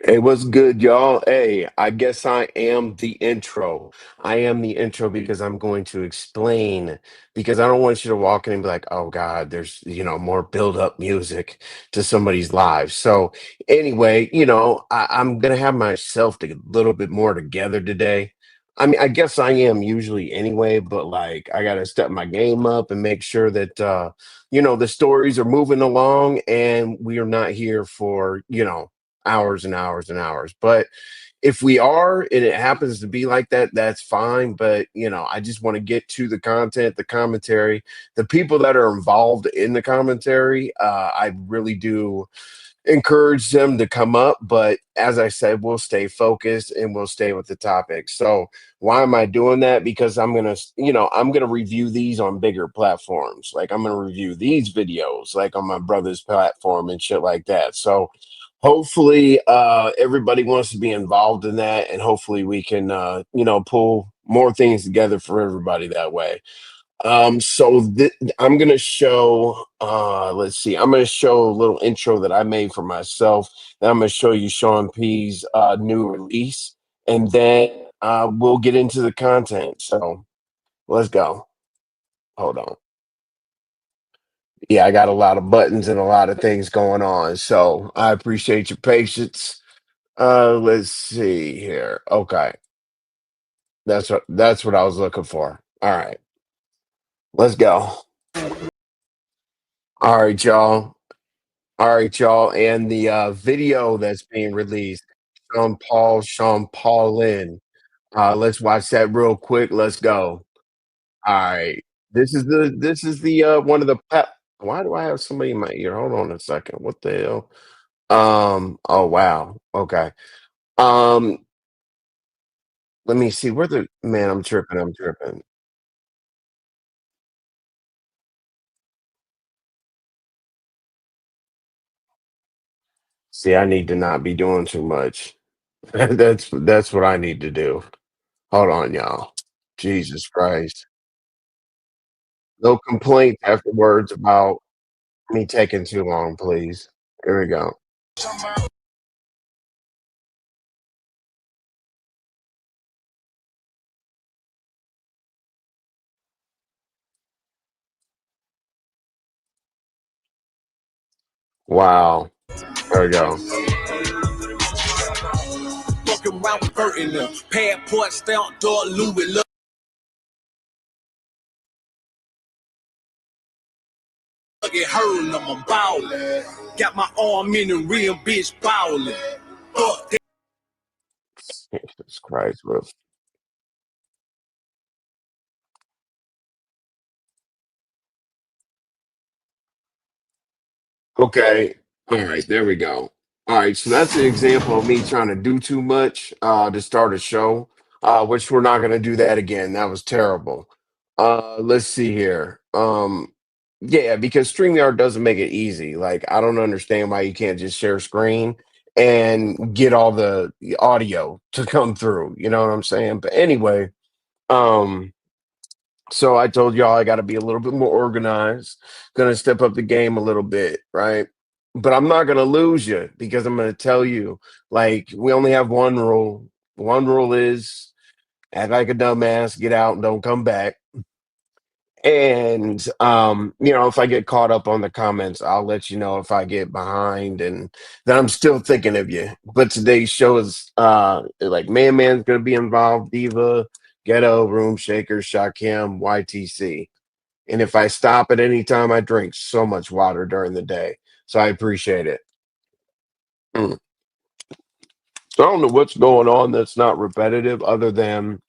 Hey, what's good, y'all? Hey, I guess I am the intro. I am the intro because I'm going to explain, because I don't want you to walk in and be like, oh God, there's, more build-up music to somebody's lives. So anyway, I'm gonna have myself a little bit more together today. I mean, I guess I am usually anyway, but like I gotta step my game up and make sure that the stories are moving along and we are not here for, hours and hours and hours. But if we are and it happens to be like that, that's fine. But I just want to get to the content, the commentary, the people that are involved in the commentary. I really do encourage them to come up. But as I said, we'll stay focused and we'll stay with the topic. So why am I doing that? Because I'm gonna review these on bigger platforms. Like I'm gonna review these videos like on my brother's platform and shit like that. So hopefully everybody wants to be involved in that, and hopefully we can pull more things together for everybody that way. I'm gonna show. Let's see. I'm gonna show a little intro that I made for myself. Then I'm gonna show you Sean P's new release, and then we'll get into the content. So let's go. Hold on. Yeah, I got a lot of buttons and a lot of things going on, so I appreciate your patience. Let's see here. Okay, that's what I was looking for. All right, let's go. All right, y'all. All right, y'all. And the video that's being released, Sean Paulin. Let's watch that real quick. Let's go. All right. This is the one of the why do I have somebody in my ear? Hold on a second. What the hell? Oh wow. Okay. Um, let me see where the man, I'm tripping. I'm tripping. See, I need to not be doing too much. That's what I need to do. Hold on, y'all. Jesus Christ. No complaints afterwards about me taking too long, please. Here we go. Wow. There we go. Fucking around with Burton them. Passport stamp, door Louis, look at hurting them, I'm ballin'. Got my arm in the real bitch ballin'. Fuck that. Jesus Christ, bro. Okay. All right, there we go. All right, so that's an example of me trying to do too much to start a show, which we're not going to do that again. That was terrible. Let's see here. Yeah, because StreamYard doesn't make it easy. Like, I don't understand why you can't just share screen and get all the audio to come through. You know what I'm saying? But anyway, um, so I told y'all I got to be a little bit more organized, gonna step up the game a little bit, right? But I'm not gonna lose you because I'm gonna tell you, like, we only have one rule. One rule is act like a dumbass, get out and don't come back. And if I get caught up on the comments, I'll let you know if I get behind and that I'm still thinking of you. But today's show is like ManMan's gonna be involved, Diva, Ghetto, Room Shaker, Shakim, YTC. And if I stop at any time, I drink so much water during the day. So I appreciate it. Mm. So I don't know what's going on that's not repetitive other than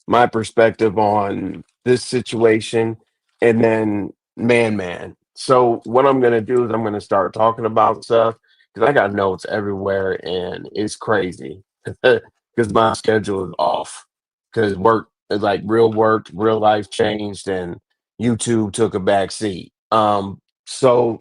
my perspective on this situation and then man. So what I'm gonna do is I'm gonna start talking about stuff because I got notes everywhere and it's crazy because my schedule is off because work like real work, real life changed and YouTube took a back seat. So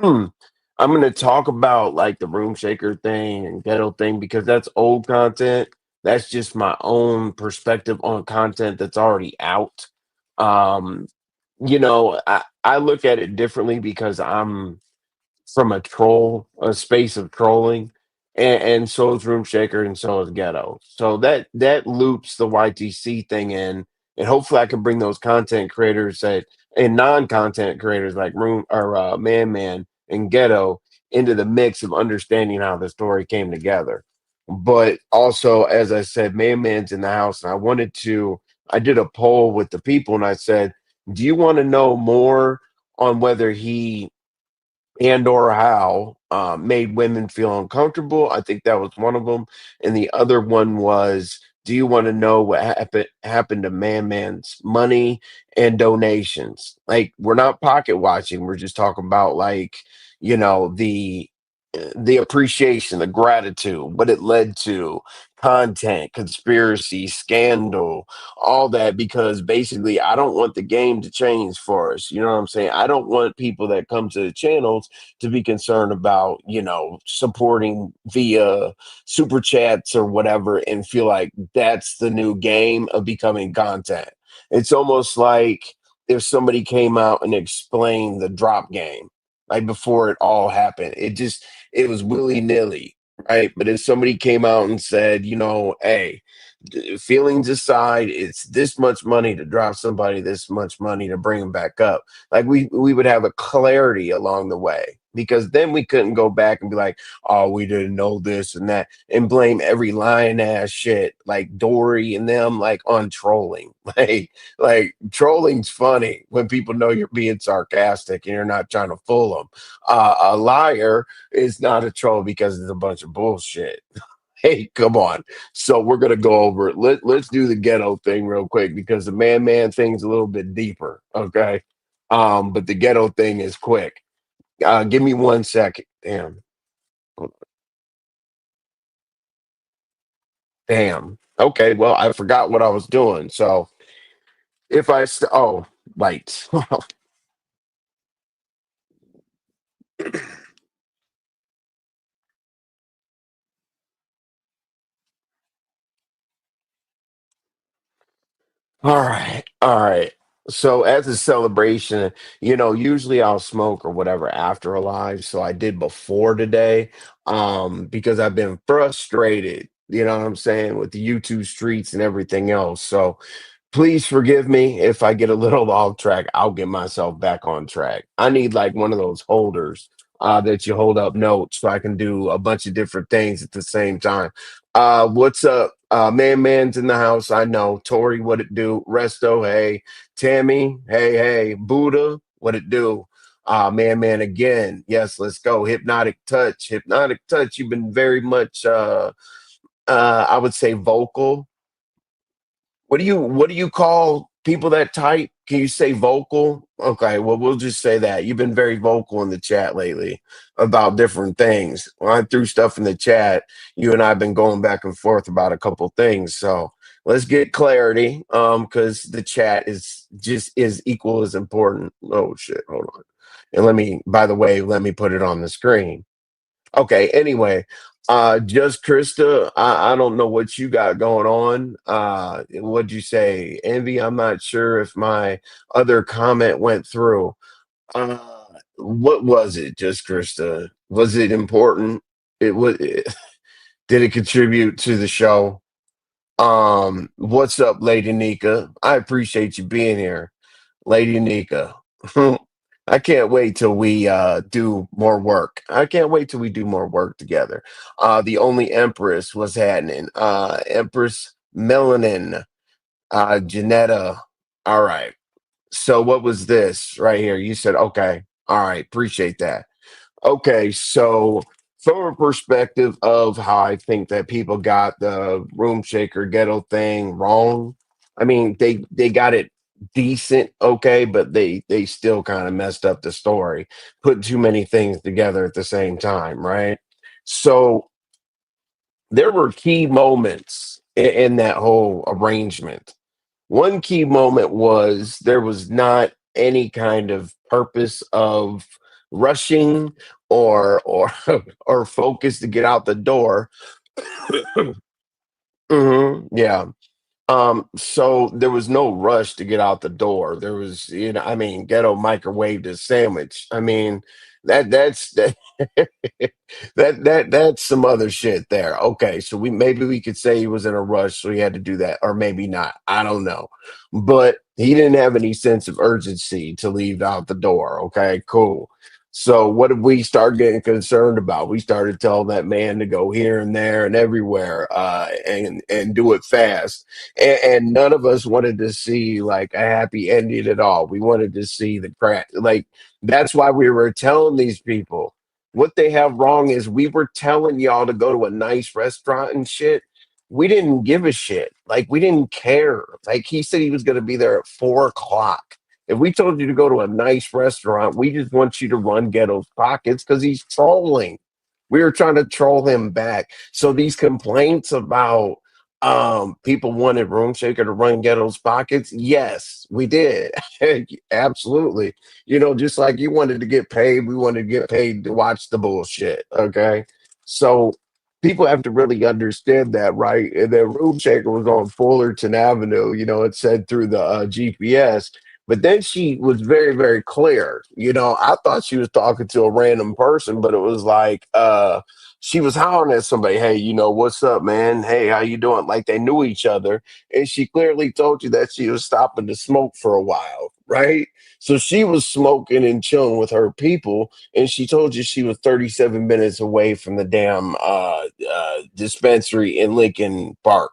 I'm gonna talk about like the room shaker thing and ghetto thing because that's old content. That's just my own perspective on content that's already out. Um, I look at it differently because I'm from a space of trolling, and so is Room Shaker, and so is Ghetto. So that loops the YTC thing in, and hopefully I can bring those content creators that and non-content creators like Room or Man and Ghetto into the mix of understanding how the story came together. But also, as I said, Man's in the house, and I did a poll with the people, and I said, "Do you want to know more on whether he and or how made women feel uncomfortable?" I think that was one of them, and the other one was, "Do you want to know what happened to Man's money and donations?" Like, we're not pocket watching; we're just talking about, like, the appreciation, the gratitude, what it led to, content, conspiracy, scandal, all that, because basically I don't want the game to change for us. You know what I'm saying? I don't want people that come to the channels to be concerned about, supporting via super chats or whatever and feel like that's the new game of becoming content. It's almost like if somebody came out and explained the drop game, like before it all happened. It was willy nilly, right? But if somebody came out and said, hey, feelings aside, it's this much money to drop somebody, this much money to bring them back up. Like, we would have a clarity along the way, because then we couldn't go back and be like, oh, we didn't know this and that, and blame every lying ass shit like Dory and them, like, on trolling. Like trolling's funny when people know you're being sarcastic and you're not trying to fool them. A liar is not a troll because it's a bunch of bullshit. Hey, come on. So we're gonna go over it. Let's do the Ghetto thing real quick, because the Man thing's a little bit deeper. Okay. But the Ghetto thing is quick. Give me 1 second. Damn. Damn. Okay. Well, I forgot what I was doing. So if oh, lights. All right. All right. So as a celebration, usually I'll smoke or whatever after a live. So I did before today, because I've been frustrated, you know what I'm saying, with the YouTube streets and everything else. So please forgive me if I get a little off track. I'll get myself back on track. I need like one of those holders that you hold up notes so I can do a bunch of different things at the same time. What's up? Man's in the house. I know. Tori, what it do? Resto, hey. Tammy, hey. Buddha, what it do? Man again. Yes, let's go. Hypnotic touch. Hypnotic touch. You've been very much I would say vocal. What do you call people that type? Can you say vocal? Okay, well, we'll just say that. You've been very vocal in the chat lately about different things. When I threw stuff in the chat, you and I have been going back and forth about a couple things. So let's get clarity. Because the chat is just is equal as important. Oh shit, hold on. And by the way, let me put it on the screen. Okay, anyway, just Krista, I don't know what you got going on. What'd you say? Envy, I'm not sure if my other comment went through. Uh, what was it, just Krista? Was it important? It was, did it contribute to the show? What's up, Lady Nika? I appreciate you being here. Lady Nika. I can't wait till we do more work. I can't wait till we do more work together. The only Empress was happening. Empress Melanin, Janetta. All right. So what was this right here? You said, okay. All right. Appreciate that. Okay, so from a perspective of how I think that people got the room shaker ghetto thing wrong, I mean they got it decent, okay, but they still kind of messed up the story, put too many things together at the same time, right? So there were key moments in that whole arrangement. One key moment was there was not any kind of purpose of rushing or or focus to get out the door. Yeah. So there was no rush to get out the door. There was, I mean, Ghetto microwaved his sandwich. I mean, that's that. That's some other shit there. Okay, so we could say he was in a rush, so he had to do that, or maybe not. I don't know, but he didn't have any sense of urgency to leave out the door. Okay, cool. So what did we start getting concerned about? We started telling that man to go here and there and everywhere, and do it fast. And none of us wanted to see like a happy ending at all. We wanted to see the crack. Like that's why we were telling these people what they have wrong is we were telling y'all to go to a nice restaurant and shit. We didn't give a shit. Like we didn't care. Like he said he was going to be there at 4 o'clock. If we told you to go to a nice restaurant, we just want you to run Ghetto's pockets because he's trolling. We were trying to troll him back. So these complaints about people wanted Room Shaker to run Ghetto's pockets, yes, we did. Absolutely. You know, just like you wanted to get paid, we wanted to get paid to watch the bullshit. Okay. So people have to really understand that, right? And the Room Shaker was on Fullerton Avenue, you know, it said through the GPS. But then she was very, very clear. You know, I thought she was talking to a random person, but it was like, she was hollering at somebody, hey, you know, what's up, man? Hey, how you doing? Like they knew each other. And she clearly told you that she was stopping to smoke for a while, right? So she was smoking and chilling with her people, and she told you she was 37 minutes away from the damn dispensary in Lincoln Park.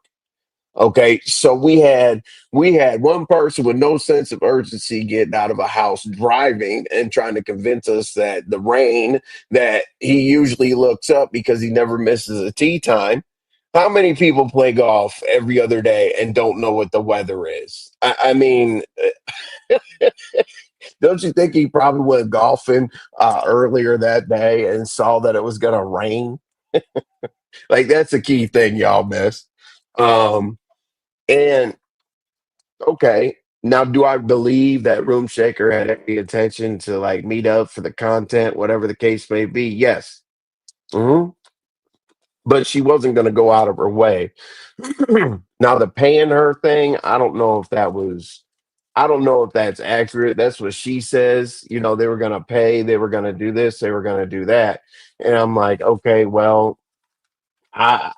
Okay, so we had one person with no sense of urgency getting out of a house driving and trying to convince us that the rain that he usually looks up because he never misses a tea time. How many people play golf every other day and don't know what the weather is? I mean, don't you think he probably went golfing earlier that day and saw that it was going to rain? Like that's a key thing y'all missed. Um, and Okay. Now, do I believe that Room Shaker had any intention to like meet up for the content, whatever the case may be? Yes. Hmm. But she wasn't going to go out of her way. Now, the paying her thing, I don't know if that's accurate. That's what she says. You know, they were going to pay, they were going to do this, they were going to do that. And I'm like, okay, well, I,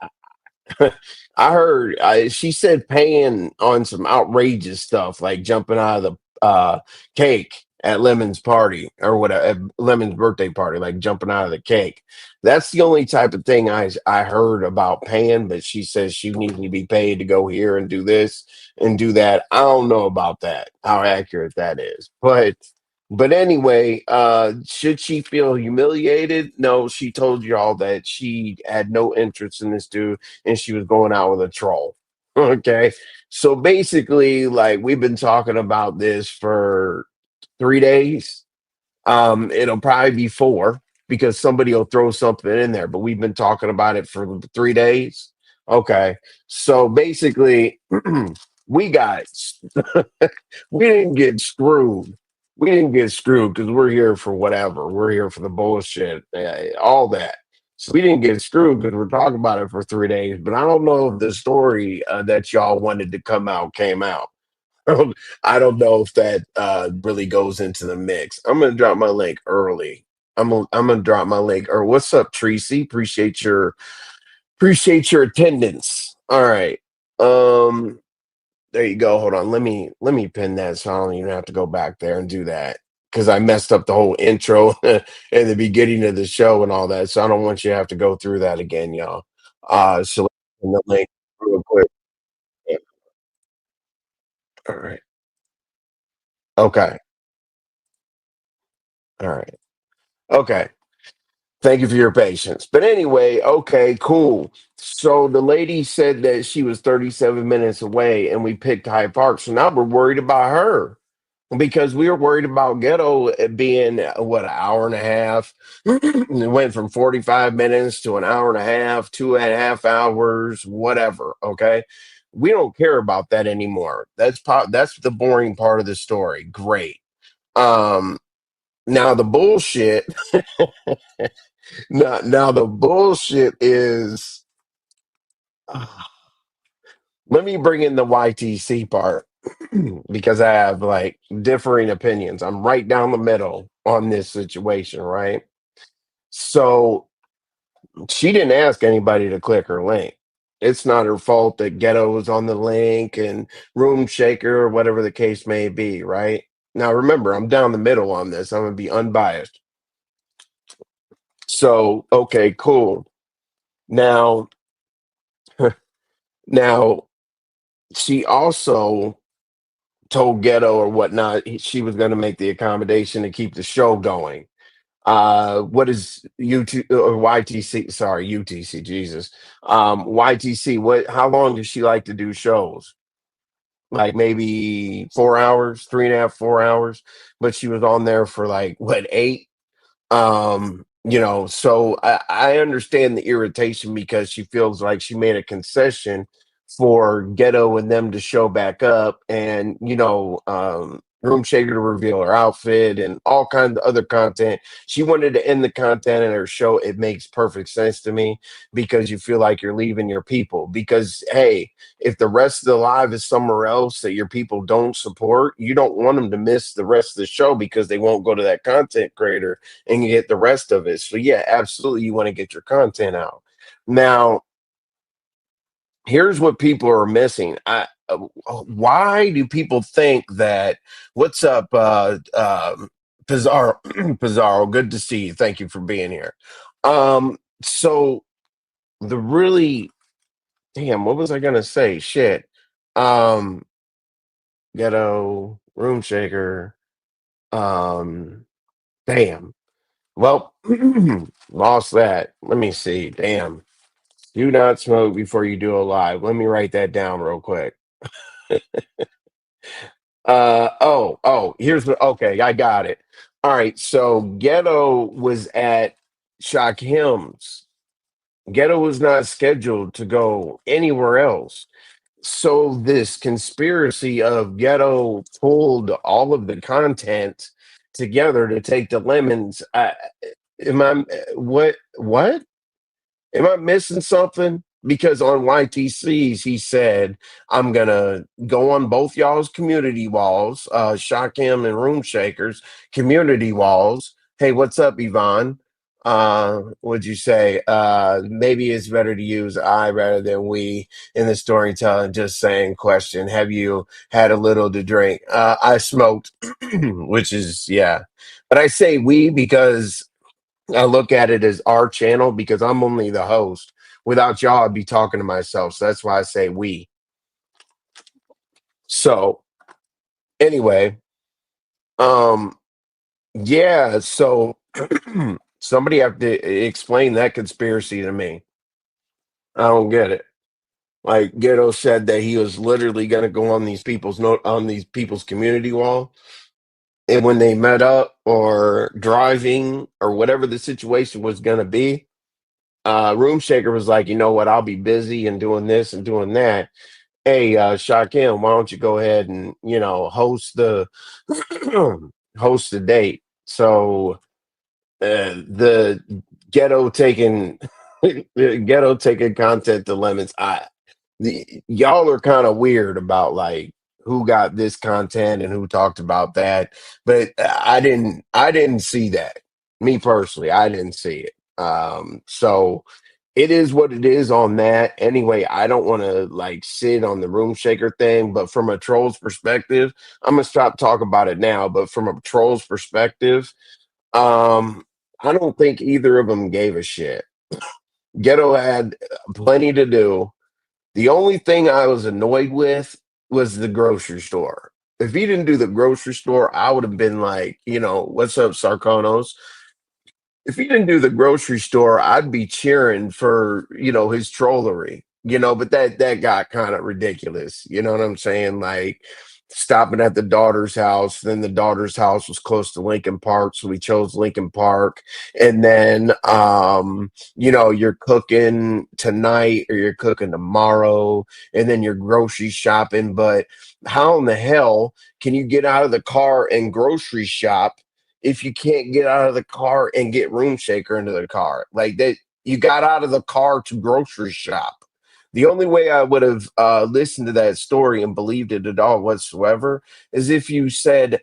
I heard she said paying on some outrageous stuff like jumping out of the cake at Lemon's party or whatever, at Lemon's birthday party, like jumping out of the cake. That's the only type of thing I heard about paying. But she says she needs to be paid to go here and do this and do that. I don't know about that, how accurate that is, but anyway, should she feel humiliated? No, she told y'all that she had no interest in this dude and she was going out with a troll. Okay. So basically, like we've been talking about this for 3 days. It'll probably be four because somebody will throw something in there, but we've been talking about it for 3 days. Okay. So basically, we got we didn't get screwed. We didn't get screwed because we're here for whatever. We're here for the bullshit, all that. So we didn't get screwed because we're talking about it for 3 days. But I don't know if the story that y'all wanted to come out came out. I don't know if that really goes into the mix. I'm gonna drop my link early. I'm gonna drop my link. Or what's up, Tracy? Appreciate your attendance. All right. Um, there you go. Hold on. Let me pin that so I don't even have to go back there and do that because I messed up the whole intro and the beginning of the show and all that. So I don't want you to have to go through that again, y'all. So let me pin the link real quick. Yeah. All right. Okay. All right. Okay. Thank you for your patience. But anyway, okay, cool. So the lady said that she was 37 minutes away and we picked Hyde Park. So now we're worried about her because we were worried about Ghetto being what, an hour and a half. It went from 45 minutes to an hour and a half, 2.5 hours, whatever. Okay. We don't care about that anymore. That's the boring part of the story. Great. Um, now the bullshit. Now the bullshit is. Let me bring in the YTC part because I have like differing opinions. I'm right down the middle on this situation, right? So she didn't ask anybody to click her link. It's not her fault that Ghetto was on the link and Room Shaker or whatever the case may be, right? Now remember, I'm down the middle on this. I'm gonna be unbiased. So, okay, cool. Now, now she also told Ghetto or whatnot she was going to make the accommodation to keep the show going. What is UT or YTC? Sorry, UTC. Jesus, YTC. What? How long does she like to do shows? Like maybe 4 hours, 3.5, 4 hours. But she was on there for like what, 8? So I understand the irritation because she feels like she made a concession for Ghetto and them to show back up and Room Shaker to reveal her outfit and all kinds of other content. She wanted to end the content in her show. It makes perfect sense to me because you feel like you're leaving your people. Because hey, if the rest of the live is somewhere else that your people don't support, you don't want them to miss the rest of the show because they won't go to that content creator and you get the rest of it. So yeah, absolutely, you want to get your content out. Now, here's what people are missing. Why do people think that? What's up, Pizarro? Pizarro, good to see you. Thank you for being here. So the really damn, what was I gonna say? Shit. Um, Ghetto Room Shaker. Um, damn. Well, lost that. Let me see. Damn. Do not smoke before you do a live. Let me write that down real quick. Here's what okay, I got it. All right, so Ghetto was at Shock Hymns. Ghetto was not scheduled to go anywhere else. So this conspiracy of Ghetto pulled all of the content together to take the lemons. Am I what? Am I missing something? Because on YTC's, he said, I'm going to go on both y'all's community walls, Shock Him and Room Shakers community walls. Hey, what's up, Yvonne? Would you say maybe it's better to use I rather than we in the storytelling? Just saying, question. Have you had a little to drink? I smoked, which is, yeah. But I say we because I look at it as our channel because I'm only the host. Without y'all, I'd be talking to myself. So that's why I say we. So anyway, um, yeah. So somebody have to explain that conspiracy to me. I don't get it. Like Ghetto said that he was literally going to go on these people's note on these people's community wall, and when they met up or driving or whatever the situation was going to be, Room Shaker was like, you know what, I'll be busy and doing this and doing that. Hey, Shaquem, why don't you go ahead and host the host the date? So the ghetto taking ghetto taking content dilemmas. Y'all are kind of weird about like who got this content and who talked about that, but I didn't see that. Me personally, I didn't see it. So it is what it is on that. Anyway, I don't want to like sit on the room shaker thing, but from a troll's perspective, I'm gonna stop talking about it now. But from a troll's perspective, um, I don't think either of them gave a shit. Ghetto had plenty to do. The only thing I was annoyed with was the grocery store. If he didn't do the grocery store, I would have been like, what's up, Sarkonos? If he didn't do the grocery store, I'd be cheering for, his trollery, but that got kind of ridiculous. You know what I'm saying? Like stopping at the daughter's house, then the daughter's house was close to Lincoln Park, so we chose Lincoln Park. And then you're cooking tonight or you're cooking tomorrow, and then you're grocery shopping. But how in the hell can you get out of the car and grocery shop if you can't get out of the car and get room shaker into the car? Like that, you got out of the car to grocery shop. The only way I would have listened to that story and believed it at all whatsoever is if you said,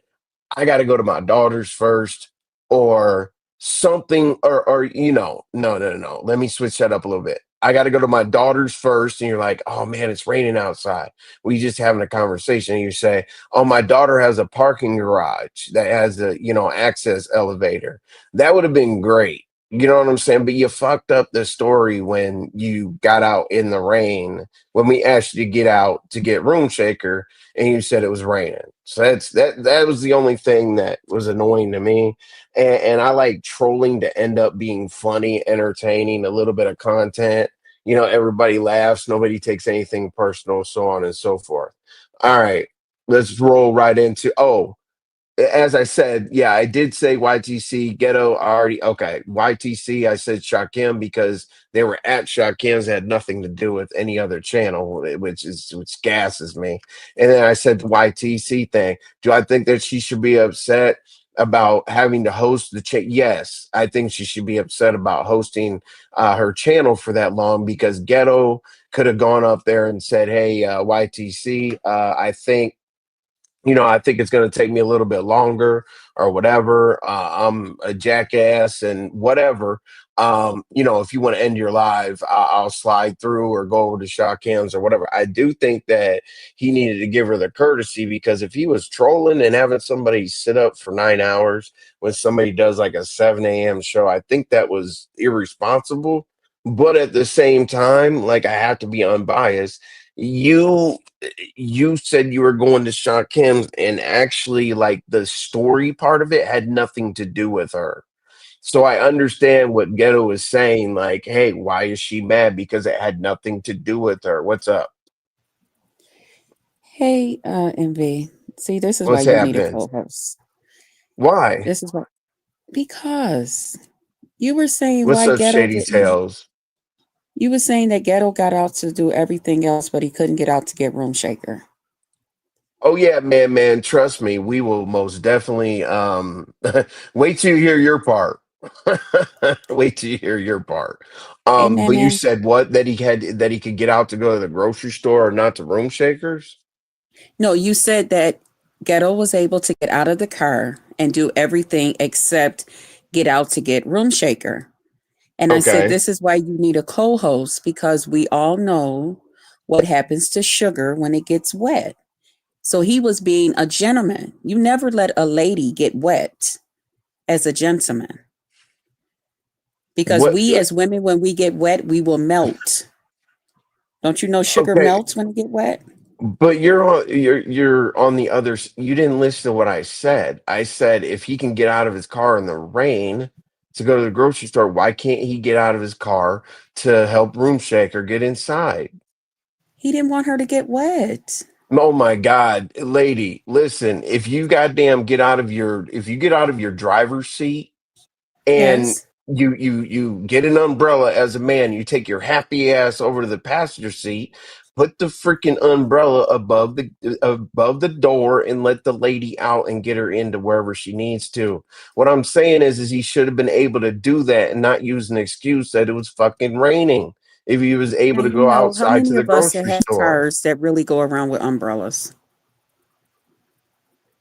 I got to go to my daughter's first, or something, or no. Let me switch that up a little bit. I got to go to my daughter's first, and you're like, oh man, it's raining outside. We just having a conversation, and you say, oh, my daughter has a parking garage that has a access elevator. That would have been great. You know what I'm saying? But you fucked up the story when you got out in the rain when we asked you to get out to get room shaker, and you said it was raining. So that was the only thing that was annoying to me, and I like trolling to end up being funny, entertaining, a little bit of content. Everybody laughs, nobody takes anything personal, so on and so forth. All right, let's roll right into. Oh, as I said, yeah, I did say YTC Ghetto already. Okay, YTC. I said Shakim because they were at Shakim's. It had nothing to do with any other channel, which gasses me. And then I said the YTC thing. Do I think that she should be upset about having to host the chat? Yes, I think she should be upset about hosting her channel for that long because Ghetto could have gone up there and said, "Hey, YTC, I think it's going to take me a little bit longer or whatever. I'm a jackass and whatever. If you want to end your live, I'll slide through or go over to Shawkins or whatever. I do think that he needed to give her the courtesy because if he was trolling and having somebody sit up for 9 hours when somebody does like a 7 a.m. show, I think that was irresponsible. But at the same time, like I have to be unbiased. You said you were going to Sean Kim's, and actually, like the story part of it had nothing to do with her. So I understand what Ghetto is saying. Like, hey, why is she mad? Because it had nothing to do with her. What's up? Hey, MV. See, this is why What's you need a happening? co-host. Why? This is what because you were saying What's why up, Ghetto Shady didn't. Tales? You were saying that Ghetto got out to do everything else, but he couldn't get out to get Room Shaker. Oh yeah, man. Trust me, we will most definitely wait till you hear your part. Wait till you hear your part. Hey, But you ManMan. said what that he could get out to go to the grocery store or not to room shakers? No, you said that Ghetto was able to get out of the car and do everything except get out to get Room Shaker. And I said, Okay. this is why you need a co host because we all know what happens to sugar when it gets wet. So he was being a gentleman. You never let a lady get wet as a gentleman because What we as women, when we get wet, we will melt. Don't you know sugar okay, melts when it get wet? but you're on the other you didn't listen to what I said. I said if he can get out of his car in the rain to go to the grocery store, why can't he get out of his car to help room shaker get inside? He didn't want her to get wet. Oh my God, lady, listen, if you get out of your driver's seat and Yes. you get an umbrella as a man, you take your happy ass over to the passenger seat, put the freaking umbrella above the door and let the lady out and get her into wherever she needs to. What I'm saying is he should have been able to do that and not use an excuse that it was fucking raining if he was able to And you go know, how outside to many the of us that grocery have store. cars that really go around with umbrellas?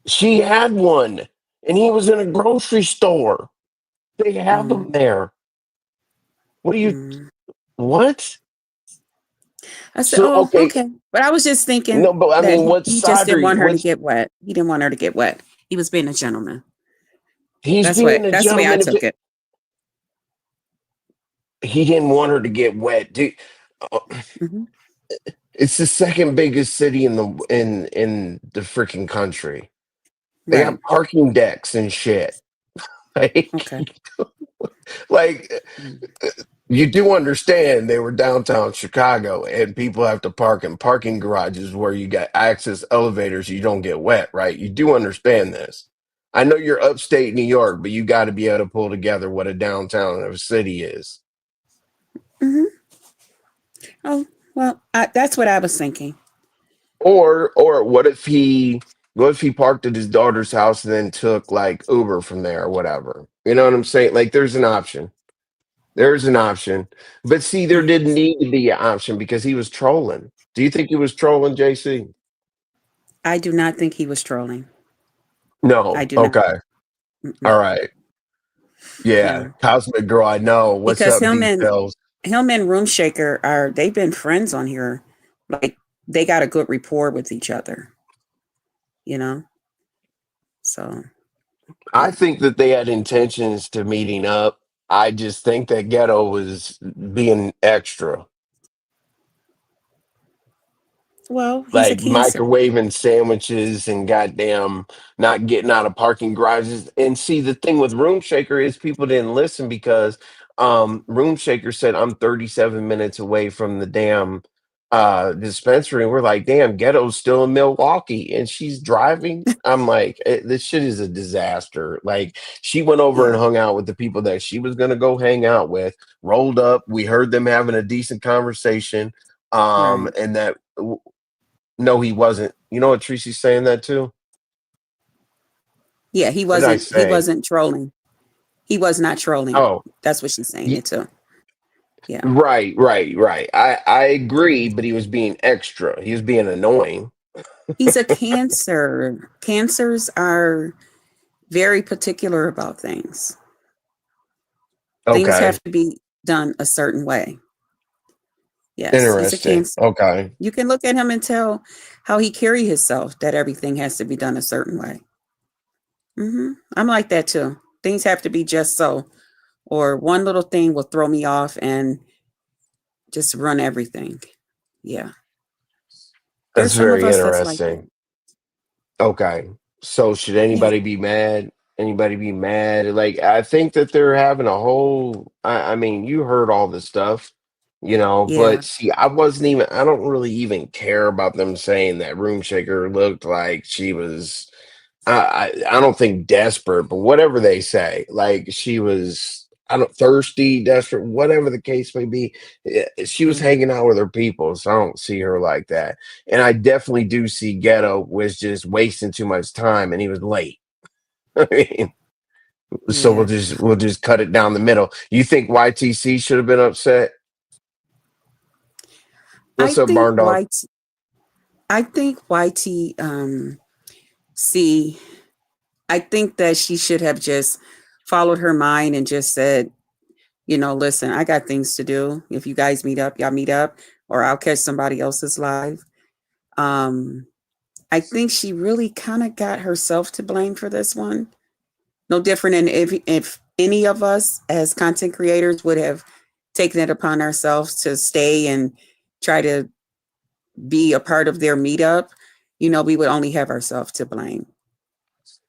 She had one, and he was in a grocery store. They have Mm, them there. What do you? mm. What? I said, So oh, okay, okay. But I was just thinking no, but I that mean, he, what he just side are didn't you? want her to What's get wet. He didn't want her to get wet. He was being a gentleman. he's That's being what a that's the way I gentleman if took it. he didn't want her to get wet, dude. uh, Hmm. It's the second biggest city in the freaking country. They Right. got parking decks and shit. Like, Okay. like Mm. you do understand they were downtown Chicago and people have to park in parking garages where you got access elevators, you don't get wet, right? You do understand this. I know you're upstate New York, but you got to be able to pull together what a downtown of a city is. Hmm. Oh, well, that's what I was thinking. Or what if he parked at his daughter's house and then took like Uber from there or whatever? You know what I'm saying? Like there's an option. There's an option. But see, there didn't Yes. need to be an option because he was trolling. Do you think he was trolling, JC? I do not think he was trolling. I No. do not. Okay. Mm-mm. All right. Yeah, Yeah, Cosmic Girl, I know. What's because up, D Cells? him and Room Shaker are they've been friends on here. Like they got a good rapport with each other. You know, so I yeah. think that they had intentions to meeting up. I just think that Ghetto was being extra. Well, he's a Like Cancer. microwaving sandwiches and goddamn not getting out of parking garages. And see, the thing with Room Shaker is people didn't listen because Room Shaker said I'm 37 minutes away from the damn dispensary. And we're like, damn, Ghetto's still in Milwaukee and she's driving. I'm like, this shit is a disaster. Like she went over and Yeah, hung out with the people that she was gonna go hang out with, rolled up. We heard them having a decent conversation. right. And that no, he wasn't. You know what Tracy's saying that too? Yeah, What did I he say? wasn't trolling. He was not trolling. Oh, That's what she's saying y- it too. Yeah. right. I agree, but he was being extra. He was being annoying. He's a Cancer. Cancers are very particular about things. Things Okay, have to be done a certain way. Yes, he's a interesting. Cancer. Okay, You can look at him and tell how he carry himself that everything has to be done a certain way. I'm like that too. Things have to be just so, or one little thing will throw me off and just run everything. Yeah. that's There's some of very us that's like that. interesting. Okay. So should Yeah. anybody be mad? Anybody be mad? Like I think that they're having a whole I mean, you heard all the stuff, Yeah. but see, I don't really even care about them saying that Room Shaker looked like she was I don't think desperate, but whatever they say, like she was I don't thirsty, desperate, whatever the case may be. She was Yeah. hanging out with her people, so I don't see her like that. And I definitely do see Ghetto was just wasting too much time, and he was late. I mean, so Yeah. we'll just cut it down the middle. You think YTC should have been upset? I What's up, think Barn Dog? YT I think YT C I think that she should have just followed her mind and just said, listen, I got things to do. If you guys meet up, y'all meet up, or I'll catch somebody else's live. Um, I think she really kind of got herself to blame for this one. No different than if any of us as content creators would have taken it upon ourselves to stay and try to be a part of their meetup, we would only have ourselves to blame.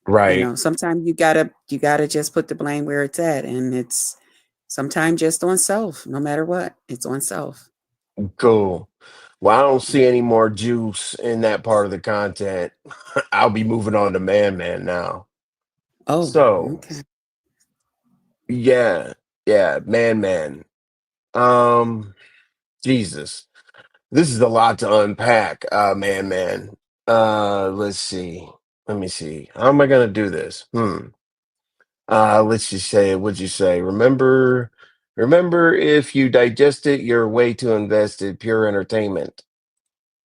Right. Sometimes you gotta just put the blame where it's at, and it's sometimes just on self. No matter what, it's on self. Cool. Well, I don't Yeah. see any more juice in that part of the content. I'll be moving on to Man now. Oh, So, okay. yeah, yeah, Man. Um, Jesus, this is a lot to unpack. Man. Let's see. Let me see. How am I gonna do this? Let's just say, what'd you say? Remember, if you digest it, you're way too invested. Pure entertainment.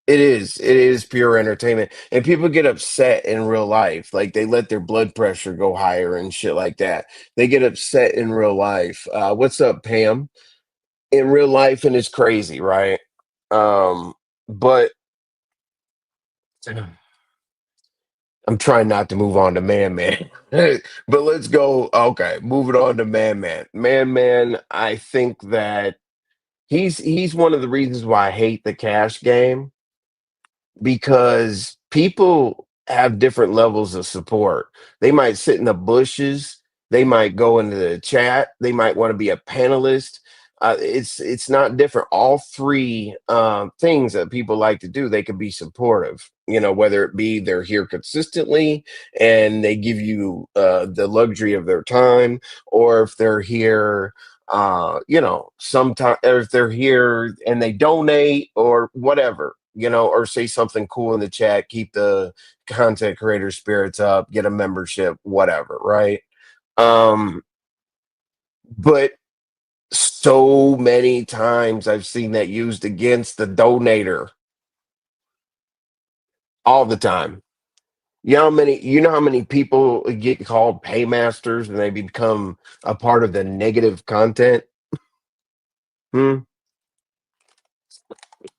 It is. It is pure entertainment. And people get upset in real life. Like they let their blood pressure go higher and shit like that. They get upset in real life. What's up, Pam? In real life, and it's crazy, right? But I'm trying not to move on to Man. But let's go. Okay, moving on to Man. Man, I think that he's one of the reasons why I hate the cash game because people have different levels of support. They might sit in the bushes, they might go into the chat, they might want to be a panelist. It's not different. All three things that people like to do, they can be supportive. Whether it be they're here consistently and they give you the luxury of their time, or if they're here sometimes if they're here and they donate or whatever, or say something cool in the chat, keep the content creator spirits up, get a membership, whatever, right? Um, but so many times I've seen that used against the donator all the time. You know how many people get called paymasters and they become a part of the negative content? Hmm?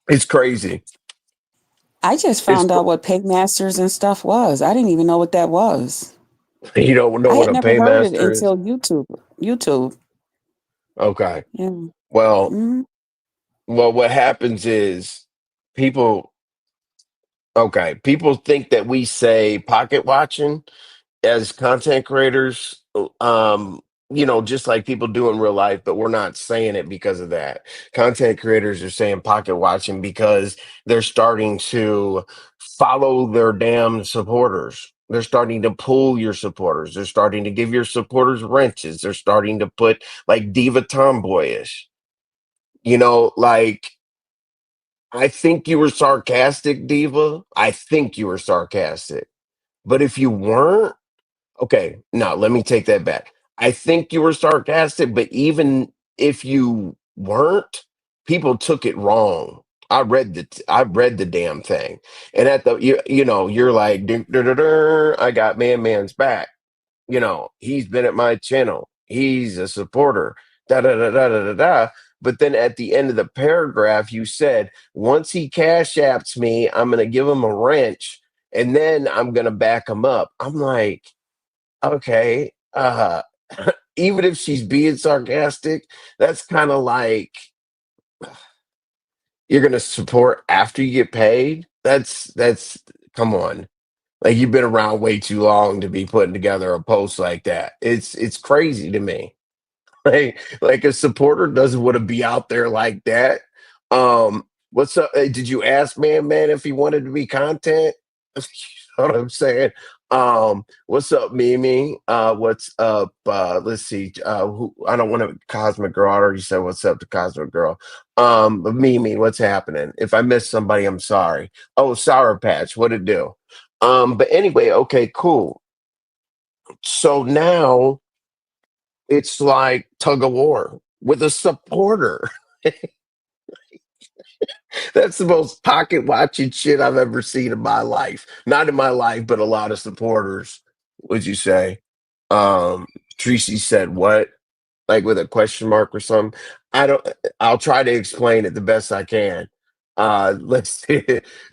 It's crazy. I just It's found out what paymasters and stuff was. I didn't even know what that was. you don't know I what had a never heard it paymaster is? until YouTube. YouTube. Okay. Yeah. Well, Mhm. what happens is people okay, people think that we say pocket watching as content creators, just like people do in real life, but we're not saying it because of that. Content creators are saying pocket watching because they're starting to follow their damn supporters. They're starting to pull your supporters. They're starting to give your supporters wrenches. They're starting to put like diva tomboyish. Like I think you were sarcastic, diva. I think you were sarcastic. But if you weren't, okay, now let me take that back. I think you were sarcastic, but even if you weren't, people took it wrong. I read the damn thing, and at the you're like, "Dun, dun, dun, dun, I got man's back." He's been at my channel. He's a supporter. Da da da da da da da. But then at the end of the paragraph, you said, once he cash apps me, I'm gonna give him a wrench, and then I'm gonna back him up. I'm like, okay, even if she's being sarcastic, that's kind of like you're gonna support after you get paid. That's come on. Like you've been around way too long to be putting together a post like that. It's crazy to me. Like a supporter doesn't want to be out there like that. What's up? Hey, did you ask Man if he wanted to be content? You know what I'm saying? What's up, Mimi? What's up? Let's see. I don't want to Cosmic Girl. I already said what's up to Cosmic Girl. But Mimi, what's happening? If I missed somebody, I'm sorry. Oh, Sour Patch, what it do? But anyway, okay, cool. So now it's like tug of war with a supporter. That's the most pocket watching shit I've ever seen in my life. Not in my life, but a lot of supporters. Would you say? Um, Tracy said what? Like with a question mark or something. I don't. I'll try to explain it the best I can. Let's see.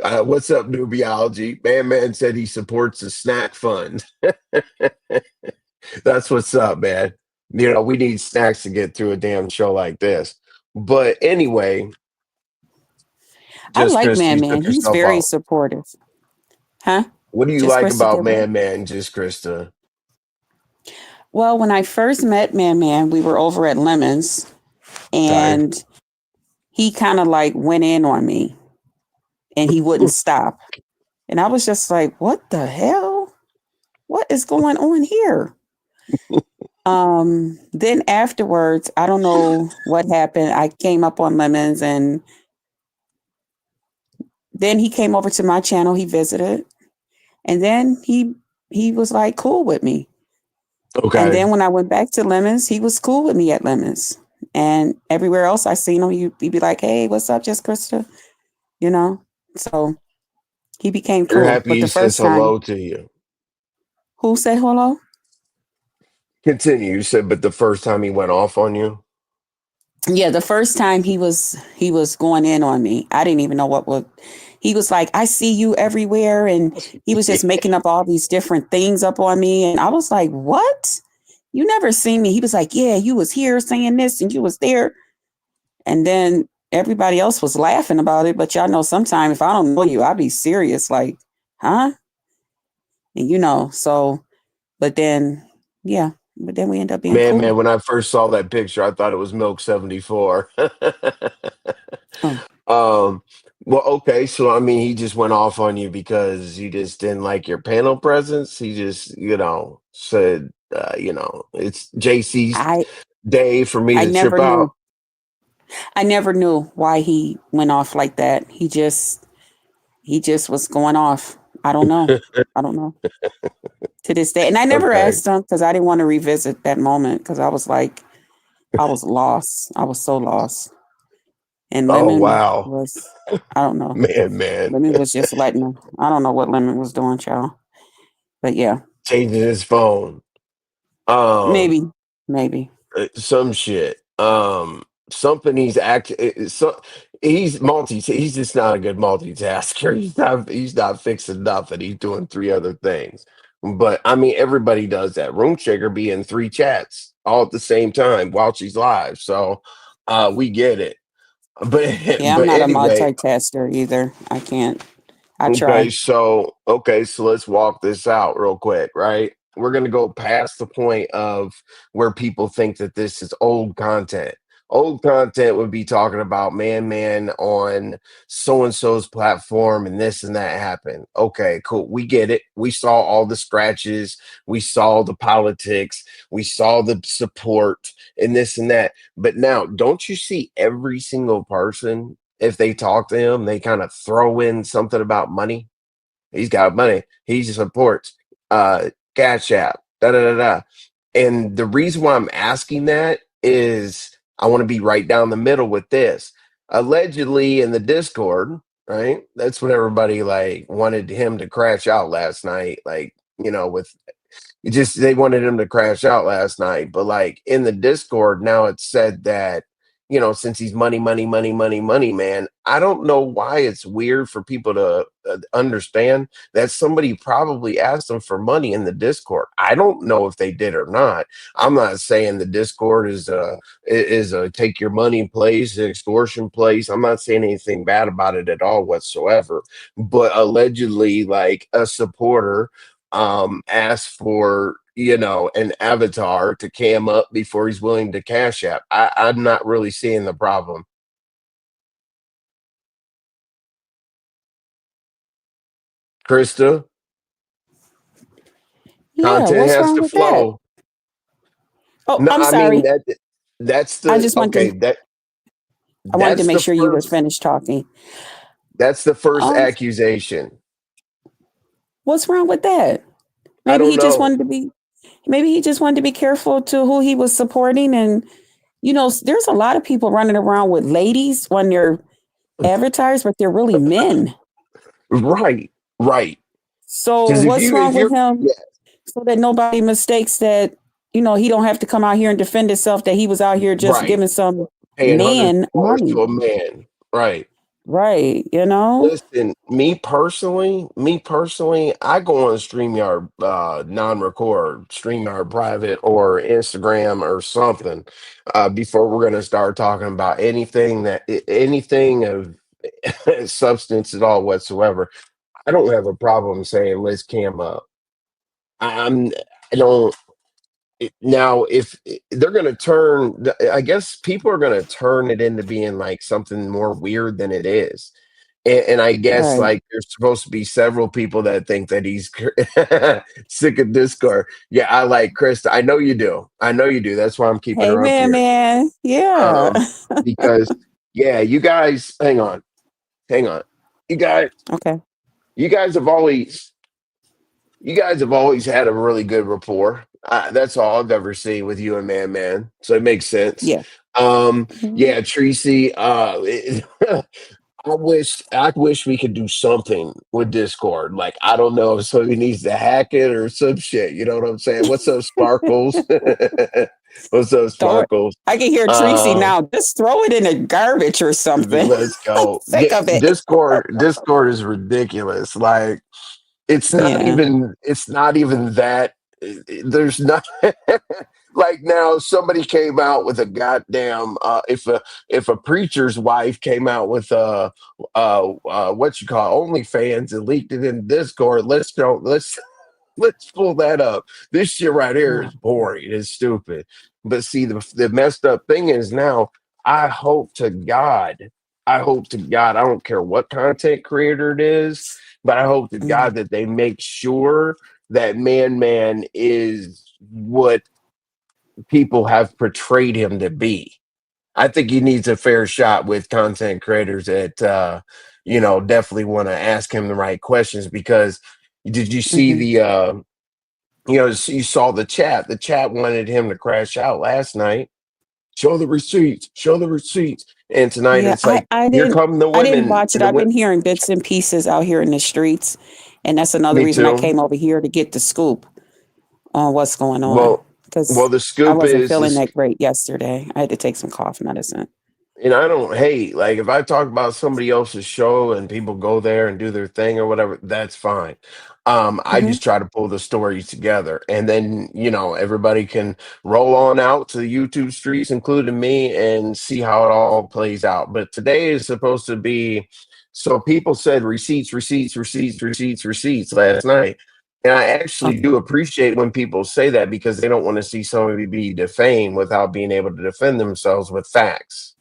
What's up, Nubiology? Man said he supports the snack fund. That's what's up, man. We need snacks to get through a damn show like this. But anyway, I just like Chris, you ManMan. took He's yourself very out. supportive. Huh? What do you Just like Krista about did what? Man, just Krista? Well, when I first met ManMan, we were over at Lemons Okay. and he kind of like went in on me and he wouldn't stop. And I was just like, what the hell? What is going on here? Then afterwards, I don't know what happened. I came up on Lemons and then he came over to my channel, he visited, and then he was like cool with me. And Okay. then when I went back to Lemons, he was cool with me at Lemons. And everywhere else I seen him, he'd be like, "Hey, what's up, just Krista?" You know. So he became You're cool. happy But he the says first time, hello to you. who said hello? Continue. You said, but the first time he went off on you. Yeah, the first time he was going in on me. I didn't even know what was. He was like, "I see you everywhere," and he was just making up all these different things up on me, and I was like, "What? You never seen me?" He was like, "Yeah, you was here saying this, and you was there," and then everybody else was laughing about it. But y'all know, sometimes if I don't know you, I'll be serious, like, "Huh?" And so. But then, yeah, but then we end up being Man, cool. when I first saw that picture, I thought it was Milk 74. Oh, um, well, okay, so I mean, he just went off on you because he just didn't like your panel presence. He just, said, it's JC's I day for me I to trip never out. knew. I never knew why he went off like that. He just was going off. I don't know. I don't know to this day. And I never Okay. asked him because I didn't want to revisit that moment because I was like, I was lost. I was so lost. And Oh, Lemon wow. was, I don't know. Man. Lemon was just letting him. I don't know what Lemon was doing, child. But yeah, changing his phone. Um, maybe, maybe. some shit. Something he's act. So he's just not a good multitasker. He's not fixing nothing. He's doing three other things. But I mean, everybody does that. Room shaker be in three chats all at the same time while she's live. So we get it. But Yeah, I'm but not a anyway, multitasker either. I can't. I okay, try. so let's walk this out real quick, right? We're gonna go past the point of where people think that this is old content. Old content would be talking about man on so and so's platform and this and that happened. Okay, cool. We get it. We saw all the scratches, we saw the politics, we saw the support and this and that. But now, don't you see every single person if they talk to him, they kind of throw in something about money. He's got money. He supports Cash App. Da da da da. And the reason why I'm asking that is I want to be right down the middle with this. Allegedly in the Discord, right? That's what everybody like wanted him to crash out last night. Like, with it just they wanted him to crash out last night. But like in the Discord, now it's said that, since he's money, man, I don't know why it's weird for people to understand that somebody probably asked him for money in the Discord. I don't know if they did or not. I'm not saying the Discord is a take your money place, an extortion place. I'm not saying anything bad about it at all whatsoever. But allegedly, like a supporter ask for an avatar to cam up before he's willing to cash app. I'm not really seeing the problem. Krista, Yeah, content what's has wrong to with that? flow. Oh, No, I'm I mean sorry. that's I the just wanted okay, to. I wanted to that's make the sure you was first finished talking. that's the first Um, accusation. what's wrong with that? I Maybe don't he just know. wanted to be. Maybe he just wanted to be careful to who he was supporting, and there's a lot of people running around with ladies on their avatars, but they're really men. Right, right. So Because if what's you wrong if with you're him? yeah, So that nobody mistakes that he don't have to come out here and defend himself. That he was out here just right, giving some paying hundreds man of dollars to money, a man. Right. right? Listen, me personally, I go on StreamYard non-record, StreamYard private or Instagram or something before we're gonna start talking about anything of substance at all whatsoever. I don't have a problem saying let's cam up. I'm I don't now if they're gonna I guess people are gonna turn it into being like something more weird than it is. And I guess Right. like there's supposed to be several people that think that he's sick of Discord. Yeah, I like Chris. I know you do. I know you do. That's why I'm keeping Hey, her up man, here. man. Yeah. Um, because yeah, you guys, hang on. You guys, Okay. you guys have always, you guys have always had a really good rapport. That's all I've ever seen with you and Man. So it makes sense. Yeah. Mhm. Yeah, Tracy. I wish we could do something with Discord. Like I don't know if somebody needs to hack it or some shit. You know what I'm saying? What's up, Sparkles? What's up, Throw it. Sparkles? I can hear Tracy Um, now. Just throw it in the garbage or something. let's I'm go. sick of it. Discord is ridiculous. Like Yeah. it's not even that there's not like now somebody came out with a goddamn if a preacher's wife came out with what you call OnlyFans and leaked it in Discord, let's pull that up. This shit right here Oh, is boring. It's stupid. But see, the messed up thing is now, I hope to God, I don't care what content creator it is, but I hope to mm, God that they make sure that Man is what people have portrayed him to be. I think he needs a fair shot with content creators that definitely want to ask him the right questions because did you see mhm. you saw the chat. The chat wanted him to crash out last night. Show the receipts. Show the receipts. And tonight Yeah, it's like, I here didn't come the I didn't women, watch it. and the I've women. been hearing bits and pieces out here in the streets, And that's another Me reason I too. came over here to get the scoop on what's going on Well, well, because the I scoop wasn't is feeling this. that great yesterday. I had to take some cough medicine. And I don't hate, like, if I talk about somebody else's show and people go there and do their thing or whatever, that's fine. I Hmm. just try to pull the stories together, and then everybody can roll on out to the YouTube streets, including me, and see how it all plays out. But today is supposed to be, so people said receipts, receipts, receipts, receipts, receipts last night. And I actually Okay. do appreciate when people say that because they don't want to see somebody be defamed without being able to defend themselves with facts.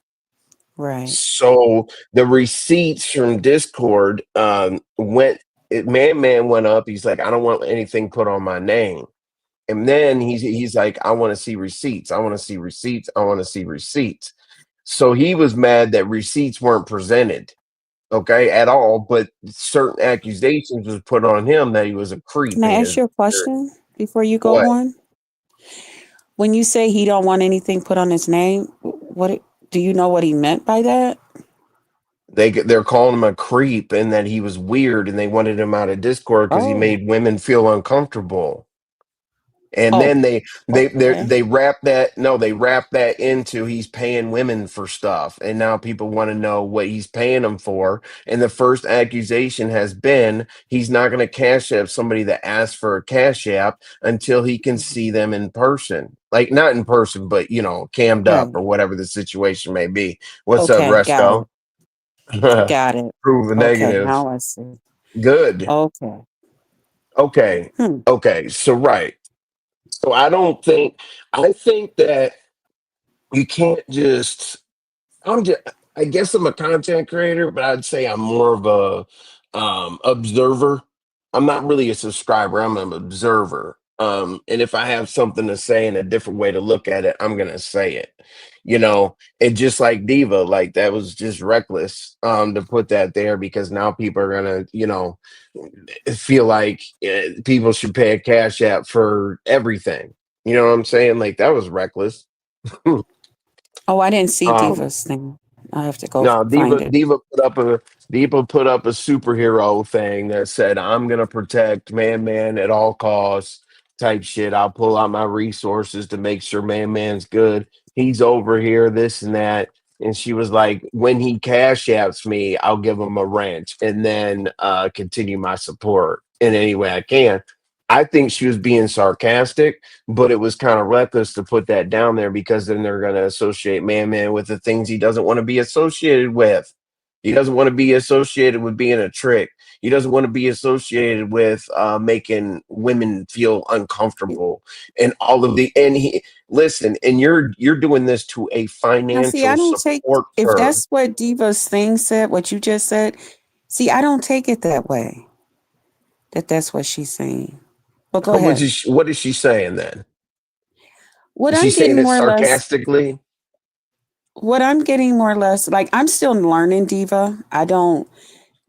Right. So the receipts from Discord Man went up. He's like, I don't want anything put on my name. And then he's like, I want to see receipts. I want to see receipts. I want to see receipts. So he was mad that receipts weren't presented, okay, at all. But certain accusations was put on him that he was a Can creep I and he ask was you a question before you go what on? When you say he don't want anything put on his name, what do you know what he meant by that? they're calling him a creep and that he was weird and they wanted him out of Discord because he Oh. made women feel uncomfortable. And Oh. then Okay. they wrap that no, they wrap that into he's paying women for stuff, and now people want to know what he's paying them for. And the first accusation has been he's not going to cash app somebody that asks for a cash app until he can see them in person, like not in person, but cammed up or Right. whatever the situation may be. What's up, Okay. Got it. Resto? Got it. Prove a Okay. negative. Now I see. Good. Okay. Okay. Hmm. Okay. So right. So I think that you can't just I'm just I guess I'm a content creator, but I'd say I'm more of a observer. I'm not really a subscriber, I'm an observer. And if I have something to say and a different way to look at it, I'm gonna say it. And just like Diva, like that was just reckless to put that there because now people are gonna, feel like people should pay a cash app for everything. You know what I'm saying? Like that was reckless. Oh, I didn't see um Diva's thing. I have to go No, find Diva it. Diva put up a superhero thing that said, "I'm gonna protect Man at all costs," type shit. I'll pull out my resources to make sure Man's good. He's over here, this and that. And she was like, "When he cash apps me, I'll give him a wrench and then continue my support in any way I can." I think she was being sarcastic, but it was kind of reckless to put that down there because then they're going to associate Man with the things he doesn't want to be associated with. He doesn't want to be associated with being a trick. He doesn't want to be associated with making women feel uncomfortable and all of the. And he listen, and you're doing this to a Now, see, financial I don't take if supporter. that's what Diva's thing said, what you just said. See, I don't take it that way. That's what she's saying. But go ahead. What is she saying then? What Is she I'm saying getting it more or less, sarcastically, what I'm getting more or less, like I'm still learning Diva. I don't,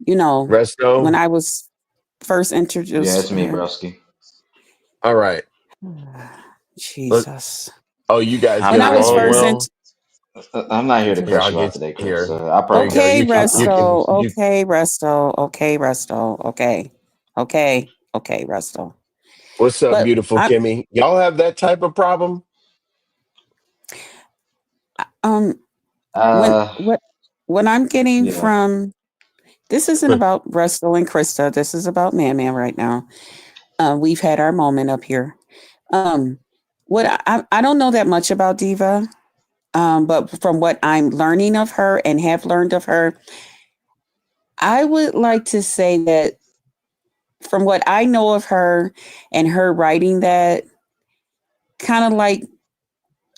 you know, when Resto? I was first Yeah, introduced it's to me, her. broski. All right. Let, Jesus. oh, you guys I'm When get I not was along first here. into well? I'm not here to Here, cuss I'll you out get today, Chris. here. I There you promise. go. okay, You can Resto. you Okay, Resto. Okay, Resto. Okay. Okay. Okay, Resto. what's up, But beautiful I Kimmy? Y'all have that type of problem? um when Uh, what I'm getting yeah. from this isn't about Resto and Krista. This is about Man right now. We've had our moment up here. Um, what I don't know that much about Diva, but from what I'm learning of her and have learned of her, I would like to say that from what I know of her and her writing that kind of like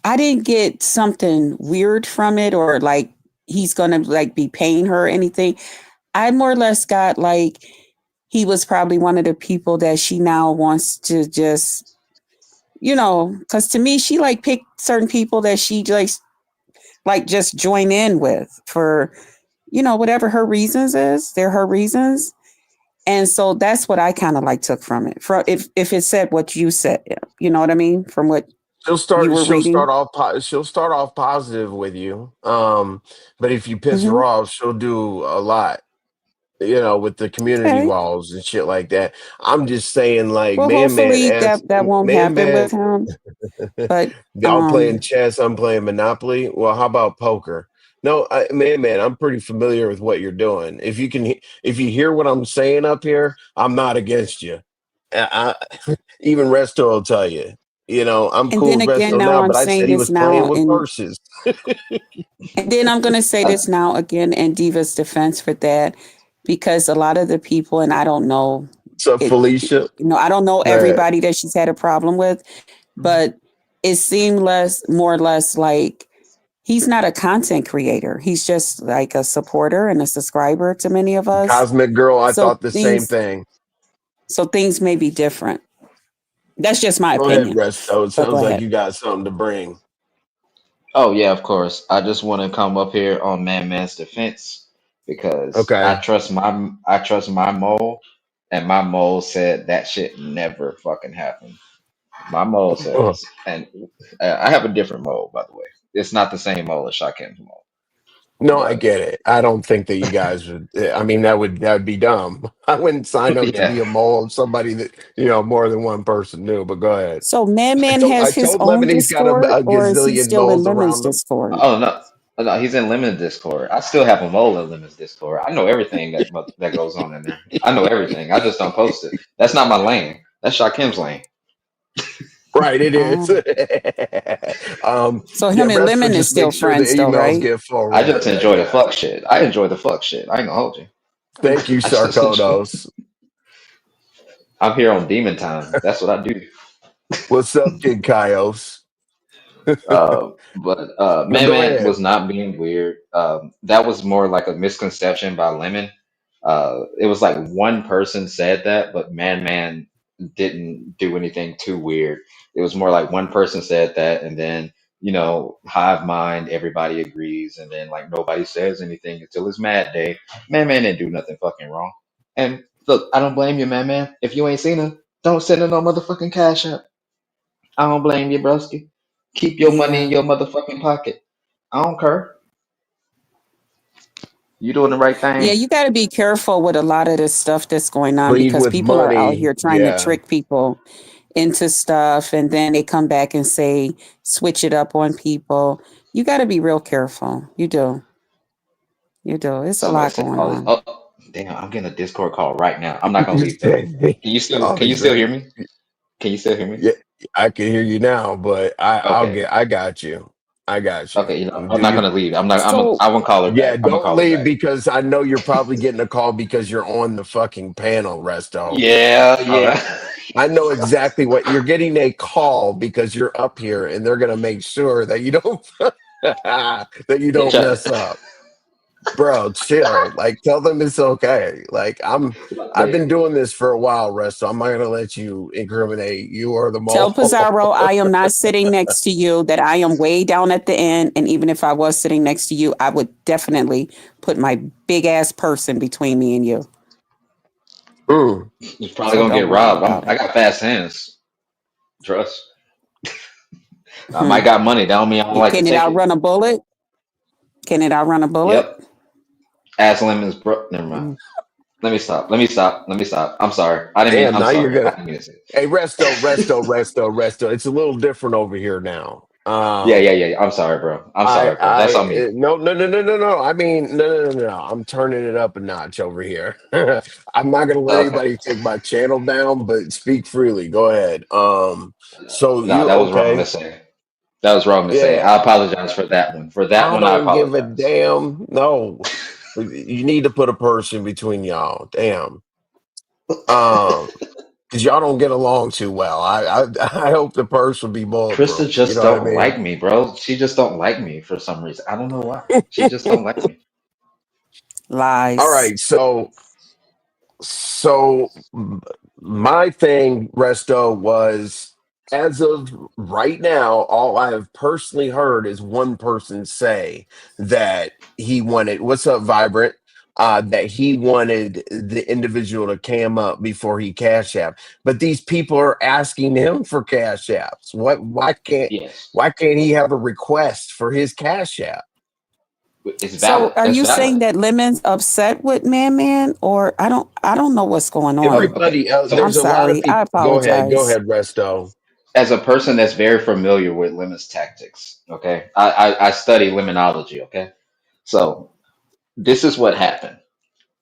I didn't get something weird from it or like he's gonna like be paying her or anything. I more or less got like he was probably one of the people that she now wants to just because to me she like picked certain people that she like just join in with for whatever her reasons is. They're her reasons. And so that's what I kind of like took from it. From if it said what you said, you know what I mean? From what you were She'll reading. start off she'll start off positive with you. But if you piss her Hmm. off, she'll do a lot. with the community Okay. walls and shit like that. I'm just saying, like, Well, man, hopefully as that won't happen man, with him. But y'all playing chess, I'm playing Monopoly. Well, how about poker? No, man, I'm pretty familiar with what you're doing. If you hear what I'm saying up here, I'm not against you. Even Resto will tell you. I'm and cool then with again, Resto now now, I'm but I saying said he this was now, playing with purses. and then I'm going to say Uh, this now again in Diva's defense for that, because a lot of the people, and I don't know So it, Felicia, I don't know uh, everybody that she's had a problem with, but it seemed more or less like he's not a content creator. He's just like a supporter and a subscriber to many of us. Cosmic Girl, I So thought the same things, thing. so things may be different. That's just my Go ahead, opinion. Resto. It But go sounds like ahead. you got something to bring. oh yeah, of course. I just want to come up here on ManMan's defense because Okay. I trust my mole, and my mole said that shit never fucking happened. My mole says, and I have a different mole, by the way. It's not the same mole as Shakim's mole, No, I but get it. I don't think that you guys would. I mean, that would be dumb. I wouldn't sign up to yeah. be a mole of somebody that more than one person knew. But go ahead. So I ManMan told I has his told own Lemon he's got Discord, a or is he gazillion still in moles Lemon's around him. Discord? Oh no. Oh, no, he's in limited Discord. I still have a mole in limited Discord. I know everything that goes on in there. I know everything. I just don't post it. That's not my lane. That's Shakim's lane. Right, it is. Oh, so Yeah, him and Resto Lemon is just still make sure the friends, though, emails right? get I just forwarded. enjoy the Yeah. fuck shit. I enjoy the fuck shit. I ain't gonna hold you. Thank you, I just enjoy. Sarkodos. I'm here on demon time. That's what I do. What's up, Kid Kaios? But No, Man go Man ahead. was not being weird. That was more like a misconception by Lemon. It was like one person said that, but Man didn't do anything too weird. It was more like one person said that, and then hive mind, everybody agrees, and then like nobody says anything until it's Mad Day. Man didn't do nothing fucking wrong. And look, I don't blame you, Man. If you ain't seen her, don't send her no motherfucking cash app. I don't blame you, broski. Keep your money in Yeah. your motherfucking pocket. I don't care. You doing the right Yeah, thing. you got to be careful with a lot of this stuff that's going on, Lead because with people are out money. here trying to Yeah. trick people into stuff, and then they come back and say, switch it up on people. You got to be real careful. You do. You do. It's a Somebody lot said going all this. on. Oh, damn! I'm getting a Discord call right now. I'm not gonna leave though. All Can you these still rest. hear me? Can you still hear me? Yeah, I can hear you now, but Okay. I got you. I got you. Okay. I'm Do not you? gonna leave. I'm not. So, I won't call her Yeah, back. I'm gonna don't call her leave back. because I know you're probably getting a call because you're on the fucking panel, Resto. Yeah. All right. Yeah. I know exactly what you're getting a call because you're up here and they're gonna make sure that you don't that you They don't try- mess up. Bro, chill. Like tell them it's okay. I've they- been doing this for a while, Resto. I'm not gonna let you incriminate you or the tell mole. Pizarro I am not sitting next to you, that I am way down at the end. And even if I was sitting next to you, I would definitely put my big ass person between me and you. Mm. He's probably So gonna don't get worry robbed. about I it. got fast hands. Trust. I Hmm. might got money. That don't mean I don't like to Can it take it. outrun a bullet? Can it outrun a bullet? Yep. Ass lemons, bro. Never mind. Mm. Let me stop. I'm sorry. I didn't mean. Damn, I'm now you're sorry. I gonna didn't mean to say. Hey, resto. It's a little different over here now. Yeah. I'm sorry, bro. I'm I, sorry, bro. That's on I, me. no. I mean, no. I'm turning it up a notch over here. I'm not gonna let Okay. anybody take my channel down, but speak freely. Go ahead. So No, you that was wrong to okay? say. That was wrong to say. Yeah, I apologize for that one. For that I one, I don't give a apologize. damn. No, you need to put a person between y'all. Damn. Um, because y'all don't get along too well. I hope the purse will be Krista bulletproof. You just know what I don't mean? like me, bro. She just don't like me for some reason. I don't know why. She just don't like me. All Lies. right, so my thing, Resto, was as of right now, all I have personally heard is one person say that he wanted. What's up, Vibrant? That he wanted the individual to cam up before he cash app. But these people are asking him for cash apps. What? Yes. Why can't he have a request for his cash app? It's So valid. are That's you valid. saying that Lemon's upset with Man, or I don't know what's going on. Okay. Everybody else, I'm there's So a lot of sorry. I people. Go apologize. ahead, Resto. as a person that's very familiar with Lemon's tactics, okay, I study Lemonology, okay. So this is what happened.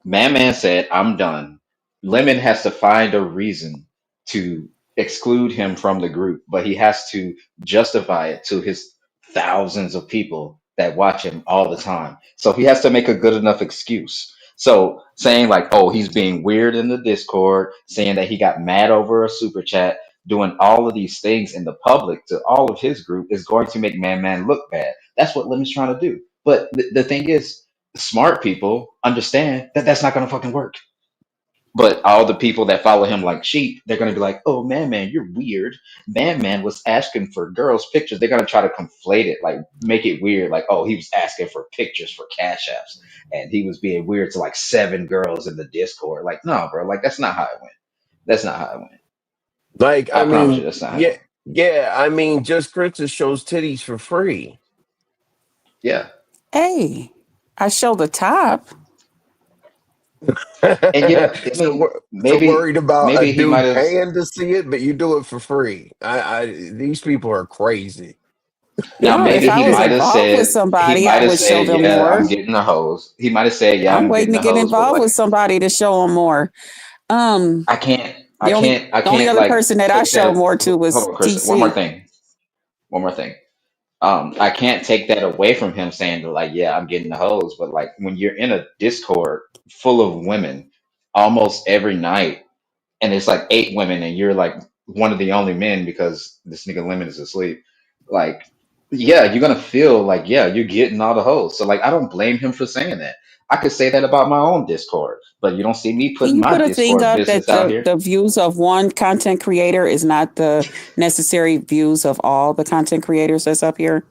Man said, I'm done. Lemon has to find a reason to exclude him from the group, but he has to justify it to his thousands of people that watch him all the time. So he has to make a good enough excuse. So saying like, oh, he's being weird in the Discord, saying that he got mad over a super chat, doing all of these things in the public to all of his group is going to make Man look bad. That's what Lemon's trying to do. But the thing is, smart people understand that that's not going to fucking work. But all the people that follow him like sheep, they're going to be like, oh, Man, you're weird. Man was asking for girls' pictures. They're going to try to conflate it, like make it weird. Like, oh, he was asking for pictures for Cash Apps and he was being weird to like 7 girls in the Discord. Like, no, bro, like that's not how it went. That's not how it went. Like, I I promise you, mean, that's not how it yeah, went. yeah. I mean, just Princess shows titties for free. Yeah. Hey, I show the top. And yeah, I so, mean, so worried about a maybe he might dude have. paying to see it, but you do it for free. These people are crazy. Now No, if maybe I was involved with he somebody, I might have would show said, them yeah, I'm more. getting the hose. He might have said, yeah, I'm I'm waiting getting to the get hose, but involved like with somebody to show them more. Um, I can't, the only I the only can't other like person that I take showed that. more to Hold was on, Chris. TC. One more thing. I can't take that away from him saying that, like, yeah, I'm getting the hose, but like when you're in a Discord full of women almost every night, and it's like 8 women, and you're like one of the only men because this nigga Lemon is asleep. Like, yeah, you're gonna feel like, yeah, you're getting all the hoes. So like, I don't blame him for saying that. I could say that about my own Discord, but you don't see me Can putting you my put a thing Discord up business that out the, here. the views of one content creator is not the necessary views of all the content creators that's up here?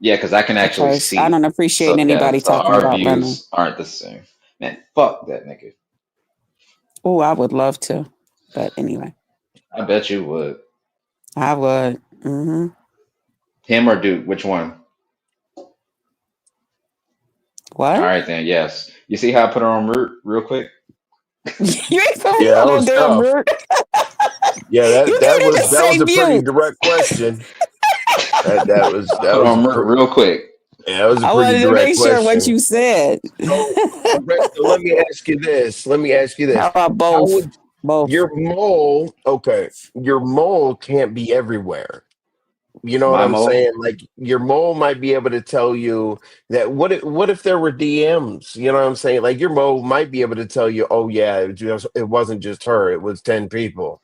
Yeah, because I can actually Because I don't see. appreciate So yeah, anybody so talking our about lemon. views aren't the same. Man, fuck that nigga. Oh, I would love to. But anyway, I bet you would. I would. Him or Duke, which one? All What? right then, yes. You see how I put her on route real quick? You ain't put me Yeah, that on no was damn tough. root. Yeah, You didn't that say was a pretty mute. direct question. I put her on route real quick. That was a I pretty wanted to direct make sure what question. you said. So Resto, let me ask you this. Let me ask you How this. about How both? would Both. your mole? Okay, your mole can't be everywhere. You know what My I'm mo. saying? Like your mole might be able to tell you that what if there were DMs? You know what I'm saying? Like your mole might be able to tell you, oh yeah, it wasn't just her, it was 10 people.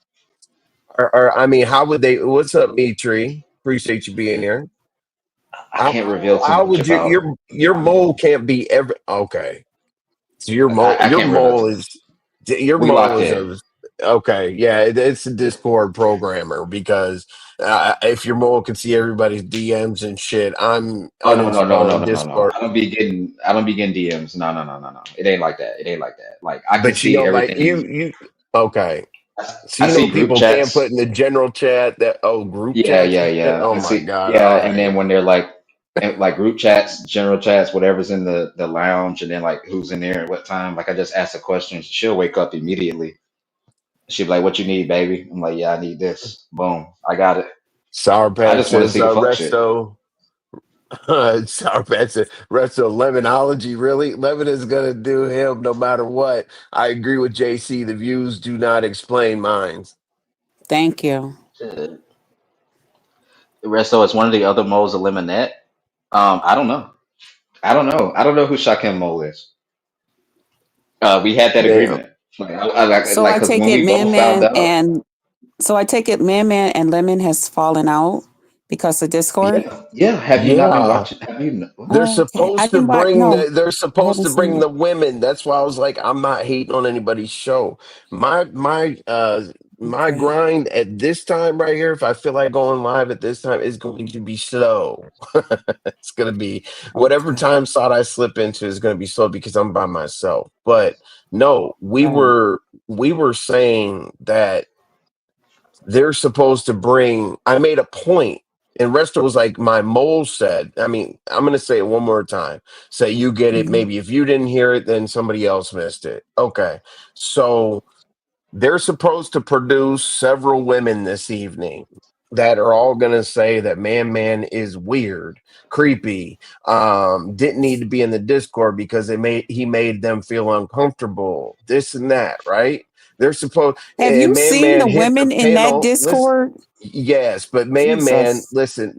Or I mean, how would they what's up, Mitri? Appreciate you being here. I can't reveal too How much would you about your my mole mo. can't be every okay. So I can't reveal too much. your We mole locked is in. a okay, yeah, it's a Discord programmer because if your mole can see everybody's DMs and shit, I'm Oh no no no no uninstalling no no no. Discord. I don't be getting DMs. No no no no no. It ain't like that. It ain't like that. Like I can But you see know, like everything. you okay. So I you know see group people can't put in chats. the general chat that group Yeah, chats yeah, and shit. yeah. Oh I my see. god, Yeah, all and then right. when they're like group chats, general chats, whatever's in the lounge, and then like who's in there at what time. Like I just ask a question, she'll wake up immediately. She'll be like, "What you need, baby?" I'm like, "Yeah, I need this." Boom, I got it. Sour I Patch just want to says see the fuck shit. resto. Sour Patch says resto lemonology. Really? Lemon is gonna do him no matter what. I agree with JC. The views do not explain minds. Thank you. Shit. The rest of it's one of the other moles of Lemonette. I don't know. I don't know. I don't know who Shakim Mole is. We had that Damn. agreement. I So I because take when it we both found out. Man Man and Lemon has fallen out because of Discord. Yeah, yeah. Have you not been Yeah. watching? Have you? What? They're Oh, okay. I supposed to didn't watch. bring No, they're I supposed haven't to seen bring it. the women. That's why I was like, I'm not hating on anybody's show. My Okay. grind at this time right here, if I feel like going live at this time, is going to be slow. It's gonna be whatever Okay. time slot I slip into is gonna be slow because I'm by myself. But no, Right. we were saying that they're supposed to bring I made a point And Resto was like, my mole said. I mean, I'm going to say it one more time. Say you get it. Mhm. Maybe if you didn't hear it, then somebody else missed it. Okay. So they're supposed to produce several women this evening that are all going to say that Man is weird, creepy, didn't need to be in the Discord because he made them feel uncomfortable, this and that, right? They're supposed, Have and you seen Man the hit the women in that panel. Listen, Discord? yes, but Jesus. listen,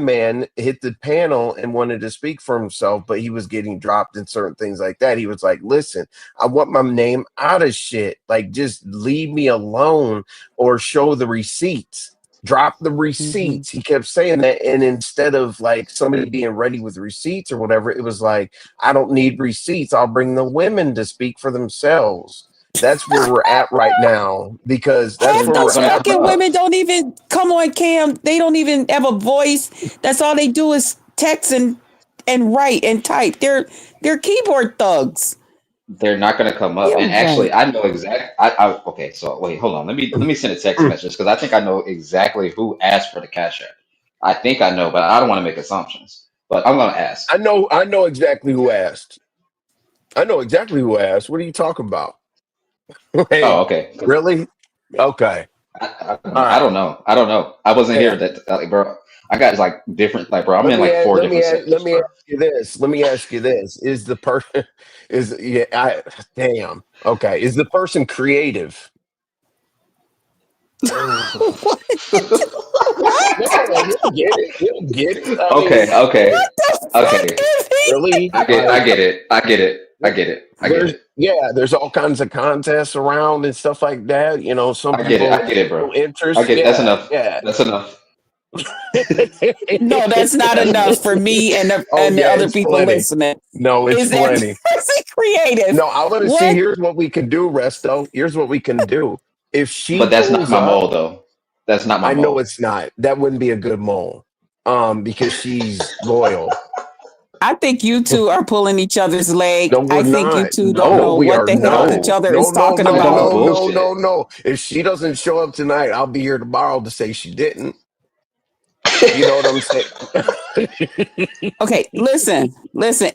Man hit the panel and wanted to speak for himself, but he was getting dropped in certain things like that. He was like, listen, I want my name out of shit. Like, just leave me alone or show the receipts. Drop the Hmm. receipts. He kept saying that. And instead of like somebody being ready with receipts or whatever, it was like, I don't need receipts. I'll bring the women to speak for themselves. That's where we're at right now because that's They're Half where not we're those gonna at. come fucking up. women don't even come on cam. They don't even have a voice. That's all they do is text and write and type. They're keyboard thugs. They're not gonna come up. You're And actually, right. I know exact. Okay. So wait, hold on. Let me send a text message because I think I know exactly who asked for the cash app. I think I know, but I don't want to make assumptions. But I'm gonna ask. I know exactly who asked. I know exactly who asked. What are you talking about? Oh, Hey, okay. 'Cause really? Okay. All I right. don't know. I don't know. I wasn't here Hey, that like, bro. I got like different like, bro. I'm in like four different let sectors, me bro. ask you this. Let me ask you this. Is the person is yeah, I damn. Okay. Is the person creative? what? What? No, he'll get it. He'll get it. I Okay, mean, okay, What the fuck okay. is he? really? Like I get it. I get it. I get it. I get there's it. yeah, there's all kinds of contests around and stuff like that. You know, some I get it. people I get it, bro. show I interest. get that's Yeah, enough. yeah. That's enough. No, that's not That's enough enough. for me Oh and the yeah, other it's people plenty. listening. No, it's Is that plenty. person creative? No, I want to see. What? Here's what we can do, Resto. Here's what we can do. If she But that's not pulls my up, mole though. That's not my I know mole. it's not. That wouldn't be a good mole. Because she's loyal. I think you two are pulling each other's leg. No, we're I think you not. two don't No, know No, we what are the hell not. each no. other is No, no, talking no, Talking about. about no, bullshit. no, no. If she doesn't show up tonight, I'll be here tomorrow to say she didn't. You know what I'm saying? Okay, listen.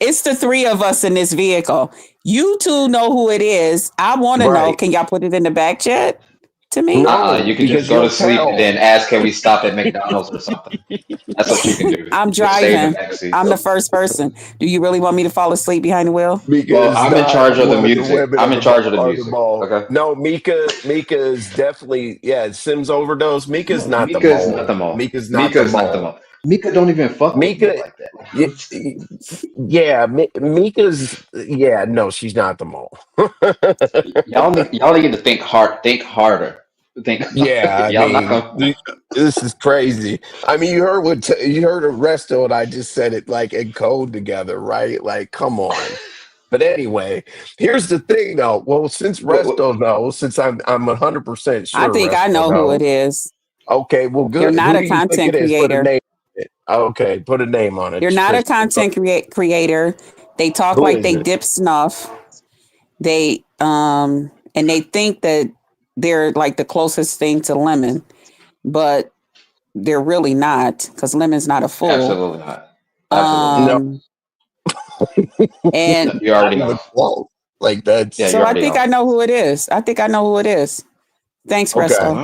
It's the three of us in this vehicle. You two know who it is. I want to know. Right. Can y'all put it in the back chat to me? No, You can just because go to you'll sleep and tell. then ask, can we stop at McDonald's or something? That's what you can do. I'm Just stay in the driving. back seat. I'm the first person. Do you really want me to fall asleep behind the wheel? Well, Mika is I'm in not charge of the one of the music. women I'm on in charge of the on the music. mall. Okay. No, Mika is definitely Sims overdose. Mika's No, not the Mika is not mole. the mole. Mika's not Mika the is not the mole. mole. Mika don't even fuck with me Mika, like y- that. y- Mika's no, she's not the mole. Y'all need to think hard. Think harder. Think. Yeah, I Y'all not mean, gonna. this is crazy. I mean, you heard Arresto and I just said it like in code together, right? Like, come on. But anyway, here's the thing, though. Well, since Resto knows, since I'm 100% I sure think I Resto know who it knows. is. Okay, well, You're good. not Who a do you think content it is? Put a creator. name on it. Okay, put a name on it, You're not a Christian. content creator. They talk Who like is they it? dip snuff. They and they think that they're like the closest thing to Lemon, but they're really not because Lemon's not a fool. Absolutely not. Absolutely No, not. Um and You not already even know. close. Like Yeah, that's you so I already think know. I know who it is. I think I know who it is. Thanks, okay. Resto.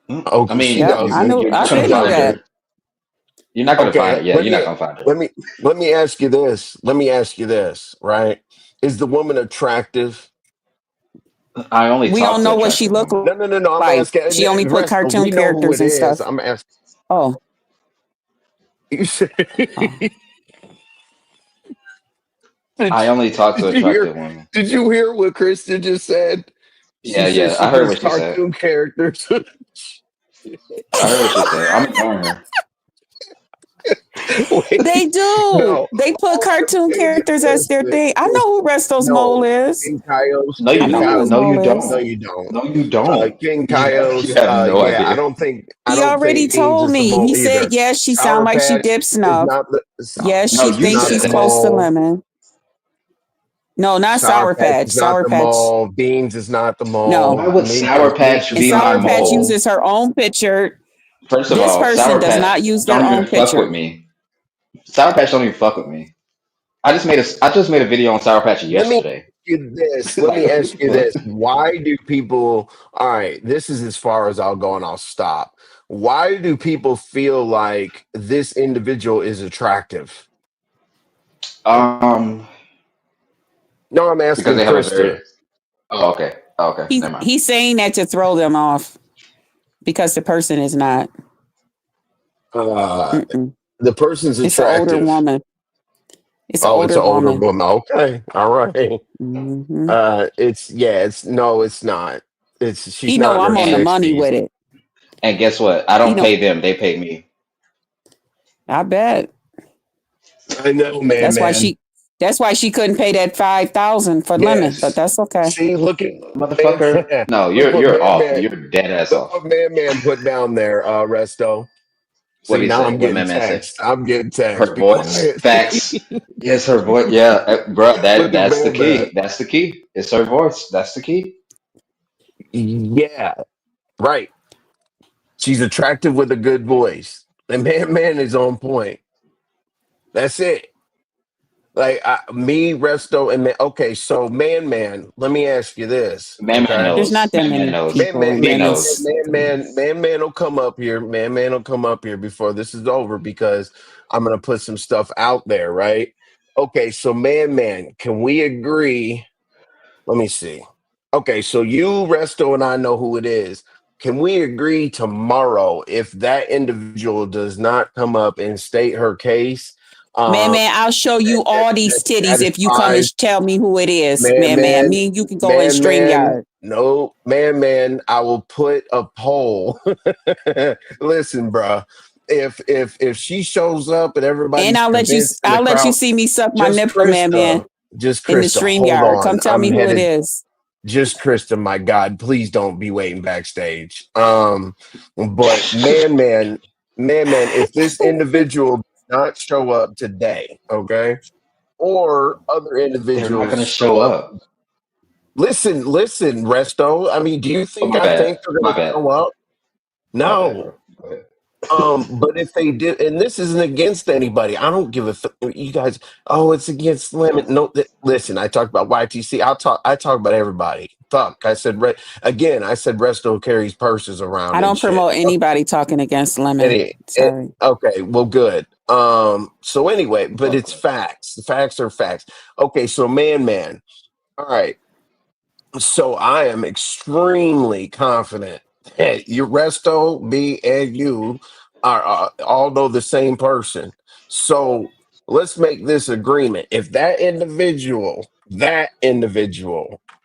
Well, I Okay, she Yep, mean, knows it. I you're not gonna did know find that. her. You're not gonna find Okay, her. Yeah, you're not gonna find her. let me let me ask you this. Let me ask you this, right? Is the woman attractive? I only We talk don't to know what she attractive looked women. No, no, no, no. I'm like. asking She only the put rest. We cartoon know who characters it and is. stuff. I'm asking. Oh, You said, oh. did, I only talk to did you hear? attractive women. Did you hear what Kristen just said? She Yeah, said yeah. she I heard puts what she said. cartoon characters. I heard what she said. I'm ignoring her. They Wait, do. no. They put All I'm cartoon saying characters as is their this. thing. I know who Resto's mole No, is. King Kaios, No, I you King know who don't. his Kaios. No, you mole No, is. don't. you don't. No, you don't. King You Kaios. have no Yeah, idea. I He don't already think he's told just the me. He mole said, either. yes, she sound Sour like she Patch dips is snuff. not the Yes, No, she is you thinks not said she's the that. close to mole. Lemon. No, not Sour Sour Patch Patch. is not Sour the Patch. mall. Beans is not the No. Why mall. would Sour Mink Patch And is be not my the Sour Patch mall. mole? uses her own picture. First of This all, person Sour does Patch not use don't their even own fuck with picture. me. Sour Patch don't even fuck with me. I just made a video on Sour Patch Let me ask yesterday. you this. Let me Like, ask you this. Why do people, all right, this is as far as I'll go and I'll stop. Why do people feel like this individual is attractive? um, No, I'm because asking they have a very. Krista. Oh, okay. Oh, okay. He's Never mind. he's saying that to throw them off because the person is not. Uh, Mm-mm. the person's It's an older attractive. woman. It's an Oh, it's older an older woman. woman. Okay. All right. Hmm. It's yeah, it's no, it's not. It's she's He not know in her I'm on the And money 60s. with it. and guess what? I He don't know. pay them; they pay me. I bet. I know, man, That's why man. she. That's why she couldn't pay that 5,000 for lemon. But Yes. that's okay. See, look at man, Motherfucker. No, look what you're man, off. man, You're dead ass look off. what man put down there, Resto. What See, do you now say? I'm What getting man say? text. I'm getting text. Her Be voice, quiet. facts. Yes, her voice. Yeah, bro. Look at That's the man. key. That's the key. It's her voice. That's the key. Yeah, right. She's attractive with a good voice. And man is on point. That's it. Like me, Resto, and man. Okay, so man. Let me ask you this. Man Okay, There's not knows. that Man many knows. people in He Lemons. knows. man will come up here. Man will come up here before this is over because I'm gonna put some stuff out there, right? Okay, so man, can we agree? Let me see. Okay, so you, Resto, and I know who it is. Can we agree tomorrow if that individual does not come up and state her case? Um, Man, I'll show you that all these titties if you come and satisfies tell me who it is. man, Man. man, Me and you can go in StreamYard. no, man. I will put a poll. Listen, bruh. If she shows up and And everybody's convinced in the I'll let you crowd, see me suck my just nipple, man, Krista, just in the Krista, hold StreamYard. on. Come tell I'm me who it headed. is. Just Krista, my God, please don't be waiting backstage. But man, if this individual does not show up today, okay, or other They're not individuals gonna show show up. up. Listen, Resto. I mean, do you Oh, think my I bad. think they're going My to bad. show up? My bad, No. bro. Go ahead. But if they did, and this isn't against anybody, I don't give a. You guys, oh, it's against women. No, listen. I talked about YTC. I talk about everybody. Fuck. I said again. I said Resto carries purses I around and don't shit. promote anybody talking against lemon. It, Sorry. okay, well, good. So anyway, but Fuck it's that. facts. The facts are facts. Okay, so man. All right. So I am extremely confident that you, Resto, me, and you are all know the same person. So let's make this agreement. If that individual,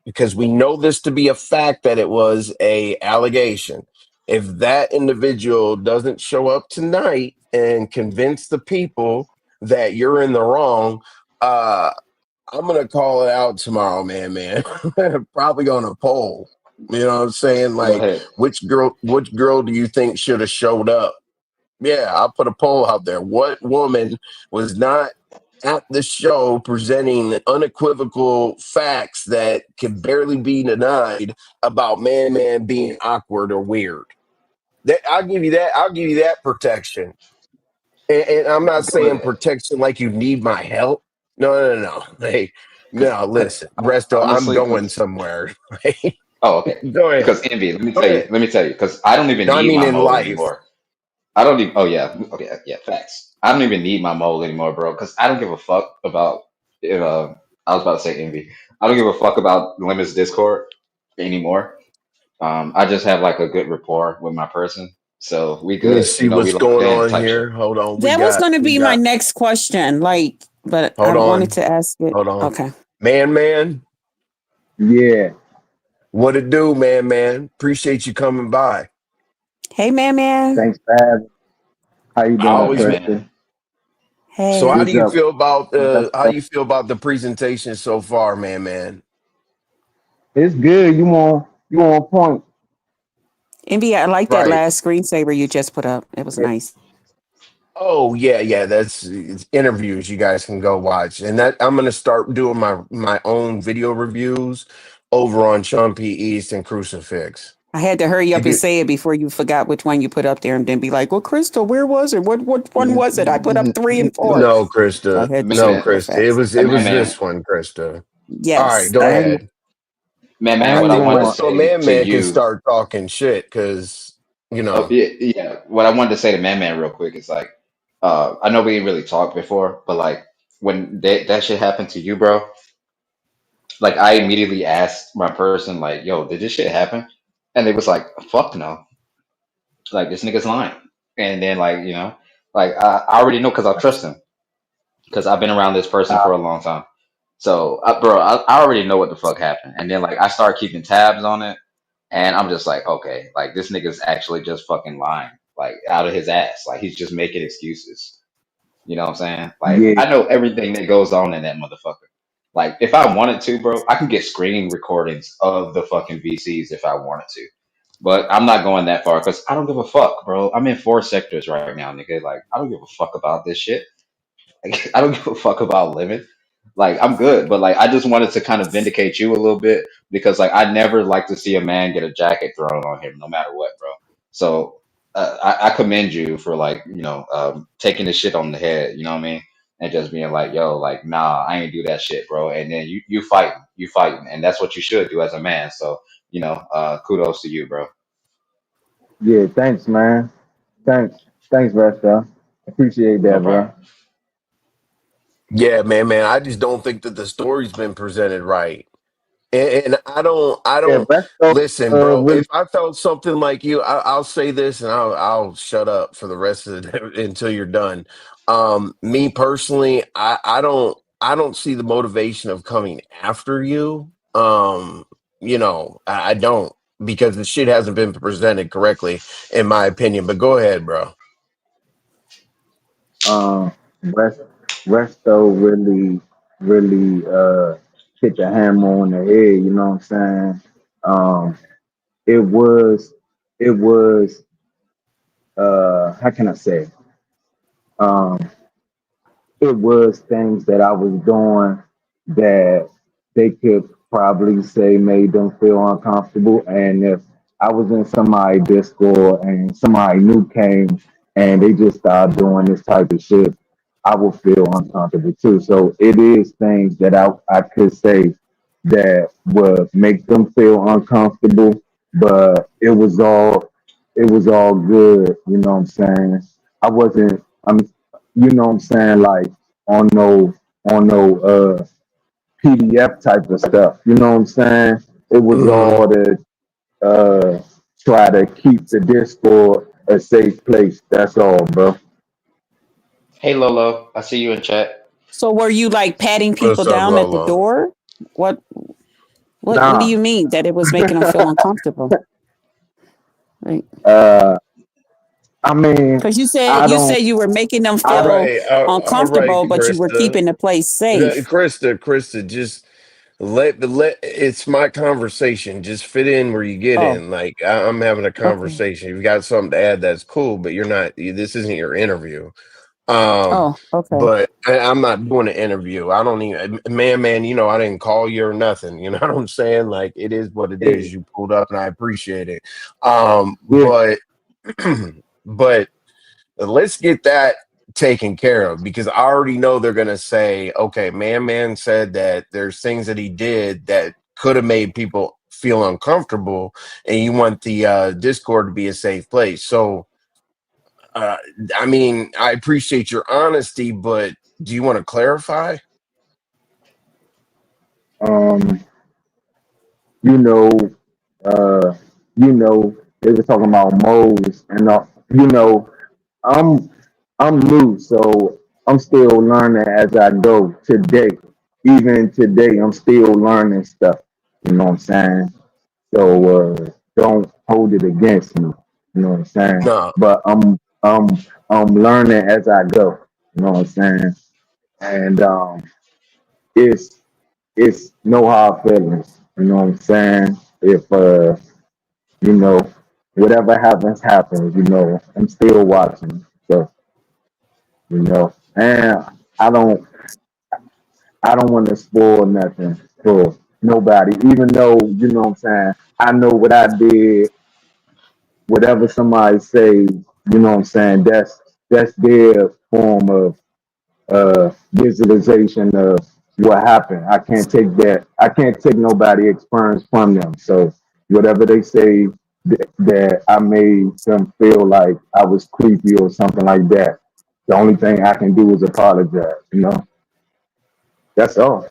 because we know this to be a fact that it was a allegation, if that individual doesn't show up tonight and convince the people that you're in the wrong, uh, I'm gonna call it out tomorrow, man. Probably on a poll. You know what I'm saying? Go Like, ahead. which girl do you think should have showed up? Yeah, I'll put a poll out there. What woman was not at the show presenting unequivocal facts that can barely be denied about man being awkward or weird? That I'll give you that. I'll give you that protection. And I'm not Go saying ahead. protection like you need my help. No. Hey, no, listen, Resto, I'm Honestly, going because somewhere. oh, okay. Go ahead. Because envy. Let me Go tell you. ahead. Let me tell you. Because I don't even No, I need mean my in mole life. anymore. I don't even. Oh yeah. Okay. Yeah. Facts. I don't even need my mole anymore, bro. Because I don't give a fuck about. If, I was about to say envy. I don't give a fuck about Limits Discord anymore. I just have like a good rapport with my person, so we Let me good. see We what's locked going in on type shit. here. Hold on. We That was got going to we be my got next question. But I hold wanted on. to ask it. Hold on. Okay. Man. Yeah. What it do, man? Appreciate you coming by. Hey, man. Thanks for having me. How you I doing, Always, always man. Krista? so Hey. how do What's you up? feel about That's how do you feel about the presentation so far, man? it's good. You on point. Envy, I like that Right. last screensaver you just put up. It was Yeah. nice. Oh yeah. That's it's interviews you guys can go watch, and that I'm gonna start doing my own video reviews over on Sean P. East and Crucifix. I had to hurry up and Because say it before you forgot which one you put up there, and then be like, "Well, Crystal, where was it? What one was it? I put up three and four." no, So I Krista, had to Man, say no, it real Krista. It fast. was man, man, this one, Krista. All right, Yes, go I that. ain't, ahead. I what ain't I Well, wanted to going. so say to Man can you. start talking shit because you Oh, know. yeah, yeah. What I wanted to say to Man real quick is like, I know we ain't really talked before, but like when that shit happened to you, bro, like I immediately asked my person, like, yo, did this shit happen? And they was like, fuck no. Like this nigga's lying. And then like, like I already know because I trust him because I've been around this person Uh, for a long time. So, bro, I already know what the fuck happened. And then like I start keeping tabs on it, and I'm just like, okay, like this nigga's actually just fucking lying, like out of his ass. Like he's just making excuses. You know what I'm saying? Like yeah, I know everything that goes on in that motherfucker. Like if I wanted to, bro, I can get screening recordings of the fucking VCs if I wanted to. But I'm not going that far because I don't give a fuck, bro. I'm in four sectors right now, nigga. Like I don't give a fuck about this shit. Like, I don't give a fuck about living. Like I'm good, but like I just wanted to kind of vindicate you a little bit because like I never like to see a man get a jacket thrown on him, no matter what, bro. So I commend you for like taking the shit on the head, you know what I mean, and just being like, yo, like nah, I ain't do that shit, bro. And then you fighting, and that's what you should do as a man. So kudos to you, bro. yeah. Thanks, man. Thanks, Resta. Appreciate No that, problem. bro. Yeah, man. I just don't think that the story's been presented right. And I Yeah, don't Resto listen, bro. really. If I felt something like you, I'll say this and I'll shut up for the rest of the day until you're done. Me personally, I don't see the motivation of coming after you. I don't because the shit hasn't been presented correctly, in my opinion. But go ahead, bro. Um, Rest, Resto really hit the hammer on the head. You know what I'm saying? Um, it was it was how can I say? Um, it was things that I was doing that they could probably say made them feel uncomfortable. And if I was in somebody's Discord and somebody new came and they just started doing this type of shit, I would feel uncomfortable too. So it is things that I could say that would make them feel uncomfortable, but it was all good, you know what I'm saying? I wasn't I'm you know what I'm saying, like on no PDF type of stuff. You know what I'm saying? It was Hmm. all to uh try to keep the Discord a safe place. That's all, bro. Hey Lolo, I see you in chat. So were you like patting people What's up, down at the Lolo? door? What what do Nah. you mean that it was making them feel uncomfortable? Right? uh I mean, Because you said I you don't said you were making them All I don't feel right, all right, uncomfortable, but you were Krista. keeping the place safe. Krista, just let it's my conversation. Just fit in where you get Oh, in. Like I'm having a okay. conversation. You've got something to add, that's cool, but you're not. This isn't your interview. Oh, okay. But I'm not doing an interview. I don't even, man. I didn't call you or nothing. You know what I'm saying? Like it is what it yeah, is. You pulled up, and I appreciate it. yeah. But but let's get that taken care of because I already know they're going to say, okay, Man said that there's things that he did that could have made people feel uncomfortable, and you want the Discord to be a safe place. So, uh, I mean, I appreciate your honesty, but do you want to clarify? Um, you know, uh, they were talking about moles and I'm I'm new, so I'm still learning as I go today. Even today, I'm still learning stuff. You know what I'm saying? So don't hold it against me. You know what I'm saying? No. But I'm learning as I go. You know what I'm saying? And it's it's no hard feelings. You know what I'm saying? If you know whatever happens, happens. I'm still watching. So and I don't I don't want to spoil nothing for nobody, even though, you know what I'm saying, I know what I did. whatever somebody say, you know what I'm saying, that's their form of visualization of what happened. I can't take that. I can't take nobody experience from them. So whatever they say that I made them feel like I was creepy or something like that, the only thing I can do is apologize. You know, that's all.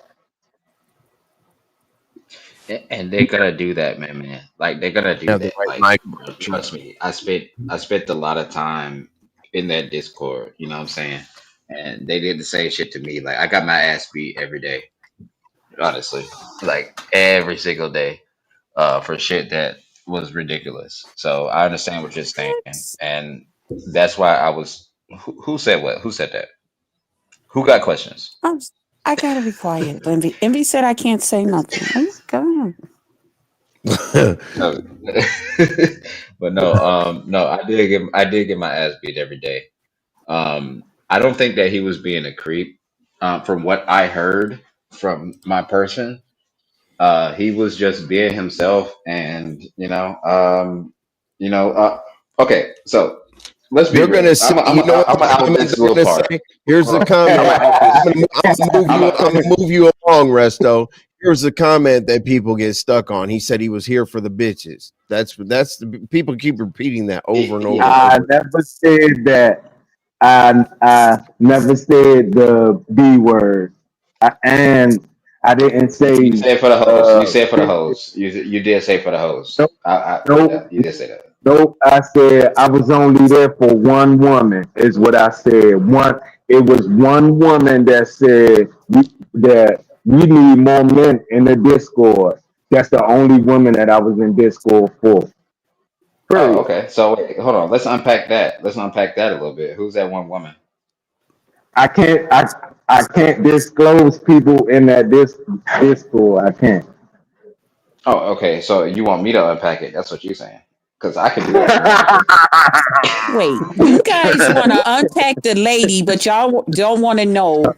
And they're gonna do that, man. Like they're gonna do Have the that. right Like, mic. bro, trust me. I spent a lot of time in that Discord. You know what I'm saying? And they did the same shit to me. Like I got my ass beat every day, honestly, like every single day, for shit that was ridiculous. So I understand what you're saying, and that's why I was. Who said what? Who said that? Who got questions? I'm, I gotta be quiet. Envy said I can't say nothing. Oh, go ahead. No, but no, no, I did get my ass beat every day. I don't think that he was being a creep. From what I heard from my person, he was just being himself, and okay. So let's be They're real. gonna say, you know what I'm the gonna out comment this they're little gonna part. say? Here's the Hold on. I'm comment. gonna out this. I'm gonna move I'm you. a. I'm gonna move you along, Resto. Here's the comment that people get stuck on. He said he was here for the bitches. That's the people keep repeating that over and over and Yeah. I over again. never said that. I never said the B word, and I didn't You say said for the host. You said for the bitches. host. You did say for the No, host. Yeah, no, you did say that. no. I said I was only there for one woman. Is what I said. One. It was one woman that said that we need more men in the Discord. That's the only woman that I was in Discord for. Oh, Period. okay. So wait, hold on. Let's unpack that. Let's unpack that a little bit. Who's that one woman? I can't. I can't disclose people in that Discord. I can't. Oh, okay. So you want me to unpack it? That's what you're saying. Because I can do that if you want me to. Wait, you guys want to unpack the lady, but y'all don't want to know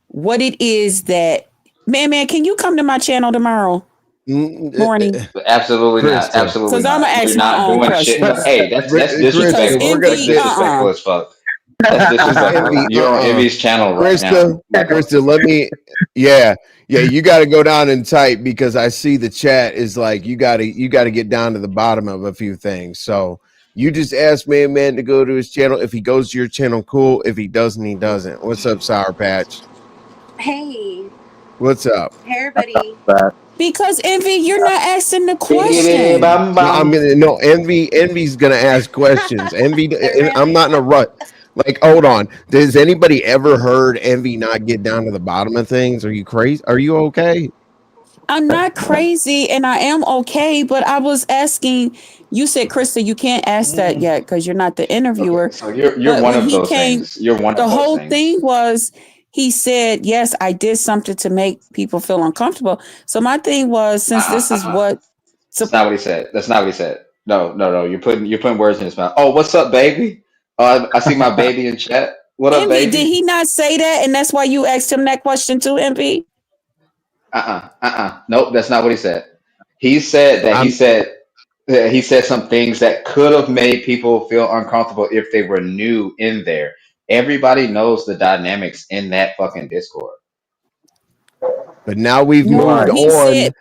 what it is that. Man, can you come to my channel tomorrow Mm, morning? Absolutely not. Krista, Absolutely Because I'm gonna not. ask You're my not own doing shit. No, questions. hey, that's Because Krista, we're disrespectful. gonna That's envy, get disrespectful as fuck. That's disrespectful. Envy. You're on Envy's channel right now. Krista, Like, Krista, let me. Yeah, yeah. You got to go down and type because I see the chat is like you got to get down to the bottom of a few things. So you just ask Man to go to his channel. If he goes to your channel, cool. If he doesn't, he doesn't. What's up, Sour Patch? Hey, What's up? hey everybody. because envy, you're not asking the biggity question. bam No, I'm bam. gonna no envy. Envy's gonna ask questions. Envy, and I'm Really? not in a rut. Like, hold on. Does anybody ever heard Envy not get down to the bottom of things? Are you crazy? Are you okay? I'm not crazy and I am okay, but I was asking, you said, Krista, you can't ask that Mm. yet because you're not the Okay, interviewer. so you're But one when of he those came, things. You're one the of those whole things. thing was he said, yes, I did something to make people feel uncomfortable. So my thing was, since this is Uh-uh. what, That's so not what he said. That's not what he said. No, no, no. You're putting words in his mouth. Oh, what's up, baby? I see my baby in chat. What up, Envy, did baby? he not say that? And that's why you asked him that question too, Envy? Nope, that's not what he said. He said that I'm, he said some things that could have made people feel uncomfortable if they were new in there. Everybody knows the dynamics in that fucking Discord. but now we've No, moved Right. on.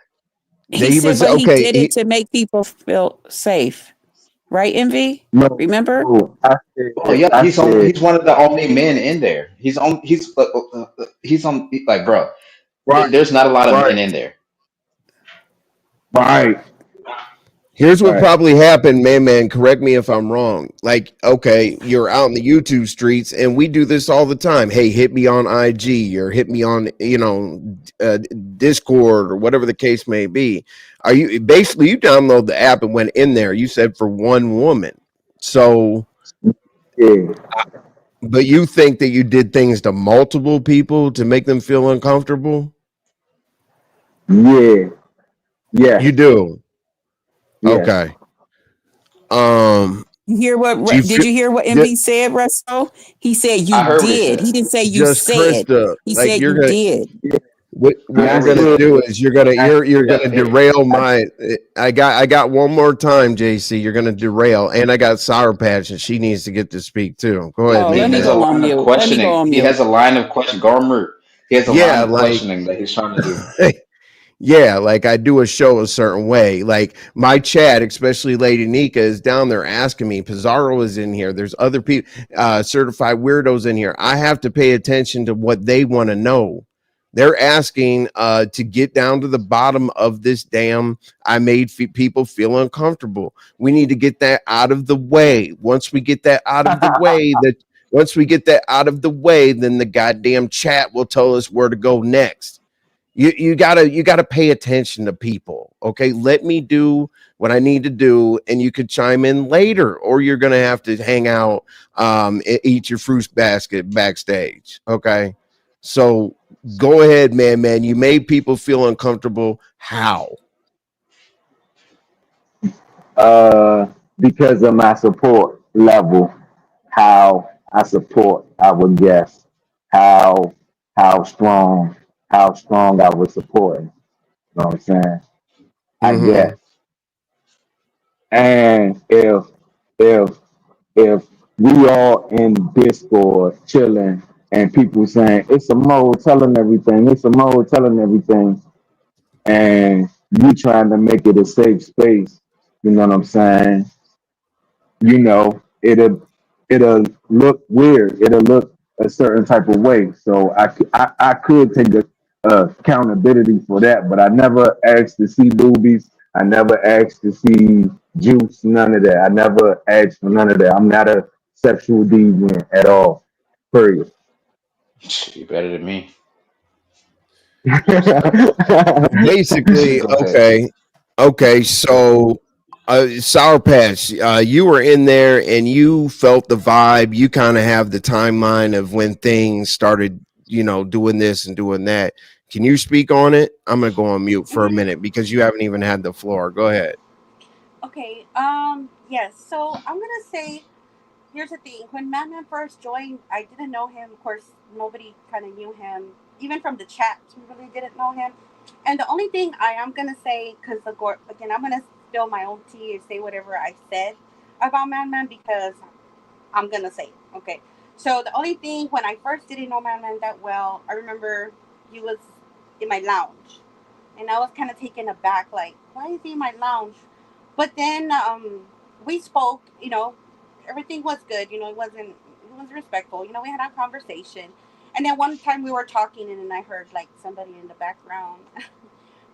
He was but he okay. did it to make people feel safe. Right, Envy? No, Remember? no. Oh yeah, I said, he's one of the only men in there. He's on like, bro. right, There's not a lot of right, men in there. right, Here's what right. probably happened, man. Correct me if I'm wrong. Like, okay, you're out in the YouTube streets, and we do this all the time. Hey, hit me on IG or hit me on, Discord or whatever the case may be. Are you basically you download the app and went in there? You said for one woman. So, Yeah, but you think that you did things to multiple people to make them feel uncomfortable? yeah, You yes, do. yes. Okay. Um, You hear do you what? Did feel? you hear what Envy said, Resto? He said I you heard what he did. said. He didn't say you Just said. Krista, He like said you're you gonna did. what I you're That's gonna agree. it. do is you're Yeah, gonna hey, derail my. I got one more time, JC. You're gonna derail, and I got Sour Patch, and she needs to get to speak too. Go ahead, Oh, he let man, me has a man. go on line of mute. Let me go questioning. on He mute. has a line of question. Gormert. He has a line Yeah, of like questioning that he's trying to do. yeah, like I do a show a certain way. Like my chat, especially Lady Nika, is down there asking me. Pizarro is in here. There's other people, certified weirdos in here. I have to pay attention to what they want to know. They're asking to get down to the bottom of this damn. I made people feel uncomfortable. We need to get that out of the way. Once we get that out of the way, then the goddamn chat will tell us where to go next. You gotta pay attention to people. Okay, let me do what I need to do, and you could chime in later, or you're gonna have to hang out, eat your fruit basket backstage. Okay, so go ahead, man. You made people feel uncomfortable. How? uh, because of my support level, how I support our guests, how how strong how strong I was supporting. You know what I'm saying? I Mm-hmm. guess. And if if we all in Discord chilling and people saying it's a mode telling everything, it's a mode telling everything, and you trying to make it a safe space, you know what I'm saying? You know, it'll look weird. It'll look a certain type of way. So I could take accountability for that, but I never asked to see boobies. I never asked to see juice. None of that. I never asked for none of that. I'm not a sexual deviant at all. Period. You better than me. So Basically, go ahead. okay. So, Sour Patch, you were in there and you felt the vibe. You kind of have the timeline of when things started, doing this and doing that. Can you speak on it? I'm gonna go on mute for a Mhm. minute because you haven't even had the floor. Go ahead. Okay. Yes. So I'm gonna say, here's the thing. When ManMan first joined, I didn't know him. Of course, nobody kind of knew him. Even from the chat, we really didn't know him. And the only thing I am gonna say, because again, I'm gonna spill my own tea and say whatever I said about ManMan because I'm gonna say it. Okay. So the only thing when I first didn't know ManMan that well, I remember he was in my lounge, and I was kind of taken aback, like, why is he in my lounge? But then we spoke. Everything was good. It was respectful. We had a conversation, and then one time we were talking, and then I heard like somebody in the background.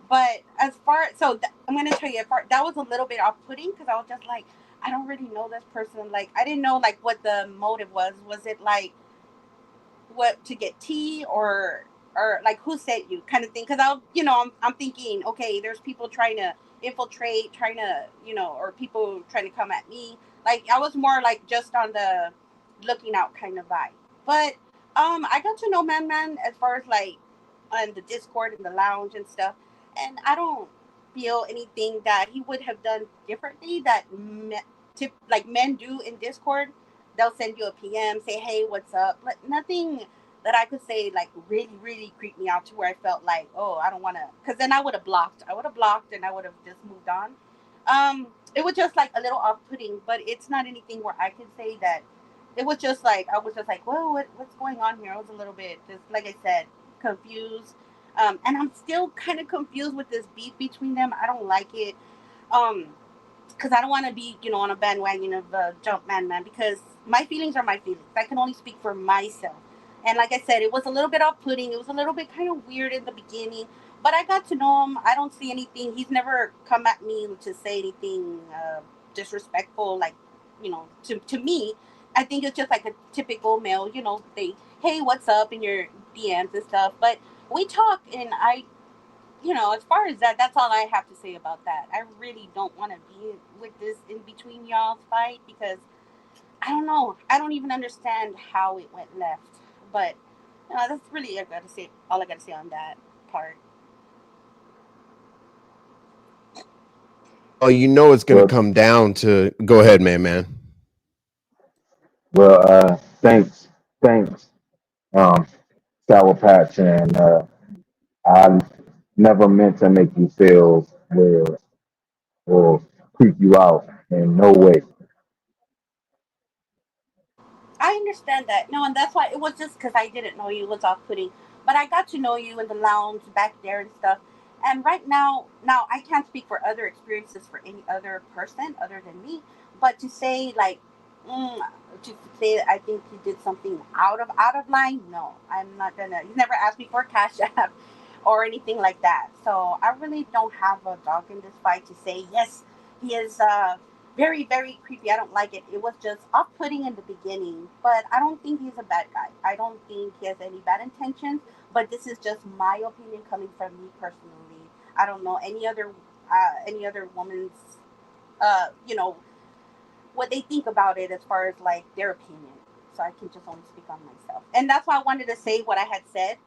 But as far so I'm gonna tell you, that was a little bit off-putting because I was just like, I don't really know this person. Like, I didn't know like what the motive was. Was it like what to get tea or like who sent you kind of thing? Because I'm thinking, okay, there's people trying to infiltrate, trying to or people trying to come at me. Like, I was more like just on the looking out kind of vibe. But I got to know Man as far as like on the Discord and the lounge and stuff, and I don't feel anything that he would have done differently that like men do in Discord. They'll send you a PM, say, "Hey, what's up?" But nothing that I could say like really, really creeped me out to where I felt like, "Oh, I don't want to," because then I would have blocked. I would have blocked, and I would have just moved on. It was just like a little off-putting, but it's not anything where I could say that. It was just like I was just like, "Whoa, what's going on here?" I was a little bit just like I said, confused. And I'm still kind of confused with this beef between them. I don't like it. Um, because I don't want to be, on a bandwagon of jump man, because my feelings are my feelings. I can only speak for myself. And like I said, it was a little bit off putting. It was a little bit kind of weird in the beginning, but I got to know him. I don't see anything. He's never come at me to say anything disrespectful, like, to me. I think it's just like a typical male, they, hey, what's up in your DMs and stuff. But we talk, and as far as that, that's all I have to say about that. I really don't want to be with this in between y'all's fight because I don't know. I don't even understand how it went left. But that's really I gotta say all I gotta say on that part. Well, it's going to well, come down to. Go ahead, man. thanks, um, Sour Patch, and I never meant to make you feel weird or creep you out in no way. I understand that. No, and that's why it was just because I didn't know you was off putting. But I got to know you in the lounge back there and stuff. And right now I can't speak for other experiences for any other person other than me. But to say like, mm, to say that I think he did something out of line, no, I'm not gonna. He's never asked me for a cash app or anything like that. So I really don't have a dog in this fight to say yes. He is very, very creepy. I don't like it. It was just off putting in the beginning, but I don't think he's a bad guy. I don't think he has any bad intentions, but this is just my opinion coming from me personally. I don't know any other woman's you know what they think about it as far as like their opinion. So I can just only speak on myself. And that's why I wanted to say what I had said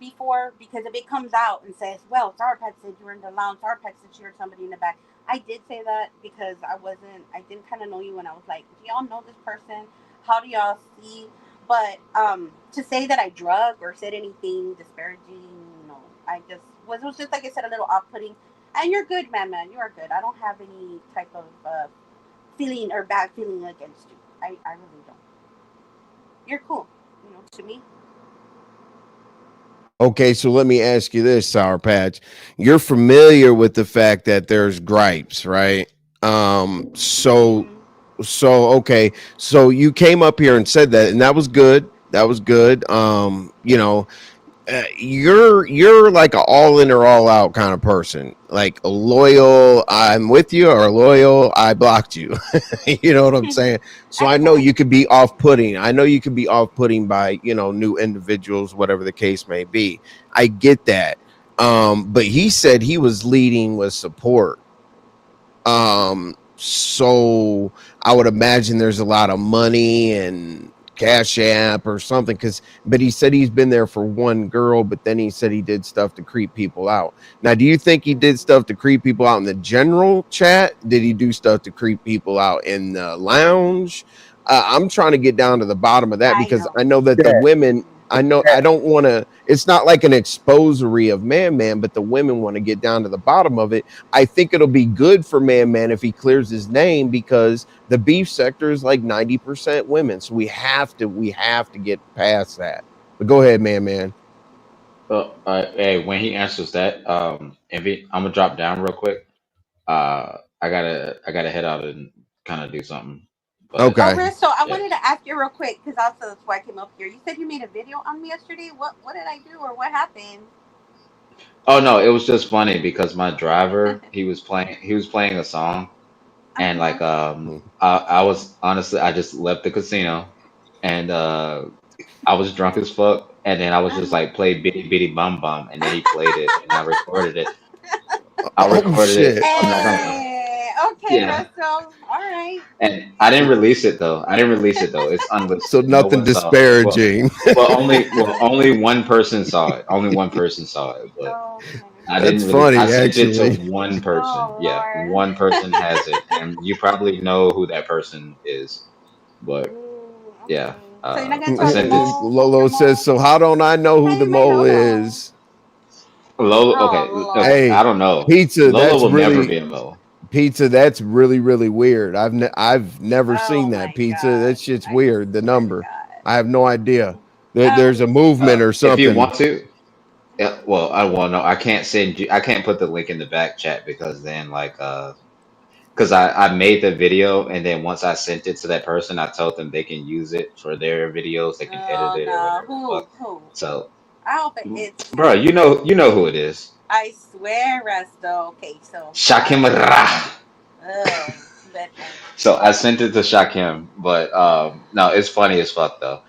before, because if it comes out and says, well, Sarpat said you were in the lounge, Sarpat said she heard somebody in the back. I did say that because I didn't kind of know you, and I was like, do y'all know this person? How do y'all see? But to say that I drug or said anything disparaging, no. It was just like I said, a little off putting. And you're good, man. You are good. I don't have any type of feeling or bad feeling against you. I really don't. You're cool, to me. Okay, so let me ask you this, Sour Patch. You're familiar with the fact that there's gripes, right? Um, so Mm-hmm. okay. So you came up here and said that, and that was good. That was good. You're like a all in or all out kind of person, like a loyal I'm with you or a loyal I blocked you. You know what I'm saying? So I know Okay. you could be off putting. I know you could be off putting by, new individuals, whatever the case may be. I get that. But he said he was leading with support. So I would imagine there's a lot of money and Cash App or something. But he said he's been there for one girl, but then he said he did stuff to creep people out. Now, do you think he did stuff to creep people out in the general chat? Did he do stuff to creep people out in the lounge? I'm trying to get down to the bottom of that I because know. I know that the Chat, women, I know I chat. don't want to, it's not like an exposery of man, but the women want to get down to the bottom of it. I think it'll be good for Man if he clears his name because the beef sector is like 90% women. So we have to get past that. But go ahead, Man. Hey, when he answers that, Envy, I'm gonna drop down real quick. I gotta head out and kind of do something. But Oh, Okay. Riz, so I yeah. wanted to ask you real quick because also that's why I came up here. You said you made a video on me yesterday. What did I do or what happened? Oh no, it was just funny because my driver, he was playing a song, Uh and huh. like I was honestly, I just left the casino, and I was drunk as fuck, and then I was just Uh like play bitty bitty bum bum, and then he played it, and I recorded it. I Oh recorded it. shit. I'm not gonna. Hey, okay, Yeah, Russell. All right. and I didn't release it though. I didn't release it though. It's So unlisted. No nothing one saw it. disparaging. Only one person saw it. Only one person saw it. But Okay. I That's didn't really. I funny, sent it to actually. one person. Oh Yeah, Lord. one person has it, and you probably know who that person is. But yeah, Okay. So you're not gonna tell the sent it. the Lolo says, mole? so how don't I know who How the you might mole know? is? Lolo. Okay, Oh okay. Lord. I Hey, don't know. pizza, Lolo that's will never really be a Mo. pizza, that's really, really weird. I've never Oh seen that my pizza. That God. shit's I weird. The swear to number. God. I have no idea. Mm. There's a movement or If you something. want to, yeah, well, no, I can't send you. I can't put the link in the back chat because then because I made the video and then once I sent it to that person, I told them they can use it for their videos, they can edit Oh it or no. whatever the fuck. Who? So, I hope it's bro, you know who it is. I swear, Resto. Okay, so Shakim Rah. oh, bedtime. So I sent it to Shakim, but no, it's funny as fuck though.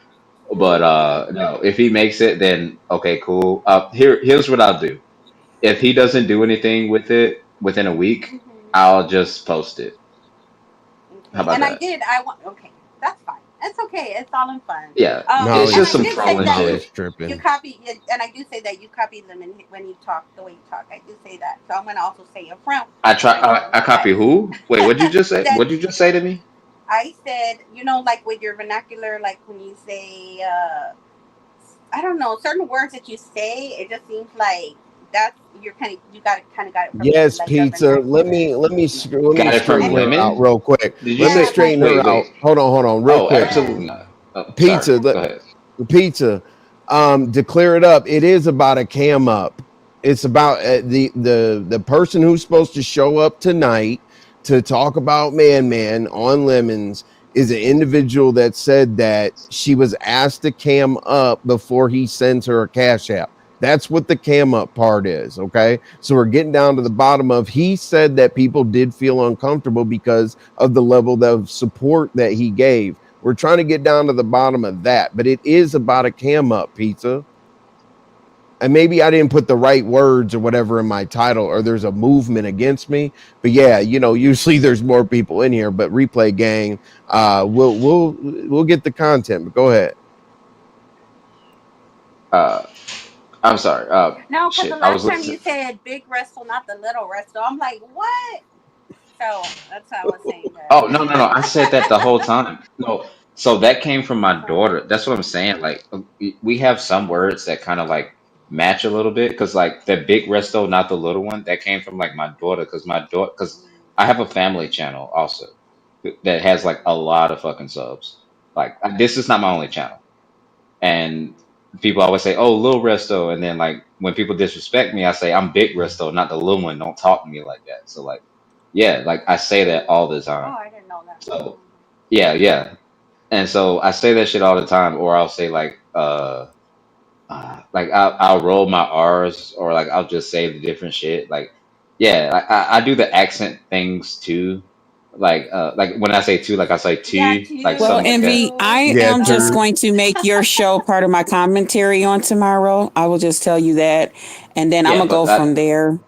But Mm-hmm. no, if he makes it, then okay, cool. Here's what I'll do. If he doesn't do anything with it within a week, Mm-hmm. I'll just post it. How Okay, about and I that? did. I want. Okay, that's fine. It's okay. It's all in fun. Yeah, No, it's And just I some you, did say trolling that no, you he's shit. you tripping. copy, and I do say that you copied them when you talk the way you talk. I do say that. So I'm gonna also say up front I that copy who? Wait, what'd you just say? that What'd you just say to me? I said, like with your vernacular, like when you say, I don't know, certain words that you say, it just seems like that's you're you got it from the Yes, like the pizza. vernacular. Let me Got it from straighten her Anyways, out Lemon? real quick. Did you Let me yeah, say? but straighten her Wait, out. wait. Hold on, real Oh, quick. yeah. absolutely not. Oh, sorry. Pizza. Go ahead. Pizza. To clear it up, it is about a cam up. It's about the person who's supposed to show up tonight to talk about Man on Lemons is an individual that said that she was asked to cam up before he sends her a cash app. That's what the cam up part is. Okay. So we're getting down to the bottom of he said that people did feel uncomfortable because of the level of support that he gave. We're trying to get down to the bottom of that, but it is about a cam up, pizza. And maybe I didn't put the right words or whatever in my title, or there's a movement against me. But yeah, usually there's more people in here. But replay gang, we'll get the content. But go ahead. Uh, I'm sorry. No, because the Shit. I was last time you listening. said big wrestle, not the little wrestle. I'm like, what? So that's why I was saying Oh no, no, no! I said that the that. whole time. No, so that came from my So, daughter. That's what I'm saying. Like we have some words that kind of like match a little bit because like the big resto, not the little one. That came from like my daughter because I have a family channel also that has like a lot of fucking subs. Like this is not my only channel, and people always say, "Oh, little resto," and then like when people disrespect me, I say I'm big resto, not the little one. Don't talk to me like that. So like, yeah, like I say that all the oh, time. I didn't know that. So yeah, yeah. And so I say that shit all the time, or I'll say like I'll roll my R's, or like I'll just say the different shit. Like, yeah, like I do the accent things too. Like when I say two, like I say Yeah, two, like Well, something like that. Envy, too. I Yeah, am Yeah. just true. going to make your show part of my commentary on tomorrow. I will just tell you that. And then I'm Yeah, going to but go from there.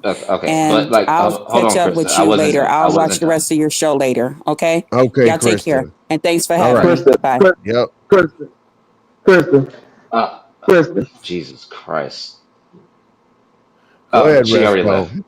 okay, okay. But And like, I'll hold catch on, up Krista, with you later. I I'll watch wasn't the done. rest of your show later. Okay. Okay, Y'all take care. Krista. And thanks for All having right. me. Krista, Bye. Krista, Yep. Krista, Krista, Uh, Krista. Jesus Christ. Go Oh, ahead, she already left. Resto.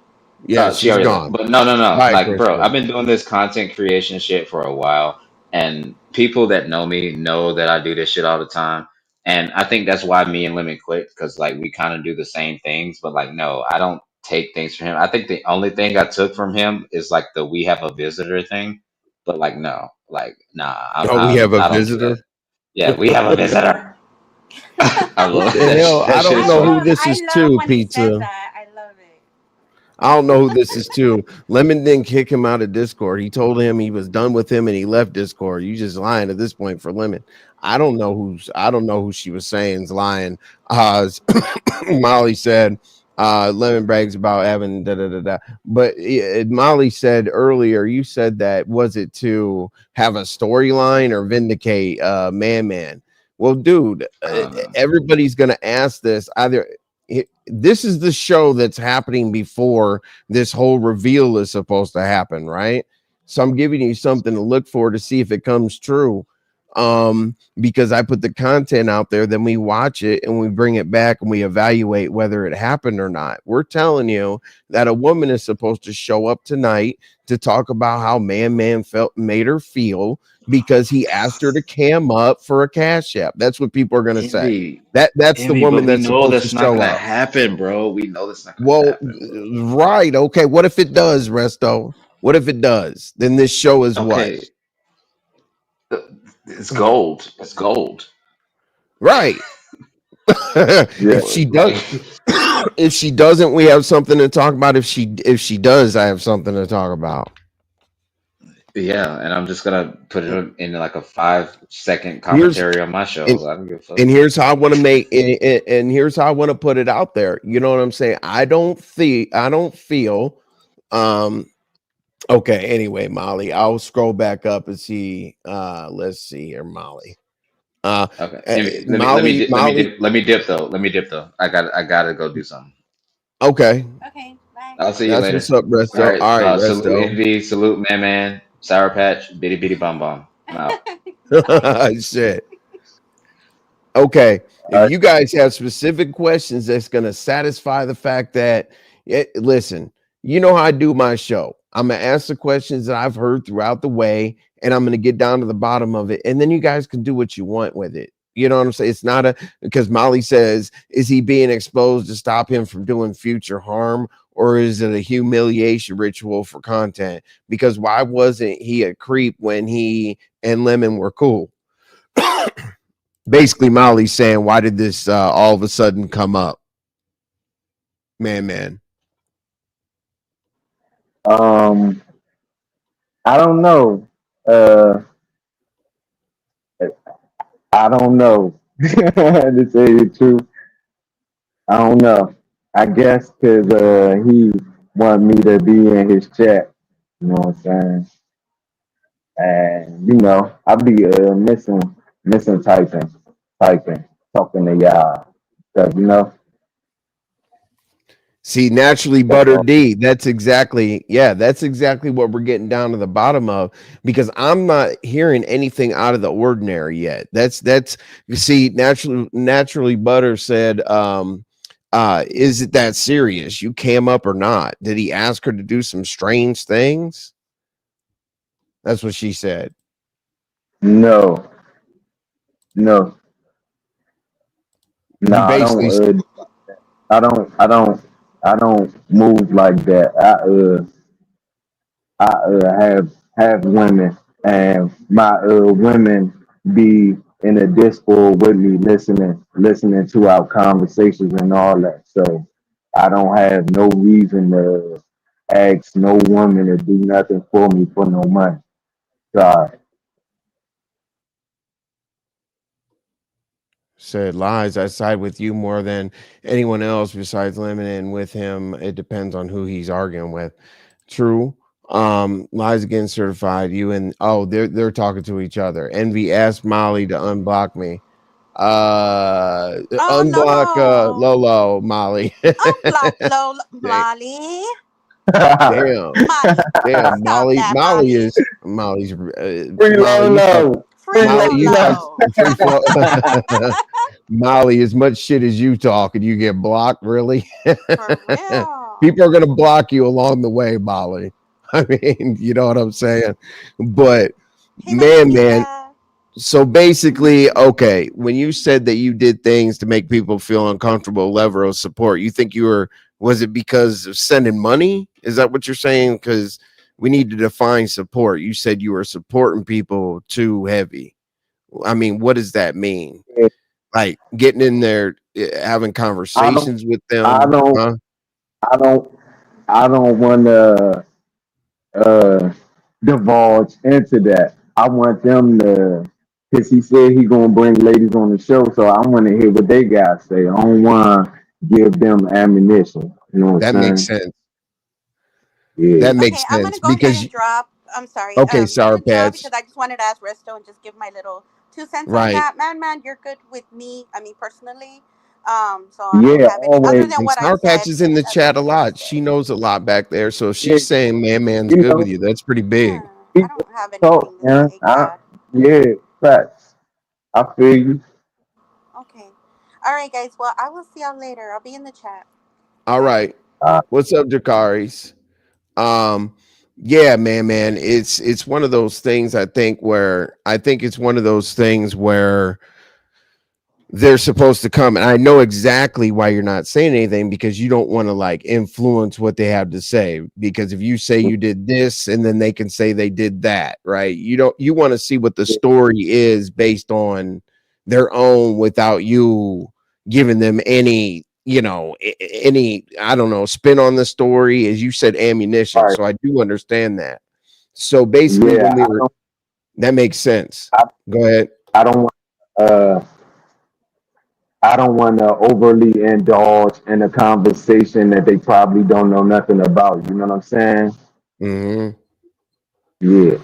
Yeah, She she's already left. gone. But no, no, no. Bye, Like, bro, Krista. I've been doing this content creation shit for a while, and people that know me know that I do this shit all the time. And I think that's why me and Lemon quit because like we kind of do the same things, but like no, I don't take things from him. I think the only thing I took from him is like the we have a visitor thing, but like no, like nah, Oh, we have a I don't do that. visitor. Yeah, we have a visitor. I What love the that. hell? That shit is funny. This is I love to, when he says pizza. that. I love it. I don't know who this is to. Lemon didn't kick him out of Discord. He told him he was done with him and he left Discord. You just lying at this point for Lemon. I don't know who she was saying is lying. Molly said Lemon brags about having da da da da. But Molly said earlier, you said that was it to have a storyline or vindicate Man? Well, dude, Uh, everybody's gonna ask this either this is the show that's happening before this whole reveal is supposed to happen, right? So I'm giving you something to look for to see if it comes true. Because I put the content out there, then we watch it and we bring it back and we evaluate whether it happened or not. We're telling you that a woman is supposed to show up tonight to talk about how Man felt made her feel because he asked her to cam up for a cash app. That's what people are gonna say. Envy. That's the Envy, but woman we that's know supposed to that's not show gonna up. happen, bro. We know that's not gonna Well, happen, bro. right. Okay. What if it does, Resto? What if it does? Then this show is what? Okay, it's gold. It's gold. Right. Yeah, If she does, Like, if she doesn't, we have something to talk about. If she does, I have something to talk about. yeah, and I'm just gonna put it in like a 5 second Here's commentary on my and, shows. I don't give a fuck. and here's how I want to make and here's how I want to put it out there. You know what I'm saying? I don't feel um okay, anyway, Molly, I'll scroll back up and see let's see here, Molly. Uh, Okay, Envy, Molly. let me dip though. Let me dip though. I gotta go do something. Okay, Okay, bye. I'll see you that's later. what's up, All Resto. right. All right, Salute Resto. Envy. Salute Man. Sour Patch. Bitty Bitty Bum Bum. I'm out. Bye. Shit. Okay, if I, you guys have specific questions that's going to satisfy the fact that, listen, you know how I do my show. I'm going to ask the questions that I've heard throughout the way, and I'm going to get down to the bottom of it, and then you guys can do what you want with it. You know what I'm saying? It's not a, because Molly says, is he being exposed to stop him from doing future harm? Or is it a humiliation ritual for content? Because why wasn't he a creep when he and Lemon were cool? Basically, Molly's saying, why did this all of a sudden come up? Man. Um, I don't know. Uh, I don't know. To say the truth, I don't know. I guess because he wanted me to be in his chat. You know what I'm saying? And I be missing typing, talking to y'all. Cause See, naturally that's butter all. D. That's exactly what we're getting down to the bottom of, because I'm not hearing anything out of the ordinary yet. That's you see, naturally butter said, is it that serious? You came up or not? Did he ask her to do some strange things? That's what she said. No, no, no. You basically I don't. I don't. I don't move like that. I have women, and my women be in the Discord with me, listening to our conversations and all that. So I don't have no reason to ask no woman to do nothing for me for no money. Sorry. said lies. I side with you more than anyone else besides Lemon, and with him, it depends on who he's arguing with. True. Lies again certified. You and they're talking to each other. Envy asked Molly to unblock me. Oh Unblock no! Lolo, Molly. Unblock Lola, Damn, Molly. damn, Molly, damn. stop Molly, that, Molly Molly. is Free Molly. You talk. Lolo. Free Free Molly, you talk Lolo. Lolo. free flow. Molly, as much shit as you talk and you get blocked, really? For real. People are gonna block you along the way, Molly. I mean, you know what I'm saying? But He doesn't need man, that. so basically, okay, when you said that you did things to make people feel uncomfortable, level of support, you think you were, was it because of sending money? Is that what you're saying? Because we need to define support. You said you were supporting people too heavy. I mean, what does that mean? Like getting in there, having I don't. conversations with I them, don't. huh? I don't. I don't want to uh, divulge into that. I want them to, because he said he gonna bring ladies on the show, so I want to hear what they got to say. I don't want to give them ammunition. You know what That I'm makes saying? sense. Yeah. That Okay, makes I'm gonna sense go ahead because and drop. I'm sorry. okay, I'm Sour gonna drop Patch, because I just wanted to ask Resto and just give my little 2 cents on right? that. Man, you're good with me. I mean, personally. So I don't Yeah. have any other Always. than And what I Sour Patch said. is in the That's chat a only good to lot. say. She knows a lot back there. So if Yeah. she's saying man man's You good with know. you, that's pretty big. Yeah, I People don't have talk, anything to man. say bad. Yeah. Facts. I feel you. Okay. All right, guys. Well, I will see y'all later. I'll be in the chat. All Bye. right. What's up, Jakaris? Um, yeah, man. It's one of those things I think it's one of those things where they're supposed to come, and I know exactly why you're not saying anything, because you don't want to like influence what they have to say, because if you say you did this and then they can say they did that, right? You want to see what the story is based on their own, without you giving them any, any, I don't know, spin on the story, as you said, ammunition. Right. So I do understand that. So basically Yeah. when we were, that makes sense. I, Go ahead. I don't want. Uh, I don't want to overly indulge in a conversation that they probably don't know nothing about. You know what I'm saying? Mhm. Yeah.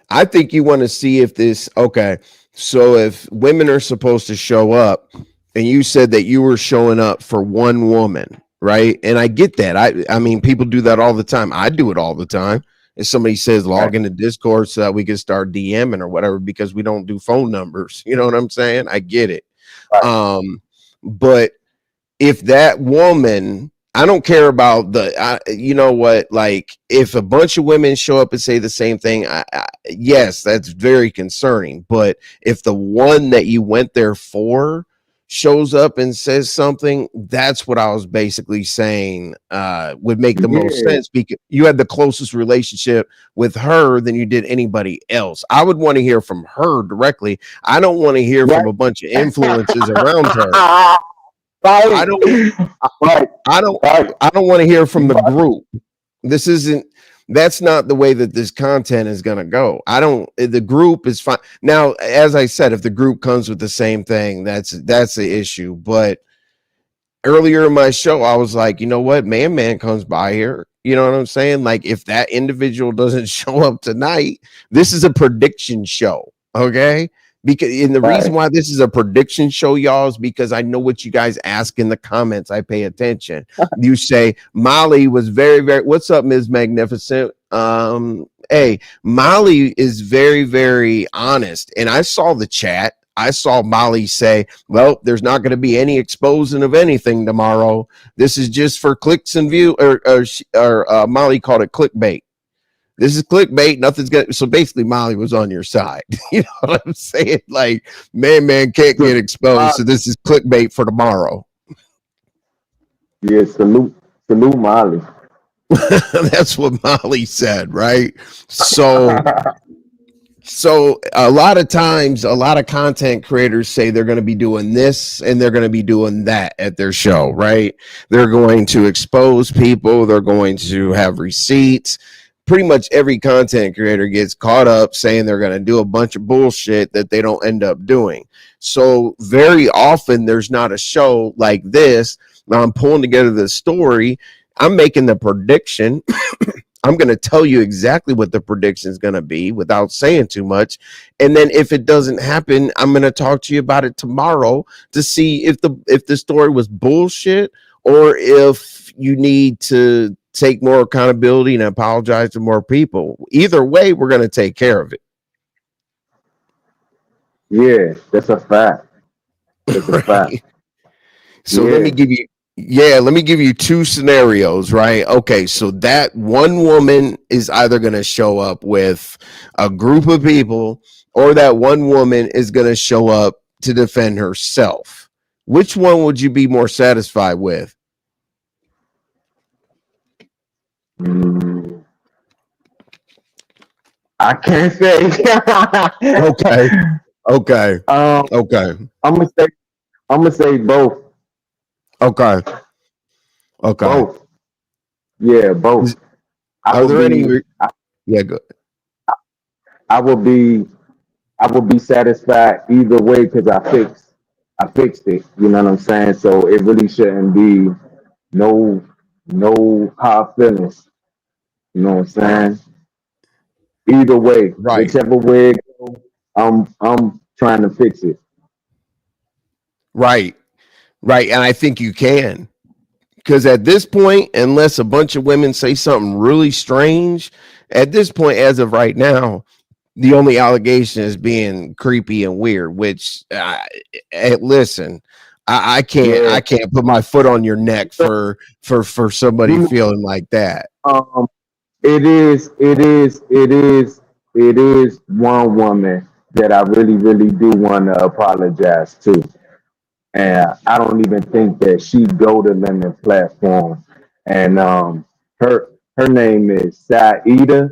I think you want to see if this, okay. So if women are supposed to show up, and you said that you were showing up for one woman, right? And I get that. I mean, people do that all the time. I do it all the time. If somebody says Right. log into Discord so that we can start DMing or whatever, because we don't do phone numbers. You know what I'm saying? I get it. Right. Um, but if that woman, I don't care about you know what, like if a bunch of women show up and say the same thing, yes, that's very concerning. But if the one that you went there for shows up and says something, that's what I was basically saying would make the most Yeah, sense because you had the closest relationship with her than you did anybody else. I would want to hear from her directly. I don't want to hear from right. a bunch of influences around her. I Right, don't right, I don't right. I don't want to hear from the group. This isn't That's not the way that this content is going to go. I don't The group is fine. Now, as I said, if the group comes with the same thing, that's the issue, but earlier in my show, I was like, you know what, Man comes by here. You know what I'm saying? Like, if that individual doesn't show up tonight, this is a prediction show. Okay. And the reason Right. why this is a prediction show, y'all, is because I know what you guys ask in the comments. I pay attention. You say Molly was very, very. What's up, Ms. Magnificent? Hey, Molly is very, very honest, and I saw the chat. I saw Molly say, well, there's not going to be any exposing of anything tomorrow. This is just for clicks and view, or Molly called it clickbait. This is clickbait. Nothing's going to. So basically, Molly was on your side. You know what I'm saying? Like, man can't So, get exposed. uh, So this is clickbait for tomorrow. yeah, salute Molly. That's what Molly said, right? So a lot of times, a lot of content creators say they're going to be doing this and they're going to be doing that at their show, right? They're going to expose people. They're going to have receipts. Pretty much every content creator gets caught up saying they're going to do a bunch of bullshit that they don't end up doing. So very often there's not a show like this. Now I'm pulling together the story. I'm making the prediction. I'm going to tell you exactly what the prediction is going to be without saying too much. And then if it doesn't happen, I'm going to talk to you about it tomorrow to see if the story was bullshit or if you need to take more accountability and apologize to more people. Either way, we're going to take care of it. Yeah, that's a fact. That's a fact. Right. So Yeah. let me give you two scenarios, right? Okay, so that one woman is either going to show up with a group of people or that one woman is going to show up to defend herself. Which one would you be more satisfied with? Mm, I can't say. Okay. Okay. um, Okay. I'm gonna say both. Okay. Okay. Both. Yeah, both. I Are would there any be. I, Yeah, go. I would be. I would be satisfied either way because I fixed it. You know what I'm saying? So it really shouldn't be no hard feelings. You know what I'm saying? Either way, Right. whichever way it goes, I'm trying to fix it. Right. Right, and I think you can. Because at this point, unless a bunch of women say something really strange, at this point, as of right now, the only allegation is being creepy and weird. Which, listen, I Yeah. can't put my foot on your neck for somebody You know, feeling like that. um, it is one woman that I really do want to apologize to, and I don't even think that she go to Lemon platform, and her her name is Saida.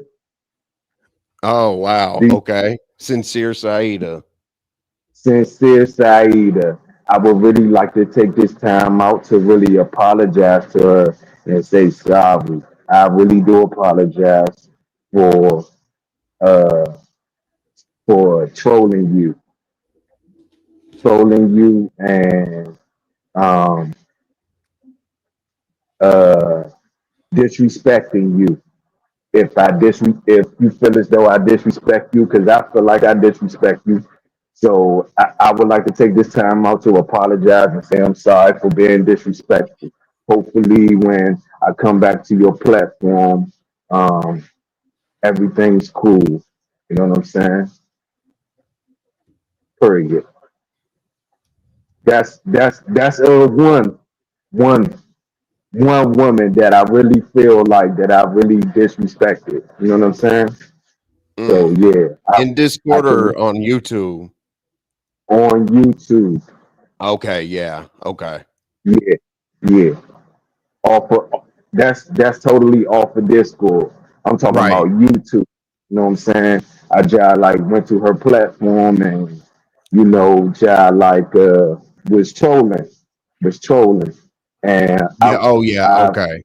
Oh wow, The okay, sincere Saida. Sincere Saida. I would really like to take this time out to really apologize to her and say sorry. I really do apologize for uh trolling you and um uh disrespecting you. If you feel as though I disrespect you, because I feel like I disrespect you. So I would like to take this time out to apologize and say I'm sorry for being disrespectful. Hopefully, when I come back to your platform, um, everything's cool. You know what I'm saying? Period. That's one. one woman that I really feel like that I really disrespected. You know what I'm saying? So Mm. yeah, In I Discord can or on YouTube? on YouTube. Okay, yeah, okay. Yeah, yeah. Off of, that's totally off of Discord. I'm talking about Right. YouTube. You know what I'm saying? I just like went to her platform and just like was trolling, and Yeah. Oh, yeah. I Okay.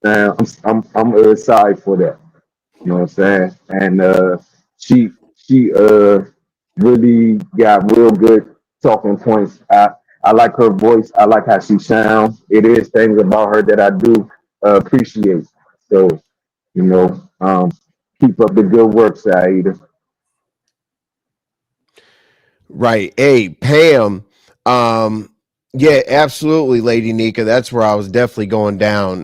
I'm sorry for that. You know what I'm saying? And she really got real good talking points. I like her voice. I like how she sounds. It is things about her that I do appreciate. So you know, keep up the good work, Saida. Right. Hey, Pam. Um, yeah, absolutely, Lady Nika. That's where I was definitely going down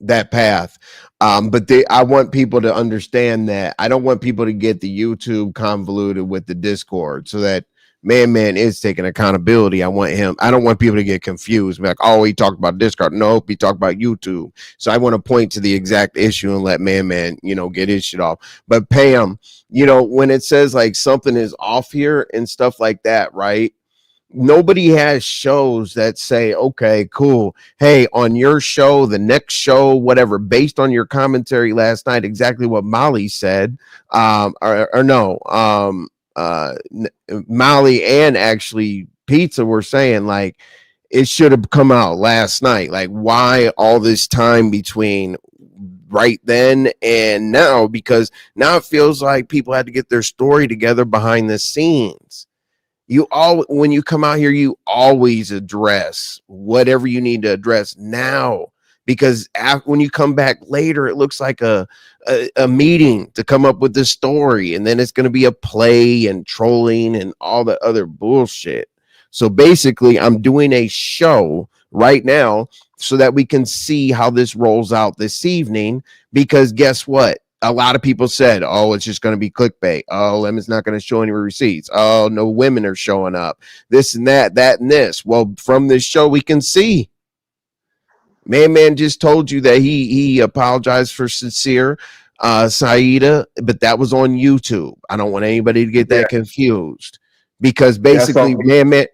that path. But I want people to understand that I don't want people to get the YouTube convoluted with the Discord so that Man is taking accountability. I don't want people to get confused. Be like, oh, he talked about Discord. Nope, he talked about YouTube. So I want to point to the exact issue and let Man, get his shit off. But Pam, when it says like something is off here and stuff like that, right? Nobody has shows that say, okay, cool. Hey, on your show, the next show, whatever, based on your commentary last night, exactly what Molly said, or no, Molly and actually Pizza were saying like it should have come out last night. Like, why all this time between right then and now? Because now it feels like people had to get their story together behind the scenes. When you come out here, you always address whatever you need to address now, because when you come back later it looks like a meeting to come up with this story, and then it's going to be a play and trolling and all the other bullshit. So basically I'm doing a show right now so that we can see how this rolls out this evening, because guess what, a lot of people said, oh, it's just going to be clickbait. Oh, Lemon's not going to show any receipts. Oh, no women are showing up. This and that and this. Well, from this show, we can see. Man just told you that he apologized for Sincere Saida, but that was on YouTube. I don't want anybody to get Yeah, that confused, because that's basically, all. Man.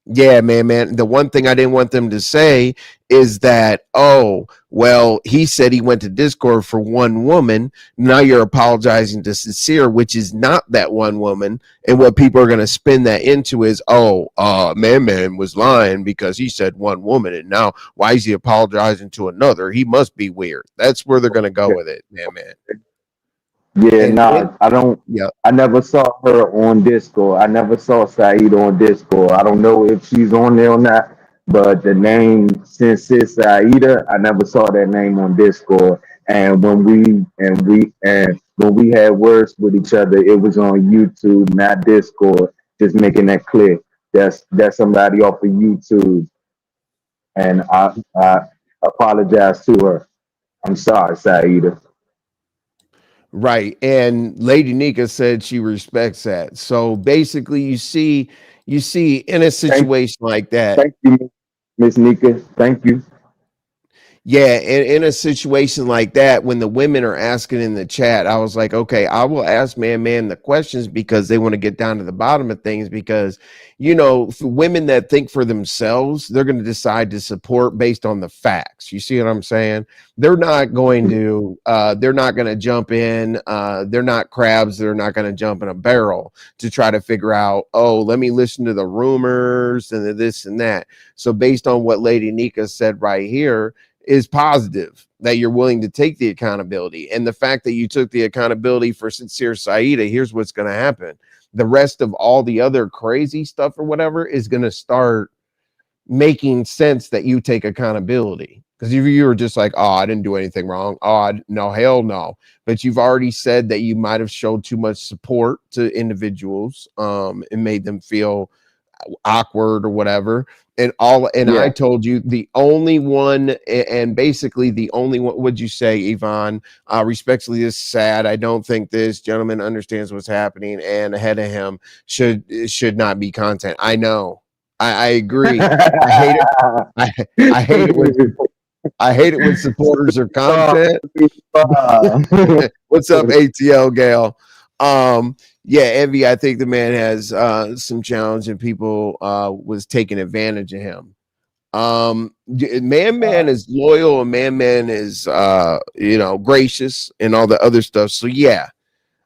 The one thing I didn't want them to say is that, oh, well, he said he went to Discord for one woman. Now you're apologizing to Sincere, which is not that one woman. And what people are going to spin that into is, oh, Man was lying because he said one woman. And now why is he apologizing to another? He must be weird. That's where they're going to go with it, Man. Yeah, And it, nah, I don't. yeah. I never saw her on Discord. I never saw Saeed on Discord. I don't know if she's on there or not, but the name since it's Saida, I never saw that name on Discord. And when we had words with each other, it was on YouTube, not Discord. Just making that clear. That's somebody off of YouTube, and I apologize to her. I'm sorry, Saida. Right. And Lady Nika said she respects that. So basically you see in a Thank, situation like that. thank you, Miss Nika. Thank you. Yeah, in a situation like that, when the women are asking in the chat, I was like, okay, I will ask Man the questions because they want to get down to the bottom of things. Because, for women that think for themselves, they're going to decide to support based on the facts. You see what I'm saying? They're not going to jump in. They're not crabs. They're not going to jump in a barrel to try to figure out, oh, let me listen to the rumors and the this and that. So based on what Lady Nika said right here, is positive that you're willing to take the accountability. And the fact that you took the accountability for Sincere Saida, here's what's going to happen. The rest of all the other crazy stuff or whatever is going to start making sense that you take accountability. Because if you were just like, oh, I didn't do anything wrong. Oh, no, hell no. But you've already said that you might have showed too much support to individuals and made them feel awkward or whatever. And I Yeah. told you the only one, and basically the only one, would you say, Yvonne, respectfully, this is sad. I don't think this gentleman understands what's happening, and ahead of him should not be content. I know. I agree. I hate it. I hate it when people I hate it when supporters are Oh, content. wow. What's up, ATL Gal? Yeah, Envy. I think the man has some challenge, and people was taking advantage of him. Man is loyal, and Man is gracious and all the other stuff. So yeah,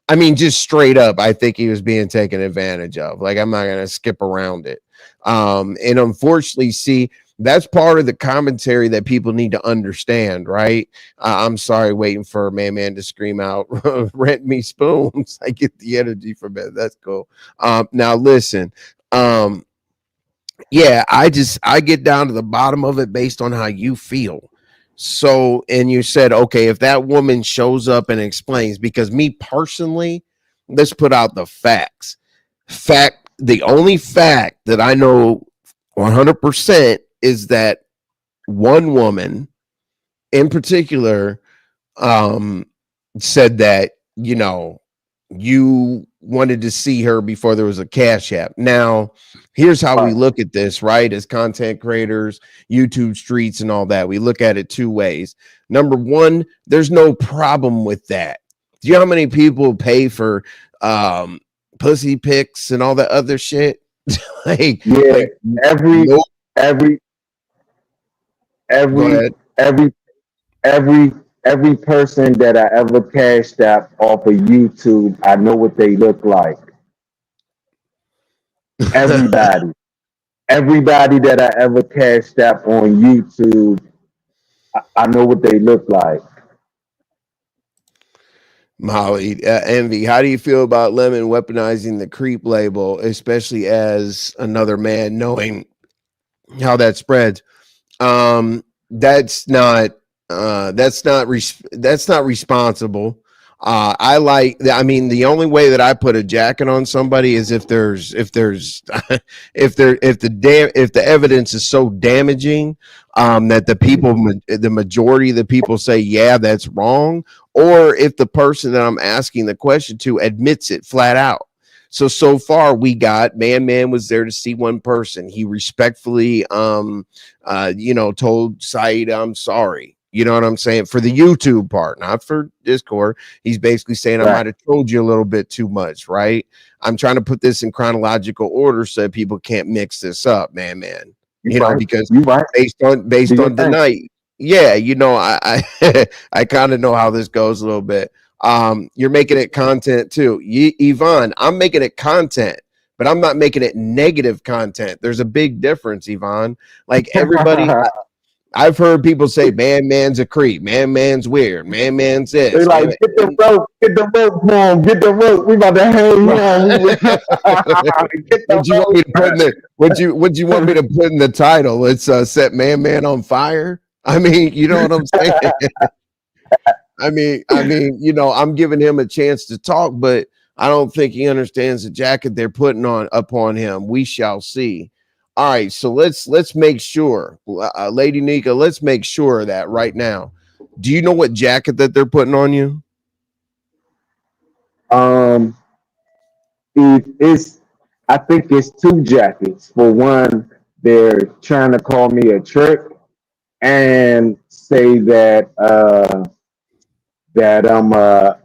I mean, just straight up, I think he was being taken advantage of. Like, I'm not gonna skip around it. And unfortunately, see, that's part of the commentary that people need to understand, right? I'm sorry, waiting for Man to scream out, "Rent me spoons." I get the energy from it. That's cool. Now listen. Um, yeah, I get down to the bottom of it based on how you feel. So, and you said, okay, if that woman shows up and explains, because me personally, let's put out the facts. The only fact that I know 100% is that one woman in particular um, said that, you wanted to see her before there was a cash app. Now, here's how we Right. look at this, right? As content creators, YouTube streets, and all that, we look at it two ways. Number one, there's no problem with that. Do you know how many people pay for um, pussy pics and all that other shit? like, Yeah. like, Every no. every Go every ahead. every every every person that I ever cashed out off of YouTube, I know what they look like. Everybody. Everybody that I ever cashed out on YouTube, I know what they look like. Molly, Envy, how do you feel about Lemon weaponizing the creep label, especially as another man, knowing how that spreads? That's not responsible. I mean, the only way that I put a jacket on somebody is if there's if the evidence is so damaging that the majority of the people say, yeah, that's wrong, or if the person that I'm asking the question to admits it flat out. So far we got Man was there to see one person. He respectfully told Saeed, I'm sorry. You know what I'm saying? For the YouTube part, not for Discord. He's basically saying, I Right. might have told you a little bit too much, right? I'm trying to put this in chronological order so that people can't mix this up, man. You right. Because You right. Do based your on the thing. night, yeah, I kind of know how this goes a little bit. You're making it content too. Yvonne, I'm making it content, but I'm not making it negative content. There's a big difference, Yvonne. Like everybody, I've heard people say, man's a creep, man's weird, man's They this, like, man. get the rope for him, get the rope. We about to hang him. Get the What you want me rope. to put in the what you want me to put in the title? It's set man on fire. I mean, you know what I'm saying? I'm giving him a chance to talk, but I don't think he understands the jacket they're putting on upon him. We shall see. All right, so let's make sure, Lady Nika. Let's make sure of that right now. Do you know what jacket that they're putting on you? Um, it's I think it's two jackets. For one, they're trying to call me a trick and say that that I'm a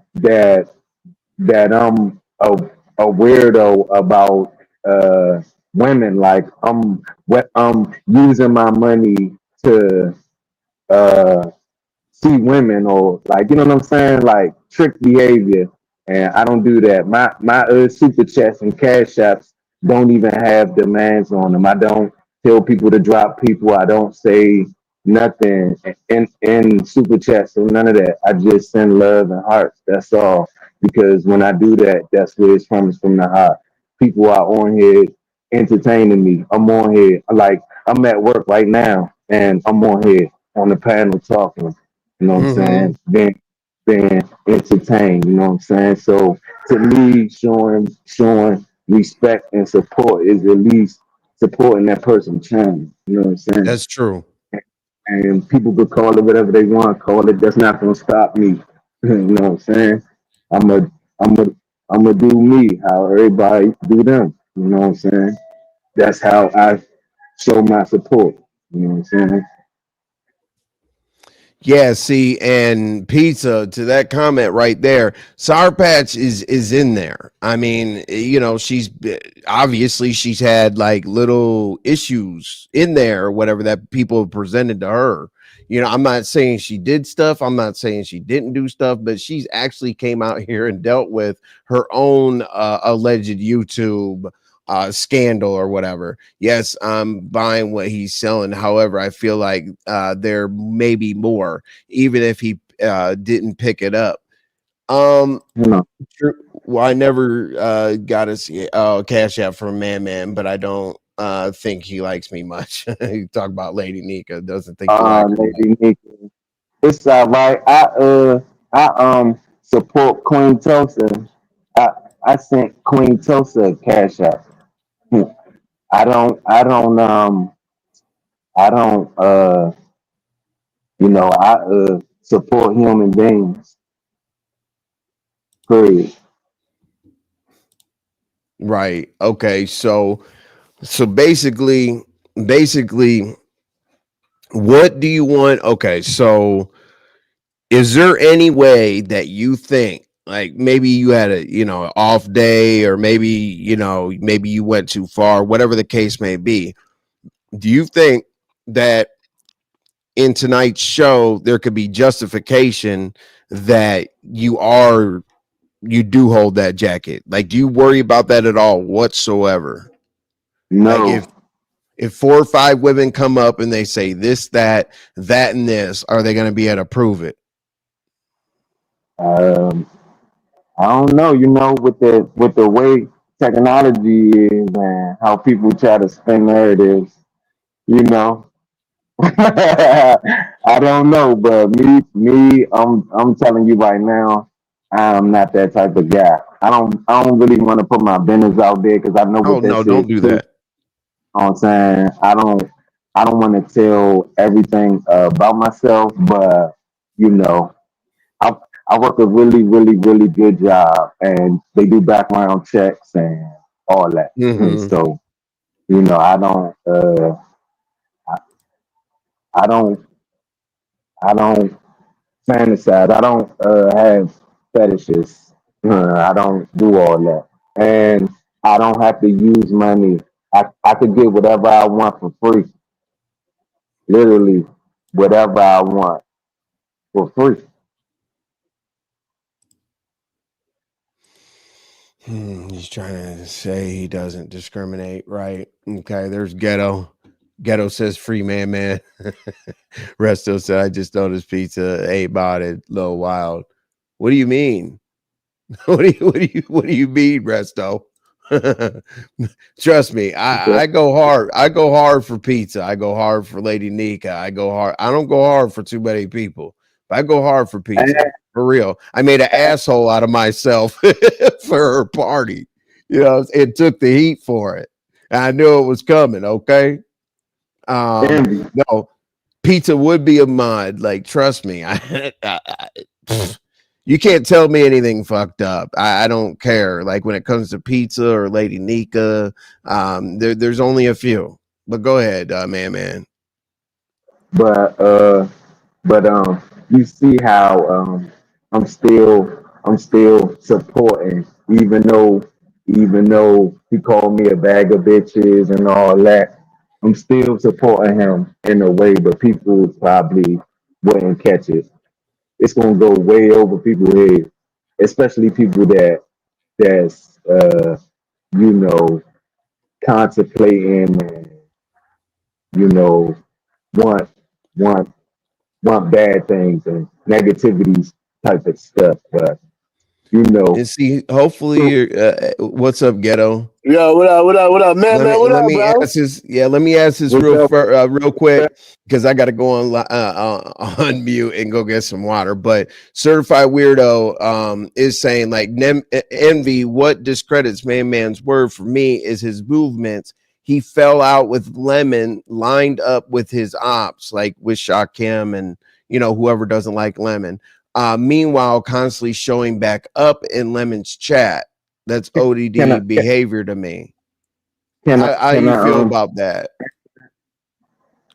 weirdo about women. Like I'm using my money to uh see women, or like, you know what I'm saying, like trick behavior. And I don't do that. My super chats and cash apps don't even have demands on them. I don't tell people to drop people. I don't say nothing in super chats or none of that. I just send love and hearts. That's all. Because when I do that, that's where it's from. It's from the heart. People are on here entertaining me. I'm on here, like I'm at work right now and I'm on here on the panel talking. You know what I'm Mm-hmm. saying? Being entertained, you know what I'm saying? So to me, showing respect and support is at least supporting that person's channel. You know what I'm saying? That's true. And people could call it whatever they want to call it. That's not gonna stop me. You know what I'm saying? I'm a I'm a I'm a do me how everybody do them. You know what I'm saying? That's how I show my support. You know what I'm saying? Yeah, see, and pizza to that comment right there. Sour Patch is in there. I mean, she's obviously she's had like little issues in there or whatever that people have presented to her. I'm not saying she did stuff. I'm not saying she didn't do stuff, but she's actually came out here and dealt with her own alleged YouTube scandal or whatever. Yes, I'm buying what he's selling. However, I feel like there may be more, even if he didn't pick it up. You know, Well, I never got to see Cash App from ManMan, but I don't think he likes me much. You talk about Lady Nika, doesn't think you like her much. Lady Nick, it's all right. I support Queen Tulsa. I I sent Queen Tulsa a cash app. I don't I support human beings. Period. Right. Okay. So basically, what do you want? Okay. So is there any way that you think like maybe you had a off day, or maybe maybe you went too far, whatever the case may be? Do you think that in tonight's show there could be justification that you do hold that jacket? Like, do you worry about that at all whatsoever? Like, No. if 4 or 5 women come up and they say this, that and this, are they going to be able to prove it? Um, I don't know. With the way technology is and how people try to spin narratives. You know, I don't know, but I'm telling you right now, I'm not that type of guy. I don't really want to put my business out there because I know Oh what that no, says don't do too. You that. know what I'm saying? I don't want to tell everything about myself, but you know, I I work a really, really, really good job, and they do background checks and all that. And Hmm. so, I don't I don't fantasize. I don't have fetishes. I don't do all that, and I don't have to use money. I could get whatever I want for free. Literally, whatever I want for free. He's trying to say he doesn't discriminate, right? Okay, there's Ghetto. Ghetto says free man. Resto said I just noticed pizza ain't bought it. Little wild. What do you mean? What do you mean, Resto? Trust me, I go hard. I go hard for pizza. I go hard for Lady Nika. I go hard. I don't go hard for too many people, but I go hard for And, pizza. For real. I made an asshole out of myself for her party. It took the heat for it. And I knew it was coming. Okay. envy. No, pizza would be a mod. Like, trust me. You can't tell me anything fucked up. I don't care. Like, when it comes to pizza or Lady Nika, there's only a few. But go ahead, man. But you see how I'm still supporting, even though he called me a bag of bitches and all that. I'm still supporting him in a way, but people probably wouldn't catch it. It's gonna go way over people's heads, especially people that's you know contemplating and you know want want want bad things and negativities type of stuff. But you know, And see, hopefully, what's up, Ghetto? Yo, what up, what up, what up? Man, Let man, me what let up, me bro? ask this. Yeah, let me ask this what's up? real quick because I got to go on mute and go get some water. But certified weirdo is saying like envy. What discredits man's word for me is his movements. He fell out with Lemon, lined up with his ops, like with Shakim and whoever doesn't like Lemon. Meanwhile, constantly showing back up in Lemon's chat. That's Can I ODD behavior to me. can I How can you I feel about that?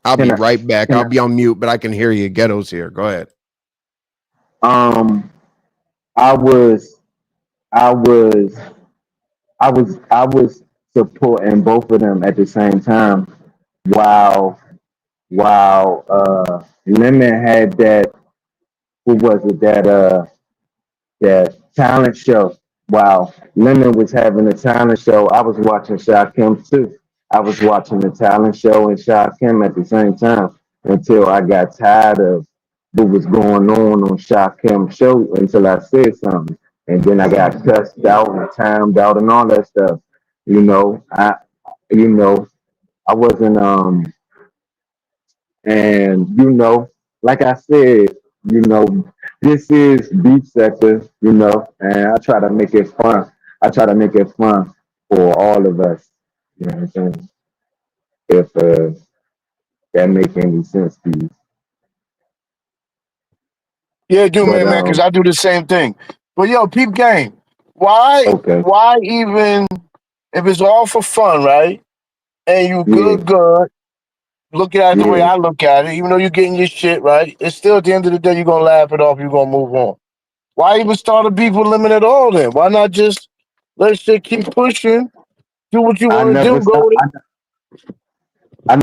I'll Can be I? right back. Can I'll be on mute, but I can hear you. Ghetto's here. Go ahead. I? I was, I was, I was supporting both of them at the same time. While Lemon had that, who was it that talent show. While Lemon was having a talent show, I was watching Kim too. I was watching the talent show and Kim at the same time until I got tired of what was going on Kim's show until I said something. And then I got cussed out and timed out and all that stuff. You know, you know, I wasn't and like I said, you know, this is beef sector, and I try to make it fun. I try to make it fun for all of us. You know what I'm saying? If that make any sense to you. Yeah, do But man, because I do the same thing. But yo, peep game. Why? okay, Why even if it's all for fun, right? And you yeah, good. Look at it the way yeah. I look at it. Even though you're getting your shit right, it's still at the end of the day you're gonna laugh it off. You're gonna move on. Why even start a beef with Lemon at all? Then why not just let shit keep pushing? Do what you I want to never do. Go start. with it. I,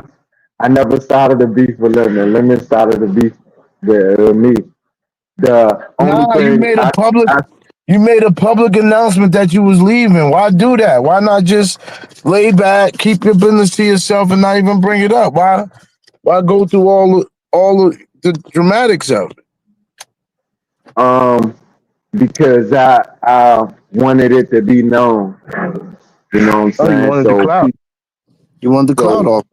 I never started the beef with Lemon. Lemon started the beef with me. The only Nah, thing I you made a public announcement that you was leaving. Why do that? Why not just lay back, keep your business to yourself, and not even bring it up? Why go through all of the dramatics of it? um because I wanted it to be known. You know what I'm Oh, you saying? wanted the clout. You wanted the clout So off.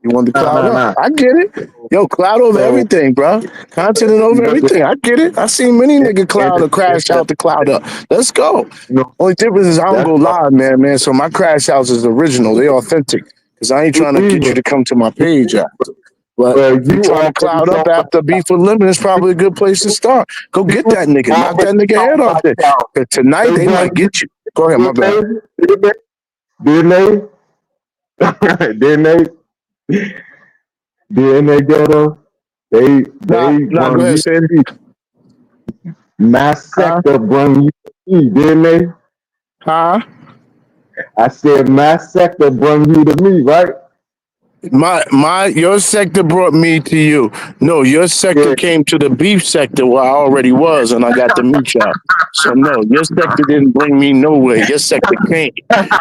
You want the nah cloud nah up. nah. I get it. Yo, cloud over So everything, bro. Content over look, everything. I get it. I seen many nigga cloud or crash out the cloud up. Let's go. you know, Only difference is I don't that's go live, man. So my crash outs is original. They authentic. Cause I ain't trying to get you even to come to my page after. But well if you you trying to already cloud saw up my after beef with limit, it's probably a good place to start. Go get you that nigga. Knock already that nigga saw head off my there. count. 'Cause tonight They they done might get you. Go ahead, my did bad. did did did ghetto? They Nah, go brung ahead, you say it. my Huh? sector brung you to me, didn't they? Huh? I said my sector brung you to me, right? Your sector brought me to you. No, your sector Yeah. came to the beef sector where I already was, and I got to meet y'all. So no, your sector didn't bring me nowhere. Your sector came.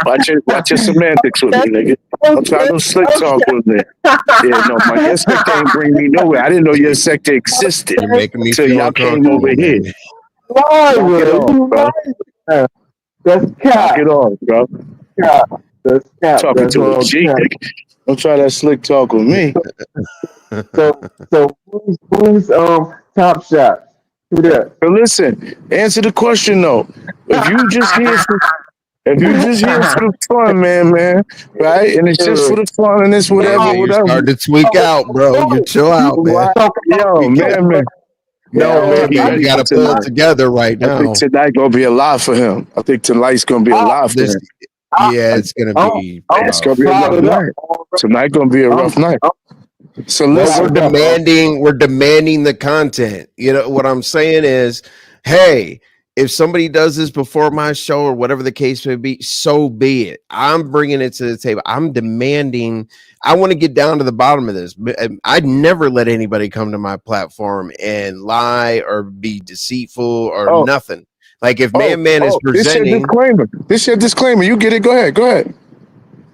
Watch your semantics with me, nigga. Don't try Okay, no slick talk with me. Yeah, no, your sector ain't bring me nowhere. I didn't know your sector existed You're making me until feel y'all came over uncomfortable, here. man. Knock it liar. off, You bro. liar. That's Knock cap. it off, bro. Cap. That's cap. Talking That's to a all G, cap. nigga. Don't try that slick talk with me. So who's top shot? Who that? But listen, answer the question though. If you just here for If you just here for the fun, man, right? And it's just for the fun and it's whatever, Man, you're whatever. starting to tweak out, bro. You chill You out, man. right? Yo, You got, man. No, man, he man, you ready got for to pull it tonight. together right I think now. tonight gonna be a lot for him. I think tonight's gonna be a lot for This, him. yeah, it's gonna be It's gonna rough. be a rough Fired up. night. Tonight gonna be a I'm, rough night. I'm So Well, we're listen, fired up. demanding the content. You know what I'm saying is, hey, if somebody does this before my show or whatever the case may be, so be it. I'm bringing it to the table. I'm demanding. I want to get down to the bottom of this. I'd never let anybody come to my platform and lie or be deceitful or oh, nothing. Like if Man is this your presenting. disclaimer. This your disclaimer. You get it. Go ahead. Go ahead.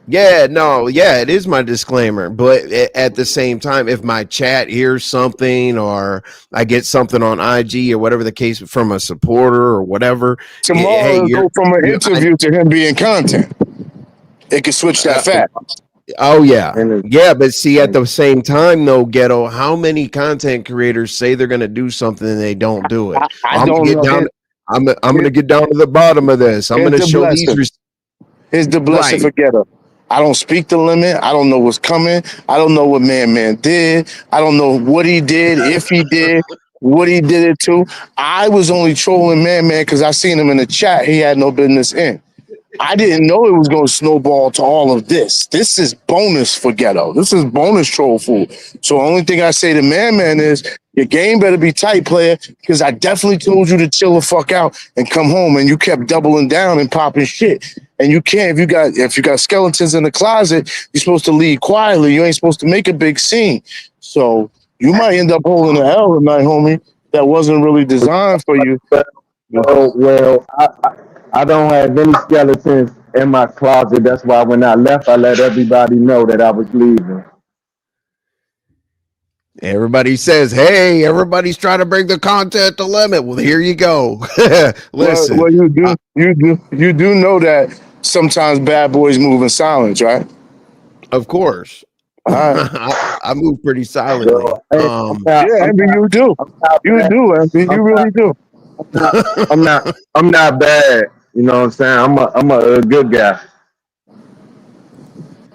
Yeah, no, yeah, it is my disclaimer. But at the same time, if my chat hears something or I get something on IG or whatever the case from a supporter or whatever, hey, Tomorrow it'll go from an interview to him being content. It can switch that uh, fast. oh yeah, And yeah. But see, at the same time, though, Ghetto, how many content creators say they're going to do something and they don't do it? I I'm gonna don't get know. down. I'm Here- gonna get down to the bottom of this. I'm Here's gonna the show these. blessing. Here's the blessing Right. for Ghetto. I don't speak the limit. I don't know what's coming. I don't know what Man did. I don't know what he did, if he did, what he did it to. I was only trolling Man because I seen him in the chat. He had no business in. I didn't know it was going to snowball to all of this. This is bonus for Ghetto. This is bonus troll food. So the only thing I say to ManMan is your game better be tight, player, because I definitely told you to chill the fuck out and come home, and you kept doubling down and popping shit. And you can't if you got skeletons in the closet, you're supposed to leave quietly. You ain't supposed to make a big scene. So you might end up holding a hell tonight, homie. That wasn't really designed for you. I don't have any skeletons in my closet. That's why when I left, I let everybody know that I was leaving. Everybody says, "Hey, everybody's trying to bring the content to limit." Well, here you go. Listen, Well, you do know that sometimes bad boys move in silence, right? of course, All right. I move pretty silently. So hey, Yeah, Envy, you do. I'm not You bad. do, Envy. I'm You not, really do. I'm not, I'm not bad. You know what I'm saying? I'm a good guy.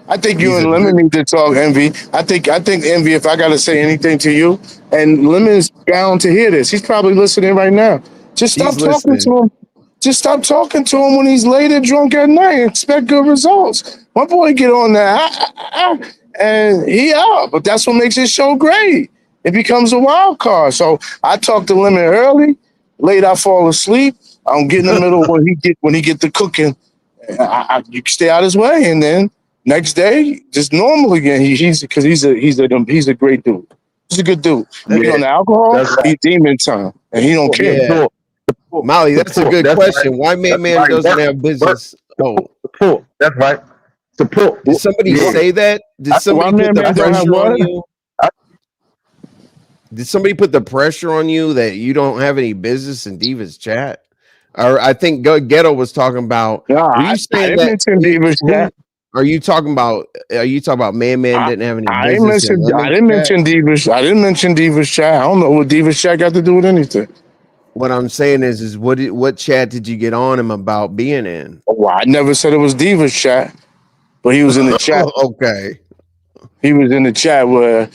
I think you He's a and good. Lemon need to talk, Envy. I think Envy, if I gotta say anything to you, and Lemon's bound to hear this. He's probably listening right now. Just stop He's talking listening. to him. Just stop talking to him when he's late and drunk at night. Expect good results. My boy get on that, and he out. But that's what makes his show great. It becomes a wild card. So I talk to Lemon early. Late, I fall asleep. I don't get in the middle when he get the cooking. You can stay out his way, and then next day, just normal again. He's a great dude. He's a good dude. He Yeah, on the alcohol, that's right. he's demon time, and he don't care. Yeah, Support, Molly, that's a support. good That's right. question. Why That's Man right. doesn't have Work, business? Oh, support. That's right. Support. did somebody Yeah. say that? Did Why somebody put the man don't have pressure on what? you? I, Did somebody put the pressure on you that you don't have any business in Diva's chat? Or I think Ghetto was talking about. No, Were I you saying didn't that? mention Diva's Who chat. are you talking about? Are you talking about Man I didn't have any I didn't business in mention I Lemon's didn't chat? mention Diva's. I didn't mention Diva's chat. I don't know what Diva's chat got to do with anything. What I'm saying is what chat did you get on him about being in? Oh, well, I never said it was Diva's chat, but he was in the chat. Okay. He was in the chat where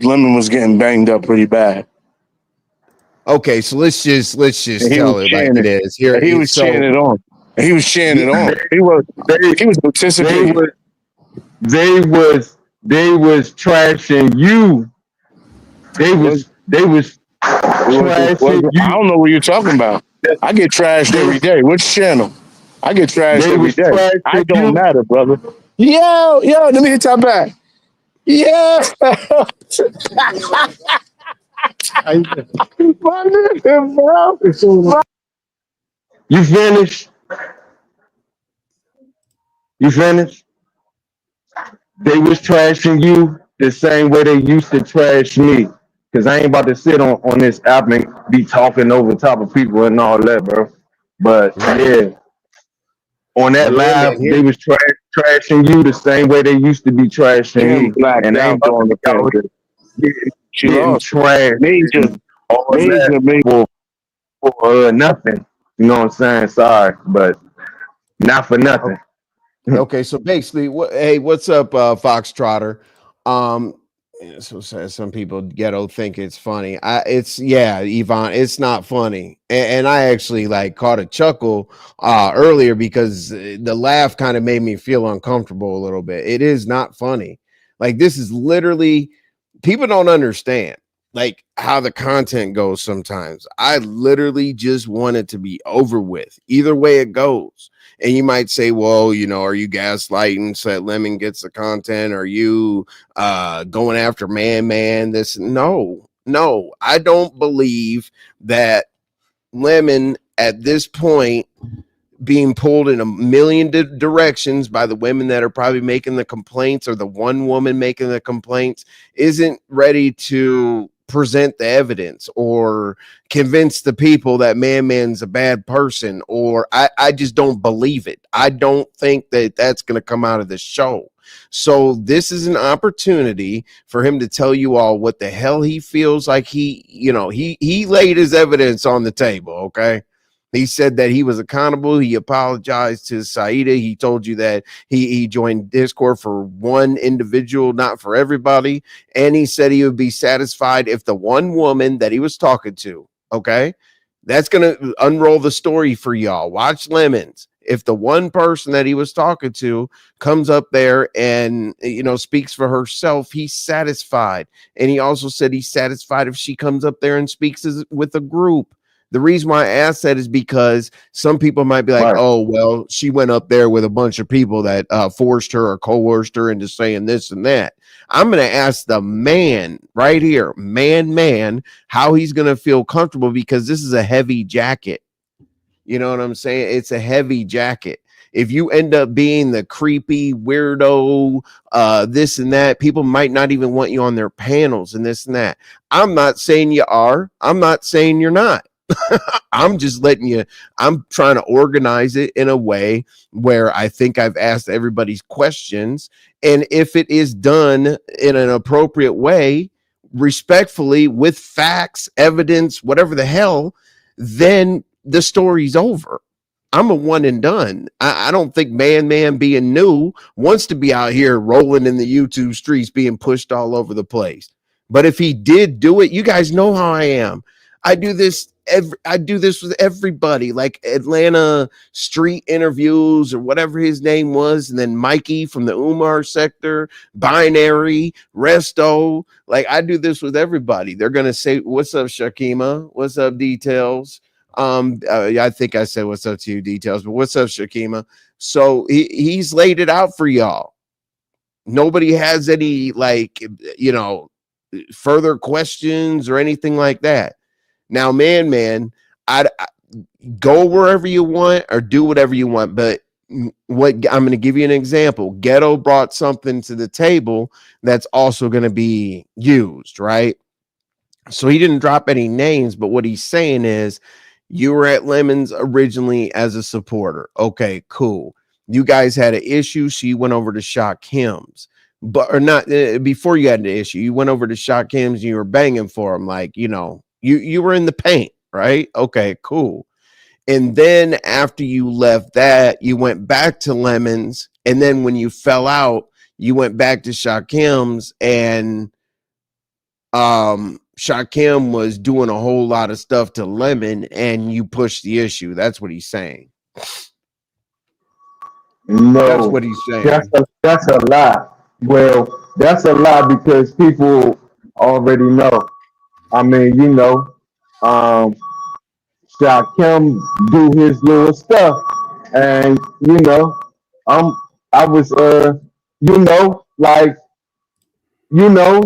Lemon was getting banged up pretty bad, Okay, so let's just and he was tell it like cheering it it. is. Here And he was cheering so it on. And he was cheering it yeah, on. they, He was they, he was they participating. was, they was trashing you. Was They was was trashing I you. don't know what you're talking about. I get trashed They every day. Which channel? I get trashed they every was day. I trashing don't you. matter, brother. Yo, let me hit that back. Yeah. My nigga, bro. You finished. You finished. They was trashing you the same way they used to trash me. Cause I ain't about to sit on this app and be talking over top of people and all that, bro. But right. yeah, on Well, that Man live, they here. was trashing you the same way they used to be trashing Kim me. blacked And they out ain't about to during be the out pandemic. here getting, She getting lost. trashed Major, and all that major. for nothing. You know what I'm saying? Sorry, but not for nothing. Okay, so basically, hey, what's up, Foxtrotter? Um, yeah, so some people ghetto think it's funny. It's yeah, Yvonne, it's not funny, and I actually like caught a chuckle earlier because the laugh kind of made me feel uncomfortable a little bit. It is not funny. Like this is literally people don't understand like how the content goes sometimes. I literally just want it to be over with. Either way it goes. And you might say, well, are you gaslighting so that Lemon gets the content? Are you going after Man? This no, I don't believe that Lemon at this point being pulled in a million directions by the women that are probably making the complaints or the one woman making the complaints isn't ready to present the evidence or convince the people that man's a bad person, or I just don't believe it. I don't think that that's going to come out of the show. So this is an opportunity for him to tell you all what the hell he feels like. He laid his evidence on the table. Okay, he said that he was accountable. He apologized to Saida. He told you that he joined Discord for one individual, not for everybody. And he said he would be satisfied if the one woman that he was talking to, okay, that's going to unroll the story for y'all. Watch Lemons. If the one person that he was talking to comes up there and speaks for herself, he's satisfied. And he also said he's satisfied if she comes up there and speaks with a group. The reason why I asked that is because some people might be like, Right. oh, well, she went up there with a bunch of people that forced her or coerced her into saying this and that. I'm going to ask the man right here, man, how he's going to feel comfortable, because this is a heavy jacket. You know what I'm saying? It's a heavy jacket. If you end up being the creepy weirdo, this and that, people might not even want you on their panels and this and that. I'm not saying you are. I'm not saying you're not. I'm just letting you, I'm trying to organize it in a way where I think I've asked everybody's questions. And if it is done in an appropriate way, respectfully, with facts, evidence, whatever the hell, then the story's over. I'm a one and done. I don't think Man being new wants to be out here rolling in the YouTube streets being pushed all over the place. But if he did do it, you guys know how I am. I do this with everybody, like Atlanta street interviews or whatever his name was, and then Mikey from the Umar sector, Binary, Resto. Like, I do this with everybody. They're gonna say, "What's up, Shakima? What's up, Details?" I think I said what's up to you, Details, but what's up, Shakima? So he's laid it out for y'all. Nobody has any further questions or anything like that. Now, man, I go wherever you want or do whatever you want, but what I'm going to give you an example. Ghetto brought something to the table that's also going to be used, right? So he didn't drop any names, but what he's saying is, you were at Lemons originally as a supporter. Okay, cool. You guys had an issue. So you went over to Shock Hims, but or not before you had an issue. You went over to Shock Hims and you were banging for him, like you were in the paint, right? Okay, cool. And then after you left that, you went back to Lemons, and then when you fell out, you went back to Shock Hims, and Shakim was doing a whole lot of stuff to Lemon, and you pushed the issue. That's what he's saying. That's No, what he's saying. that's a lie. Well, that's a lie because people already know. I mean, um, Shakim do his little stuff, and um, I was like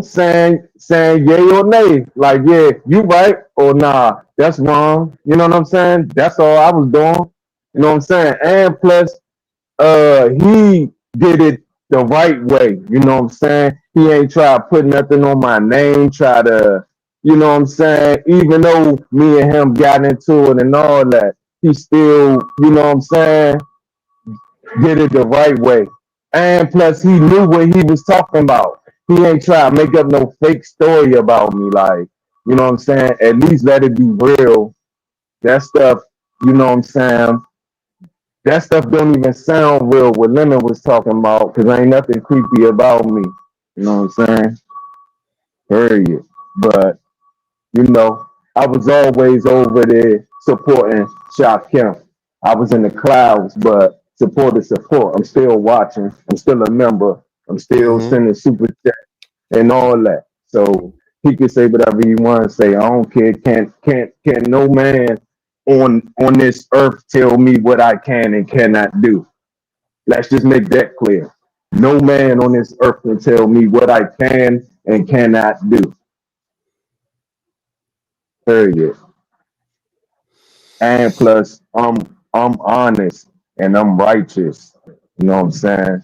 saying yay or nay, like yeah, you right or nah, that's wrong. You know what I'm saying? That's all I was doing. You know what I'm saying? And plus, he did it the right way. You know what I'm saying? He ain't try to put nothing on my name, try to, you know what I'm saying? Even though me and him got into it and all that, he still, you know what I'm saying, did it the right way. And plus, he knew what he was talking about. He ain't try to make up no fake story about me. Like, you know what I'm saying? At least let it be real. That stuff, you know what I'm saying? That stuff don't even sound real what Lemon was talking about because ain't nothing creepy about me. You know what I'm saying? Period. But, I was always over there supporting Shop Kemp. I was in the clouds, but support is support. I'm still watching. I'm still a member. I'm still Mm-hmm. sending super chat and all that. So he can say whatever he want to say. I don't care. Can't no man on this earth tell me what I can and cannot do. Let's just make that clear. No man on this earth can tell me what I can and cannot do. Period. And plus, I'm honest and I'm righteous. You know what I'm saying?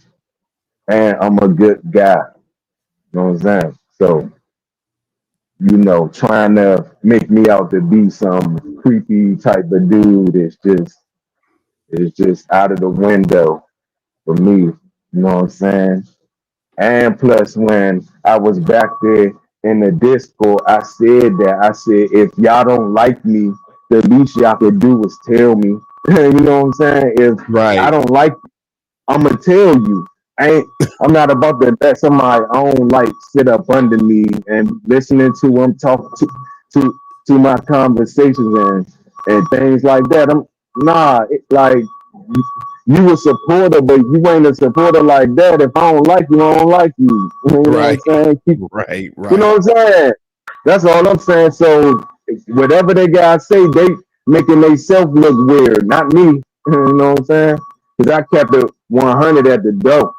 And I'm a good guy. You know what I'm saying? So, trying to make me out to be some creepy type of dude is just out of the window for me. You know what I'm saying? And plus, when I was back there in the disco, I said that. I said, if y'all don't like me, the least y'all could do is tell me. You know what I'm saying? If I Right. don't like you, I'm going to tell you. I'm not about to let somebody I don't like sit up under me and listening to them talk to, to my conversations and things like that. Like, you a supporter, but you ain't a supporter like that. If I don't like you, I don't like you. You know what I'm Right, saying? right, You know right. what I'm saying? That's all I'm saying. So whatever they gotta say, they making themselves look weird, not me. You know what I'm saying? Because I kept it 100 at the door.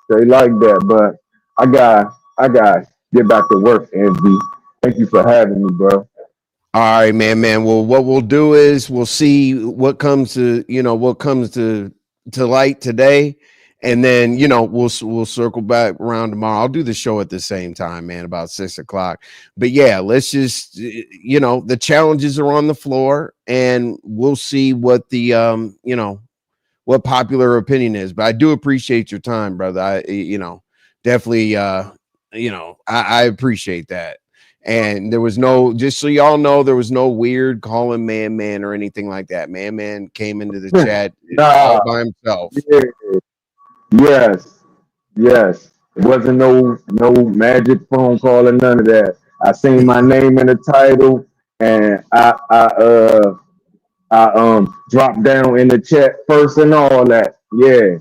They like that, but I got to get back to work, Envy. Thank you for having me, bro. All right, man. Well, what we'll do is we'll see what comes to light today, and then we'll circle back around tomorrow. I'll do the show at the same time, man, about 6 o'clock. But yeah, let's just the challenges are on the floor, and we'll see what the what popular opinion is. But I do appreciate your time, brother. Definitely I appreciate that. And there was no, just so y'all know, there was no weird calling man or anything like that. Man came into the chat all Nah, by himself. yeah, yes, yes. It wasn't no magic phone call or none of that. I seen my name in the title, and I dropped down in the chat first and all that. Yeah,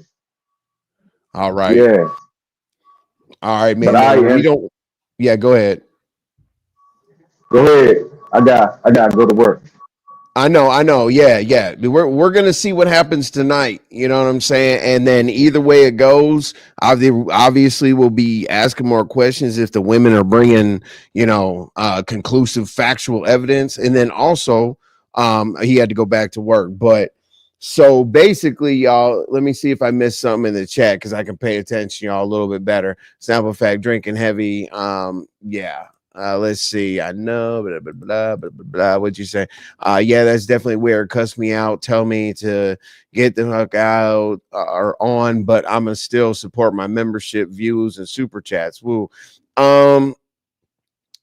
All right. yeah. All right, But man. I Well, we am. don't, yeah, go ahead. Go ahead. I got to go to work. I know. Yeah. We're gonna see what happens tonight. You know what I'm saying? And then either way it goes, obviously we'll be asking more questions if the women are bringing, conclusive factual evidence. And then also, he had to go back to work. But so basically, y'all, let me see if I missed something in the chat because I can pay attention, y'all, a little bit better. Sample fact, drinking heavy. Yeah. Let's see. I know, blah. What'd you say? Yeah, that's definitely weird. Cuss me out, tell me to get the fuck out or on, but I'm gonna still support my membership views and super chats. Woo. Um,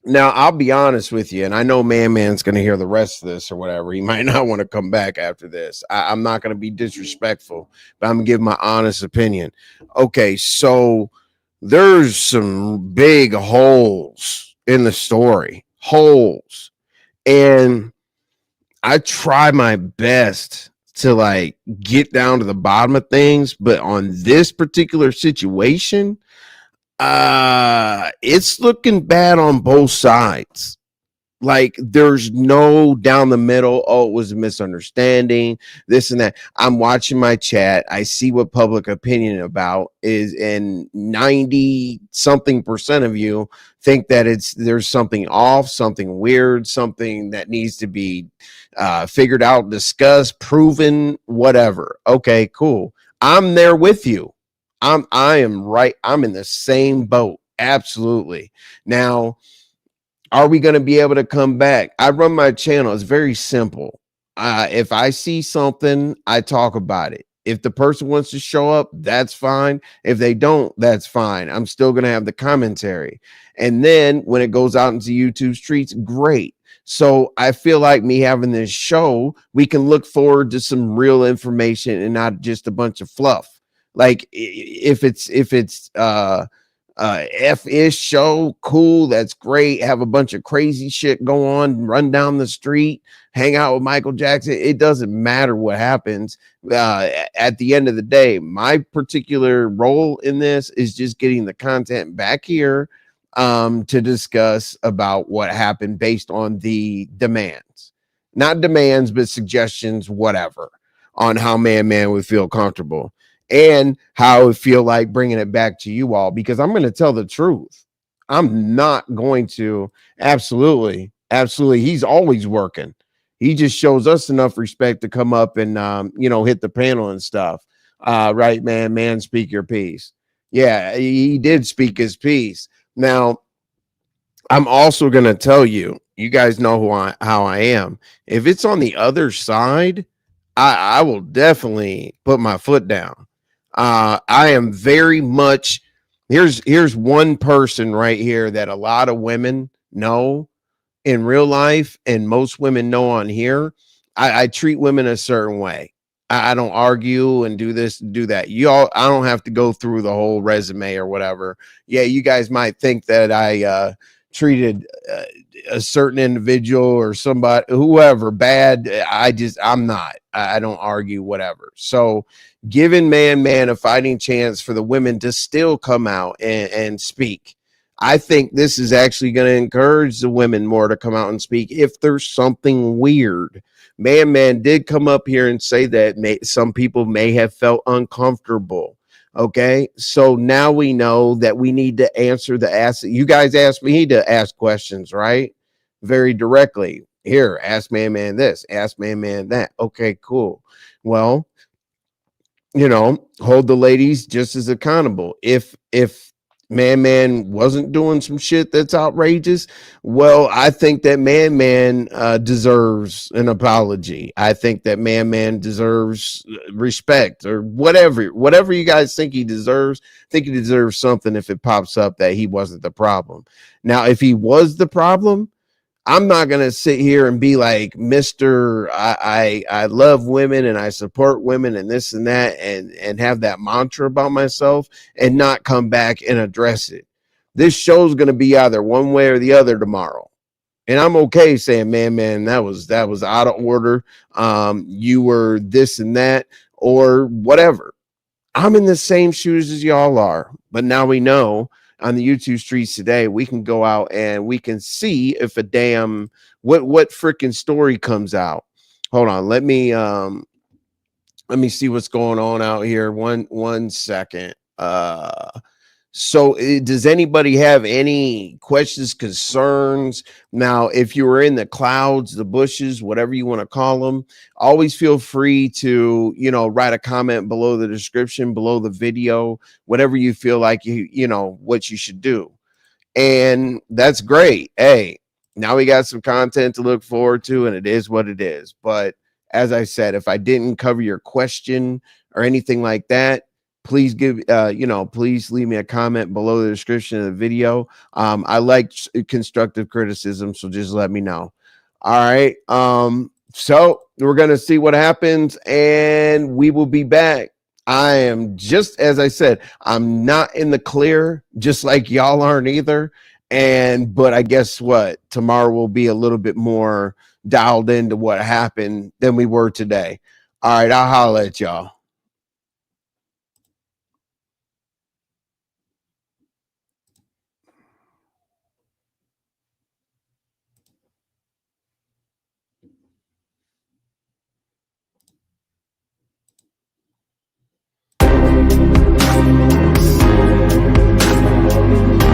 Now I'll be honest with you, and I know man's gonna hear the rest of this or whatever. He might not want to come back after this. I'm not gonna be disrespectful, but I'm gonna give my honest opinion. Okay, so there's some big holes in the story. Holes. And I try my best to like get down to the bottom of things, but on this particular situation, it's looking bad on both sides. Like there's no down the middle. Oh, it was a misunderstanding, this and that. I'm watching my chat. I see what public opinion about is, and 90 something percent of you think that there's something off, something weird, something that needs to be figured out, discussed, proven, whatever. Okay, cool. I'm there with you. I am right. I'm in the same boat. Absolutely. Now, are we going to be able to come back? I run my channel. It's very simple. If I see something, I talk about it. If the person wants to show up, that's fine. If they don't, that's fine. I'm still going to have the commentary. And then when it goes out into YouTube streets, great. So I feel like me having this show, we can look forward to some real information and not just a bunch of fluff. Like if it's F-ish show, cool, that's great. Have a bunch of crazy shit go on, run down the street, hang out with Michael Jackson. It doesn't matter what happens. At the end of the day, my particular role in this is just getting the content back here to discuss about what happened based on the demands. Not demands, but suggestions, whatever, on how man would feel comfortable and how it feel like bringing it back to you all, because I'm going to tell the truth. I'm not going to absolutely. He's always working. He just shows us enough respect to come up and hit the panel and stuff. Right, man, speak your piece. Yeah, he did speak his piece. Now, I'm also going to tell you, you guys know how I am. If it's on the other side, I will definitely put my foot down. I am very much here's one person right here that a lot of women know in real life, and most women know on here. I treat women a certain way. I don't argue and do this and do that. I don't have to go through the whole resume or whatever. Yeah, you guys might think that I treated a certain individual or somebody, whoever, bad. I'm not. I don't argue whatever. So giving ManMan a fighting chance for the women to still come out and speak. I think this is actually going to encourage the women more to come out and speak if there's something weird. ManMan did come up here and say that some people may have felt uncomfortable. Okay, so now we know that we need to answer the ask. You guys asked me to ask questions, right? Very directly. Here, ask ManMan this, ask ManMan that. Okay, cool. Well, hold the ladies just as accountable. If ManMan wasn't doing some shit that's outrageous, well, I think that ManMan deserves an apology. I think that ManMan deserves respect or whatever you guys think he deserves. I think he deserves something if it pops up that he wasn't the problem. Now, if he was the problem, I'm not gonna sit here and be like, Mr. I love women and I support women and this and that and have that mantra about myself and not come back and address it. This show's gonna be either one way or the other tomorrow. And I'm okay saying, man, that was out of order. You were this and that, or whatever. I'm in the same shoes as y'all are, but now we know on the YouTube streets today, we can go out and we can see if a damn what freaking story comes out. Hold on, let me see what's going on out here. One second. So does anybody have any questions, concerns? Now, if you were in the clouds, the bushes, whatever you want to call them, always feel free to, write a comment below the description, below the video, whatever you feel like what you should do. And that's great. Hey, now we got some content to look forward to, and it is what it is. But as I said, if I didn't cover your question or anything like that, please please leave me a comment below the description of the video. I like constructive criticism, so just let me know. All right. So we're gonna see what happens, and we will be back. I am, just as I said, I'm not in the clear, just like y'all aren't either. But I guess what? Tomorrow will be a little bit more dialed into what happened than we were today. All right, I'll holler at y'all.